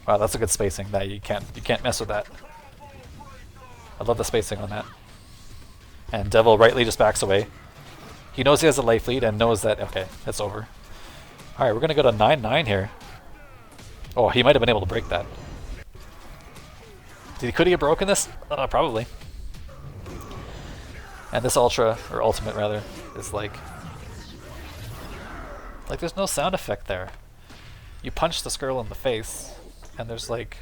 Wow, that's a good spacing. That you can't mess with that. I love the spacing on that. And Devil rightly just backs away. He knows he has a life lead and knows that, okay, it's over. Alright, we're gonna go to 9-9 here. Oh, he might have been able to break that. Could he have broken this? Probably. And this ultra, or ultimate rather, is like there's no sound effect there. You punch this girl in the face, and there's like,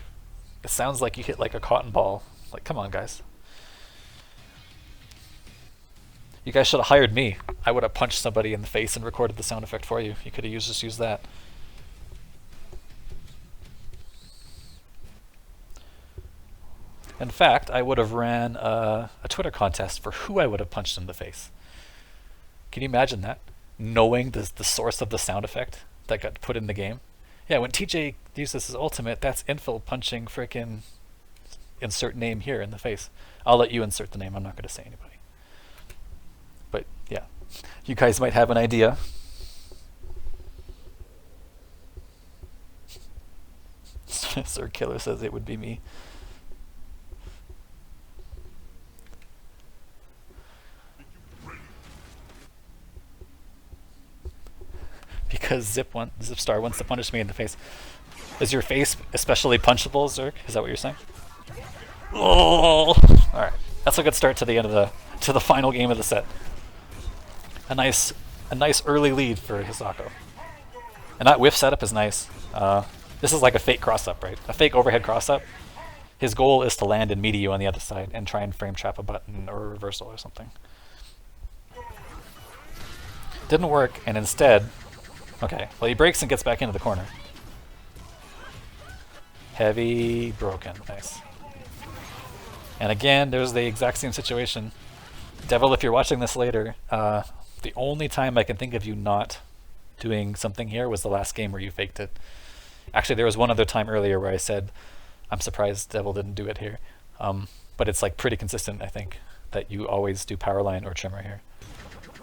it sounds like you hit like a cotton ball. Like, come on, guys. You guys should have hired me. I would have punched somebody in the face and recorded the sound effect for you. You could have just used that. In fact, I would have ran a Twitter contest for who I would have punched in the face. Can you imagine that? Knowing the source of the sound effect that got put in the game. Yeah, when TJ uses his ultimate, that's Infil punching frickin' insert name here in the face. I'll let you insert the name, I'm not going to say anybody. But yeah, you guys might have an idea. Sir Killer says it would be me. Because Zipstar wants to punish me in the face. Is your face especially punchable, Zerk? Is that what you're saying? Oh! Alright. That's a good start to the end of the final game of the set. A nice early lead for Hisako. And that whiff setup is nice. This is like a fake cross-up, right? A fake overhead cross-up. His goal is to land and meet you on the other side and try and frame trap a button or a reversal or something. Didn't work, and instead... Okay, well he breaks and gets back into the corner. Heavy, broken, nice. And again, there's the exact same situation. Devil, if you're watching this later, the only time I can think of you not doing something here was the last game where you faked it. Actually, there was one other time earlier where I said, I'm surprised Devil didn't do it here. But it's like pretty consistent, I think, that you always do power line or trimmer here.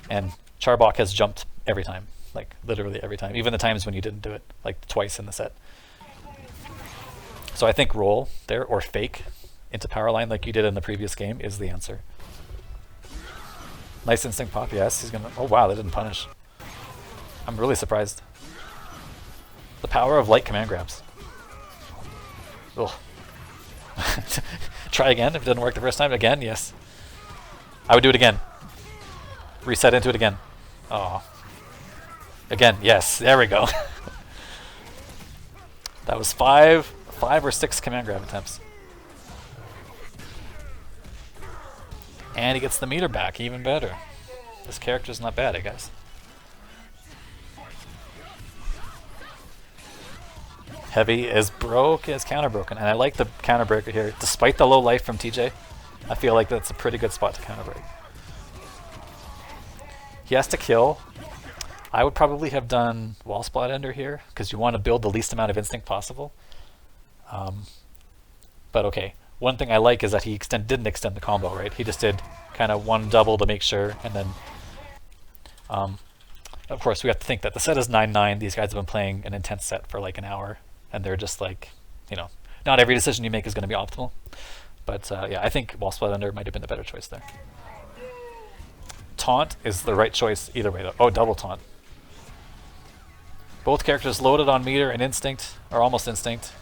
And Charbok has jumped every time. Like literally every time, even the times when you didn't do it, like twice in the set. So I think roll there or fake into power line like you did in the previous game is the answer. Nice instinct pop, yes. He's gonna. Oh wow, that didn't punish. I'm really surprised. The power of light command grabs. Ugh. Try again if it didn't work the first time. Again, yes. I would do it again. Reset into it again. Oh. Again, yes, there we go. That was five or six command grab attempts. And he gets the meter back, even better. This character's not bad, I guess. Heavy is broke, is counter broken, and I like the counter breaker here. Despite the low life from TJ, I feel like that's a pretty good spot to counter break. He has to kill. I would probably have done Wall Splat Ender here, because you want to build the least amount of instinct possible. But okay, one thing I like is that he didn't extend the combo, right? He just did kind of one double to make sure, and then... of course, we have to think that the set is 9-9. These guys have been playing an intense set for like an hour, and they're just like, you know, not every decision you make is going to be optimal. But yeah, I think Wall Splat Ender might have been the better choice there. taunt is the right choice either way though. Oh, double taunt. Both characters loaded on meter and instinct, or almost instinct,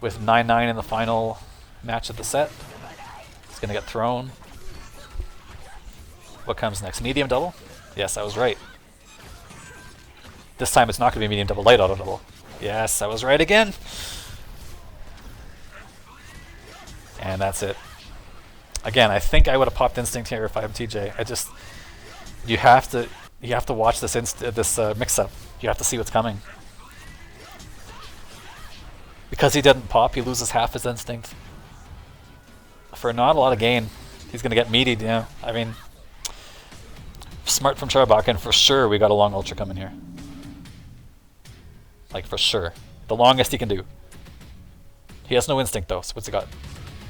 with 9-9 in the final match of the set. It's gonna get thrown. What comes next? Medium double? Yes, I was right. This time it's not gonna be medium double, light auto double. Yes, I was right again. And that's it. Again, I think I would have popped instinct here if I'm TJ. I just, you have to watch this mix-up. You have to see what's coming. Because he didn't pop, he loses half his instinct. For not a lot of gain, he's gonna get meatied. Yeah, I mean, smart from Charbok, and for sure we got a long ultra coming here. Like for sure, the longest he can do. He has no instinct though. So what's he got?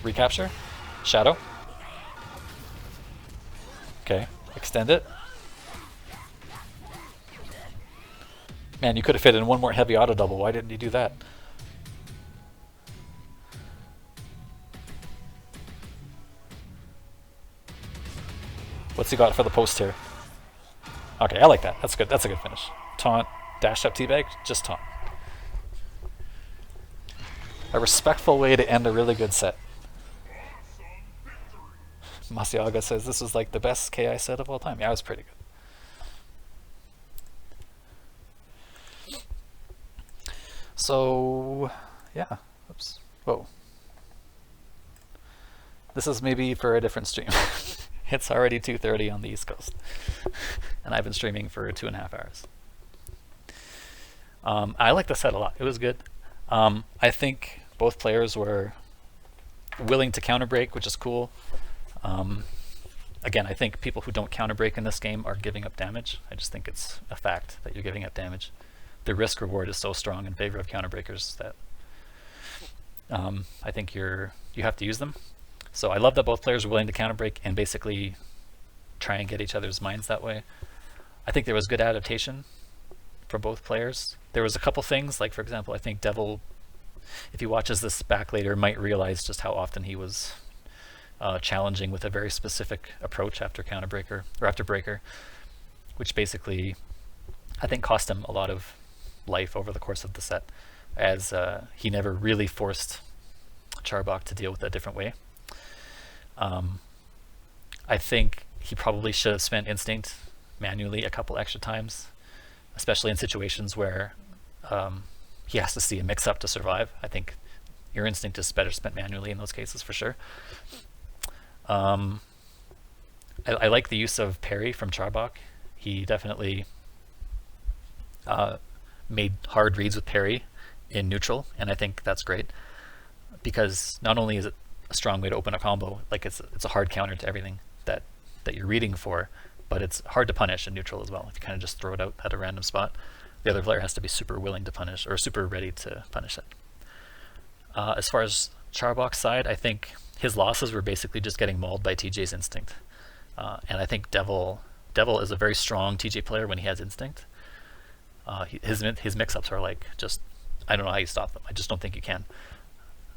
Recapture, shadow. Okay, extend it. Man, you could have fit in one more heavy auto double. Why didn't you do that? What's he got for the post here? Okay, I like that. That's good. That's a good finish. Taunt, dash up teabag, just taunt. A respectful way to end a really good set. Masiaga says this was like the best KI set of all time. Yeah, it was pretty good. So, yeah. Oops. Whoa. This is maybe for a different stream. It's already 2:30 on the East Coast. And I've been streaming for 2.5 hours. I like the set a lot. It was good. I think both players were willing to counter break, which is cool. Again, I think people who don't counter break in this game are giving up damage. I just think it's a fact that you're giving up damage. The risk reward is so strong in favor of counter breakers that I think you have to use them. So I love that both players are willing to counter break and basically try and get each other's minds that way. I think there was good adaptation from both players. There was a couple things, like for example, I think Devil, if he watches this back later, might realize just how often he was challenging with a very specific approach after counter breaker or after breaker, which basically I think cost him a lot of life over the course of the set, as he never really forced Charbok to deal with it a different way. I think he probably should have spent instinct manually a couple extra times, especially in situations where he has to see a mix-up to survive. I think your instinct is better spent manually in those cases for sure. I like the use of parry from Charbok. He definitely made hard reads with parry in neutral, and I think that's great because not only is it a strong way to open a combo, like it's a hard counter to everything that you're reading for, but it's hard to punish in neutral as well. If you kind of just throw it out at a random spot, the other player has to be super willing to punish or super ready to punish it. As far as Charbok's side, I think his losses were basically just getting mauled by TJ's instinct. And I think Devil is a very strong TJ player when he has instinct. His mix-ups are like just, I don't know how you stop them. I just don't think you can.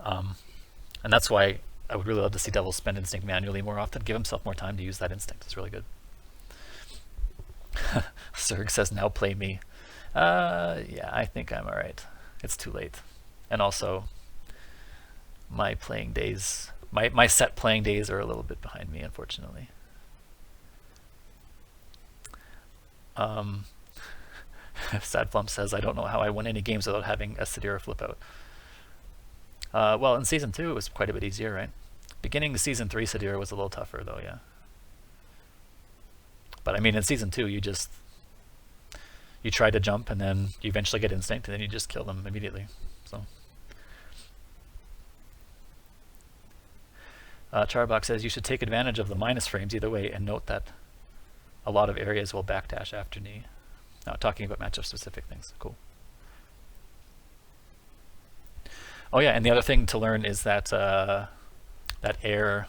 And that's why I would really love to see Devil spend instinct manually more often, give himself more time to use that instinct. It's really good. Serg says, now play me. Yeah, I think I'm alright. It's too late. And also, my playing days, my set playing days are a little bit behind me, unfortunately. Sad Flump says, I don't know how I won any games without having a Sadira flip out. Well, in Season 2 it was quite a bit easier, right? Beginning of Season 3 Sadira was a little tougher though, yeah. But I mean, in Season 2 you try to jump and then you eventually get instinct and then you just kill them immediately. So Charbok says you should take advantage of the minus frames either way and note that a lot of areas will backdash after knee. Now talking about matchup specific things. Cool. Oh yeah, and the other thing to learn is that air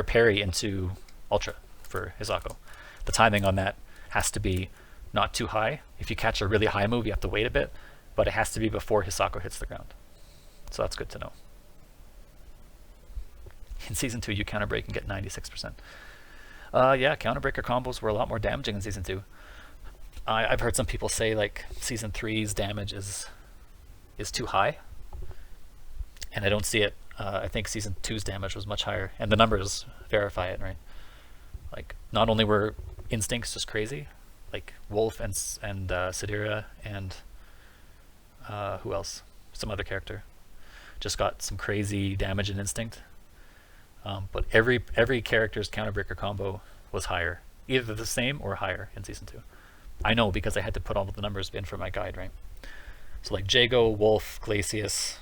parry into Ultra for Hisako. The timing on that has to be not too high. If you catch a really high move, you have to wait a bit, but it has to be before Hisako hits the ground. So that's good to know. In Season 2, you counterbreak and get 96%. Yeah, counterbreaker combos were a lot more damaging in Season 2. I've heard some people say like Season 3's damage is too high, and I don't see it. I think Season 2's damage was much higher, and the numbers verify it, right? Like, not only were instincts just crazy, like Wolf and Sidira and who else? Some other character just got some crazy damage and instinct. But every character's counterbreaker combo was higher, either the same or higher in Season 2. I know because I had to put all of the numbers in for my guide, right? So like Jago, Wolf, Glacius,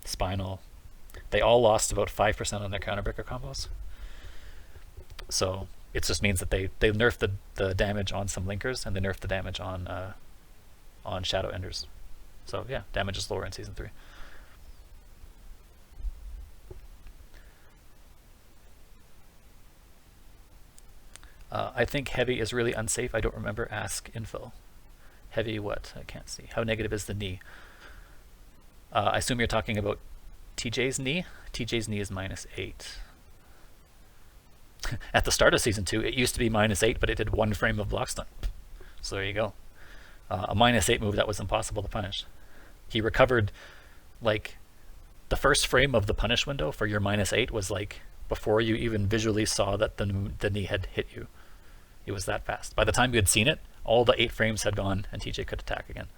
Spinal, they all lost about 5% on their counterbreaker combos. So it just means that they nerfed the damage on some linkers, and they nerfed the damage on Shadow Enders. So yeah, damage is lower in Season 3. I think heavy is really unsafe. I don't remember. Ask info. Heavy what? I can't see. How negative is the knee? I assume you're talking about TJ's knee. TJ's knee is -8. At the start of Season 2, it used to be -8, but it did 1 frame of block stun. So there you go. A -8 move that was impossible to punish. He recovered, like, the first frame of the punish window for your -8 was like before you even visually saw that the knee had hit you. It was that fast. By the time you had seen it, all the 8 frames had gone and TJ could attack again.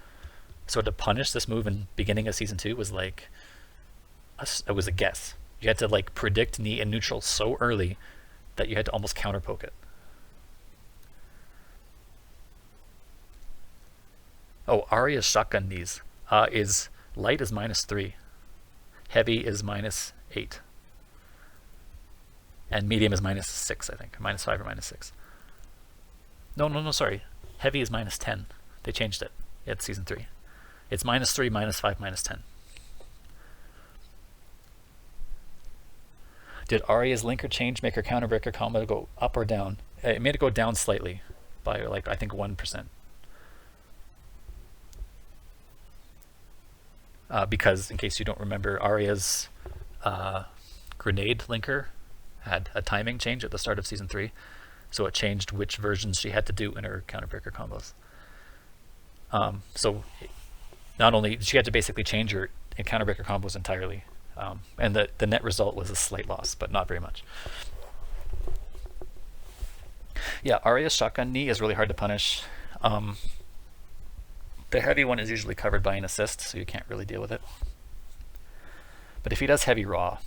So to punish this move in beginning of Season 2 was like, it was a guess. You had to like predict knee and neutral so early that you had to almost counter poke it. Oh, Arya's shotgun knees is light is -3, heavy is -8, and medium is -6, I think, -5 or -6. No, sorry. Heavy is -10. They changed it at Season 3. It's -3, -5, -10. Did Arya's linker change make her counterbreaker combo go up or down? It made it go down slightly by like, I think 1%. Because, in case you don't remember, Arya's grenade linker had a timing change at the start of Season 3, so it changed which versions she had to do in her counterbreaker combos. So not only she had to basically change her counterbreaker combos entirely, and the net result was a slight loss, but not very much. Yeah, Arya's shotgun knee is really hard to punish. The heavy one is usually covered by an assist, so you can't really deal with it. But if he does heavy raw,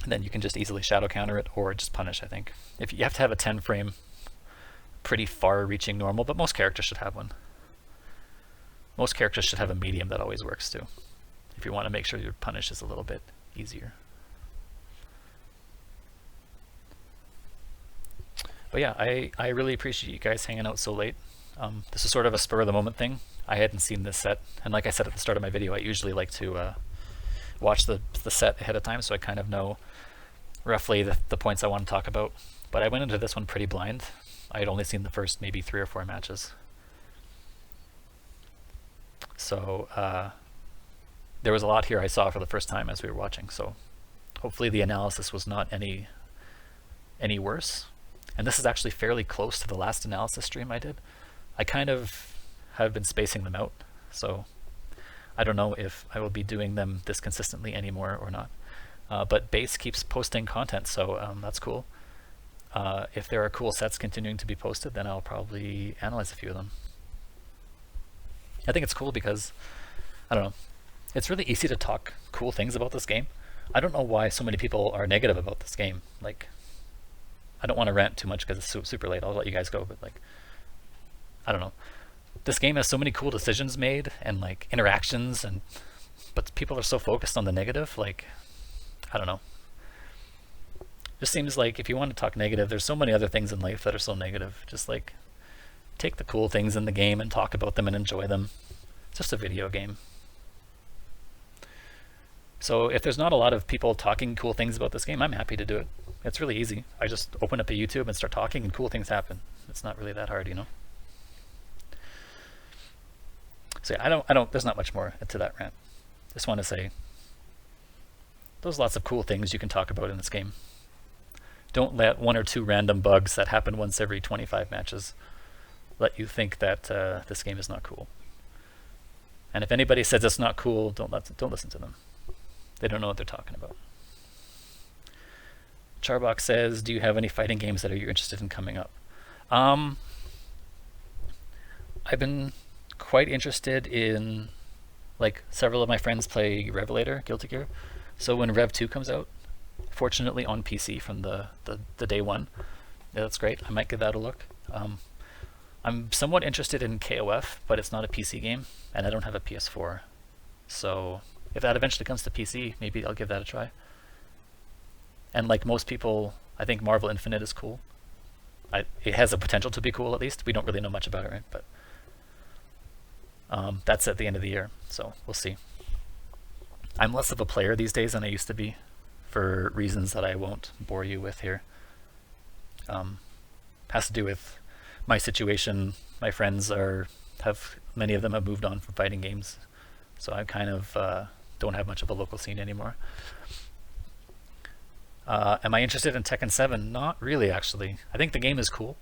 then you can just easily shadow counter it or just punish, I think. If you have to have a 10 frame, pretty far reaching normal, but most characters should have one. Most characters should have a medium that always works too, if you want to make sure your punish is a little bit easier. But yeah, I really appreciate you guys hanging out so late. This is sort of a spur of the moment thing. I hadn't seen this set, and like I said at the start of my video, I usually like to watch the set ahead of time so I kind of know roughly the points I want to talk about. But I went into this one pretty blind. I had only seen the first maybe 3 or 4 matches. So there was a lot here I saw for the first time as we were watching, so hopefully the analysis was not any worse. And this is actually fairly close to the last analysis stream I did. I kind of have been spacing them out, so I don't know if I will be doing them this consistently anymore or not. But Base keeps posting content, so that's cool. If there are cool sets continuing to be posted, then I'll probably analyze a few of them. I think it's cool because, I don't know, it's really easy to talk cool things about this game. I don't know why so many people are negative about this game. Like, I don't want to rant too much because it's super late. I'll let you guys go, but like, I don't know. This game has so many cool decisions made and like interactions, but people are so focused on the negative. Like, I don't know. Just seems like if you want to talk negative, there's so many other things in life that are so negative. Just like take the cool things in the game and talk about them and enjoy them. It's just a video game. So if there's not a lot of people talking cool things about this game, I'm happy to do it. It's really easy. I just open up a YouTube and start talking and cool things happen. It's not really that hard, you know? So yeah, I don't, there's not much more to that rant. Just want to say there's lots of cool things you can talk about in this game. Don't let one or two random bugs that happen once every 25 matches let you think that this game is not cool. And if anybody says it's not cool, don't listen to them. They don't know what they're talking about. Charbok says, do you have any fighting games that you're interested in coming up? I've been quite interested in, like, several of my friends play Revelator, Guilty Gear. So when Rev 2 comes out, fortunately on PC from the day one, yeah, that's great. I might give that a look. I'm somewhat interested in KOF, but it's not a PC game, and I don't have a PS4. So if that eventually comes to PC, maybe I'll give that a try. And like most people, I think Marvel Infinite is cool. It has the potential to be cool, at least. We don't really know much about it, right? But that's at the end of the year, so we'll see. I'm less of a player these days than I used to be, for reasons that I won't bore you with here. Has to do with my situation. My friends many of them have moved on from fighting games, so I kind of don't have much of a local scene anymore. Am I interested in Tekken 7? Not really, actually. I think the game is cool,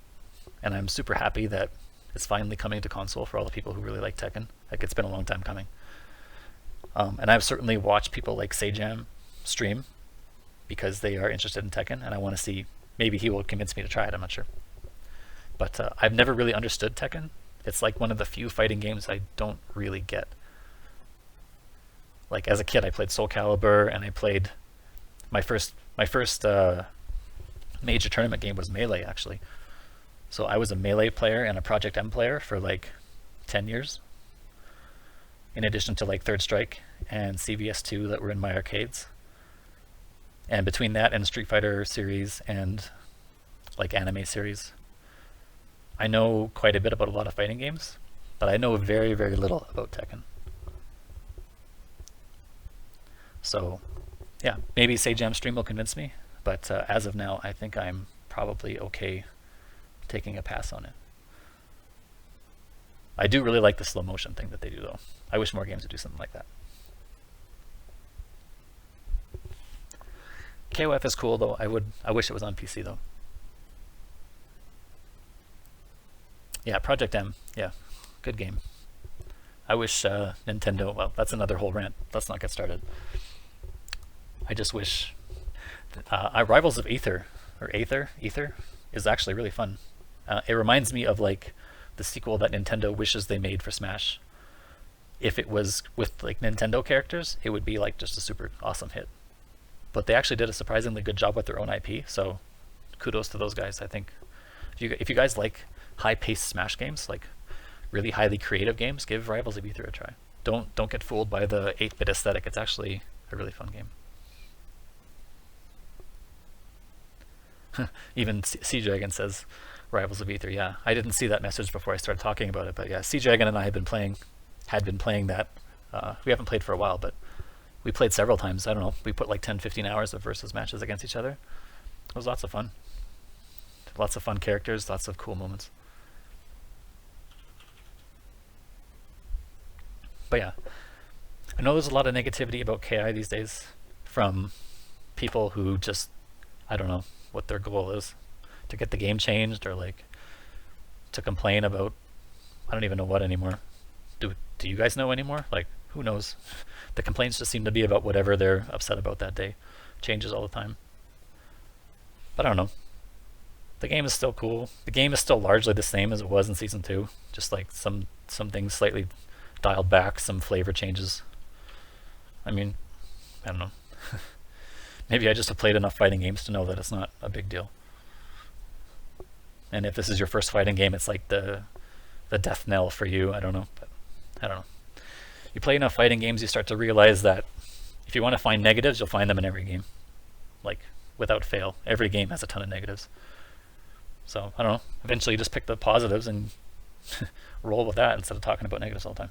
and I'm super happy that it's finally coming to console for all the people who really like Tekken. Like, it's been a long time coming. And I've certainly watched people like Sajam stream because they are interested in Tekken, and I want to see, maybe he will convince me to try it, I'm not sure. But I've never really understood Tekken. It's like one of the few fighting games I don't really get. Like, as a kid, I played Soul Calibur, and I played my first major tournament game was Melee, actually. So I was a Melee player and a Project M player for like 10 years, in addition to like Third Strike and CVS2 that were in my arcades. And between that and Street Fighter series and like anime series, I know quite a bit about a lot of fighting games, but I know very, very little about Tekken. So yeah, maybe Sajam stream will convince me, but as of now, I think I'm probably okay taking a pass on it. I do really like the slow motion thing that they do, though. I wish more games would do something like that. KOF is cool, though. I wish it was on PC, though. Yeah, Project M. Yeah, good game. I wish Nintendo... Well, that's another whole rant. Let's not get started. I just wish... Rivals of Aether, or Aether, is actually really fun. It reminds me of like the sequel that Nintendo wishes they made for Smash. If it was with like Nintendo characters, it would be like just a super awesome hit. But they actually did a surprisingly good job with their own IP, so kudos to those guys. I think if you guys like high-paced Smash games, like really highly creative games, give Rivals of Aether a try. Don't get fooled by the 8-bit aesthetic. It's actually a really fun game. Even Sea-Dragon says Rivals of Aether. Yeah, I didn't see that message before I started talking about it, but yeah, Sea-Dragon and I had been playing that. We haven't played for a while, but we played several times. I don't know, we put like 10-15 hours of versus matches against each other. It was lots of fun. Lots of fun characters, lots of cool moments. But yeah, I know there's a lot of negativity about KI these days from people who just, I don't know what their goal is, to get the game changed or like to complain about, I don't even know what anymore. Do you guys know anymore? Like, who knows? The complaints just seem to be about whatever they're upset about that day. Changes all the time. But I don't know. The game is still cool. The game is still largely the same as it was in Season 2. Just like some things slightly dialed back, some flavor changes. I mean, I don't know. Maybe I just have played enough fighting games to know that it's not a big deal. And if this is your first fighting game, it's like the death knell for you. I don't know. But I don't know. You play enough fighting games, you start to realize that if you want to find negatives, you'll find them in every game. Like, without fail. Every game has a ton of negatives. So, I don't know. Eventually you just pick the positives and roll with that instead of talking about negatives all the time.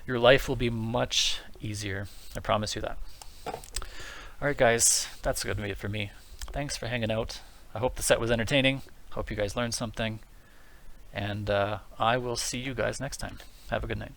Your life will be much easier. I promise you that. Alright guys, that's going to be it for me. Thanks for hanging out. I hope the set was entertaining. Hope you guys learned something. And I will see you guys next time. Have a good night.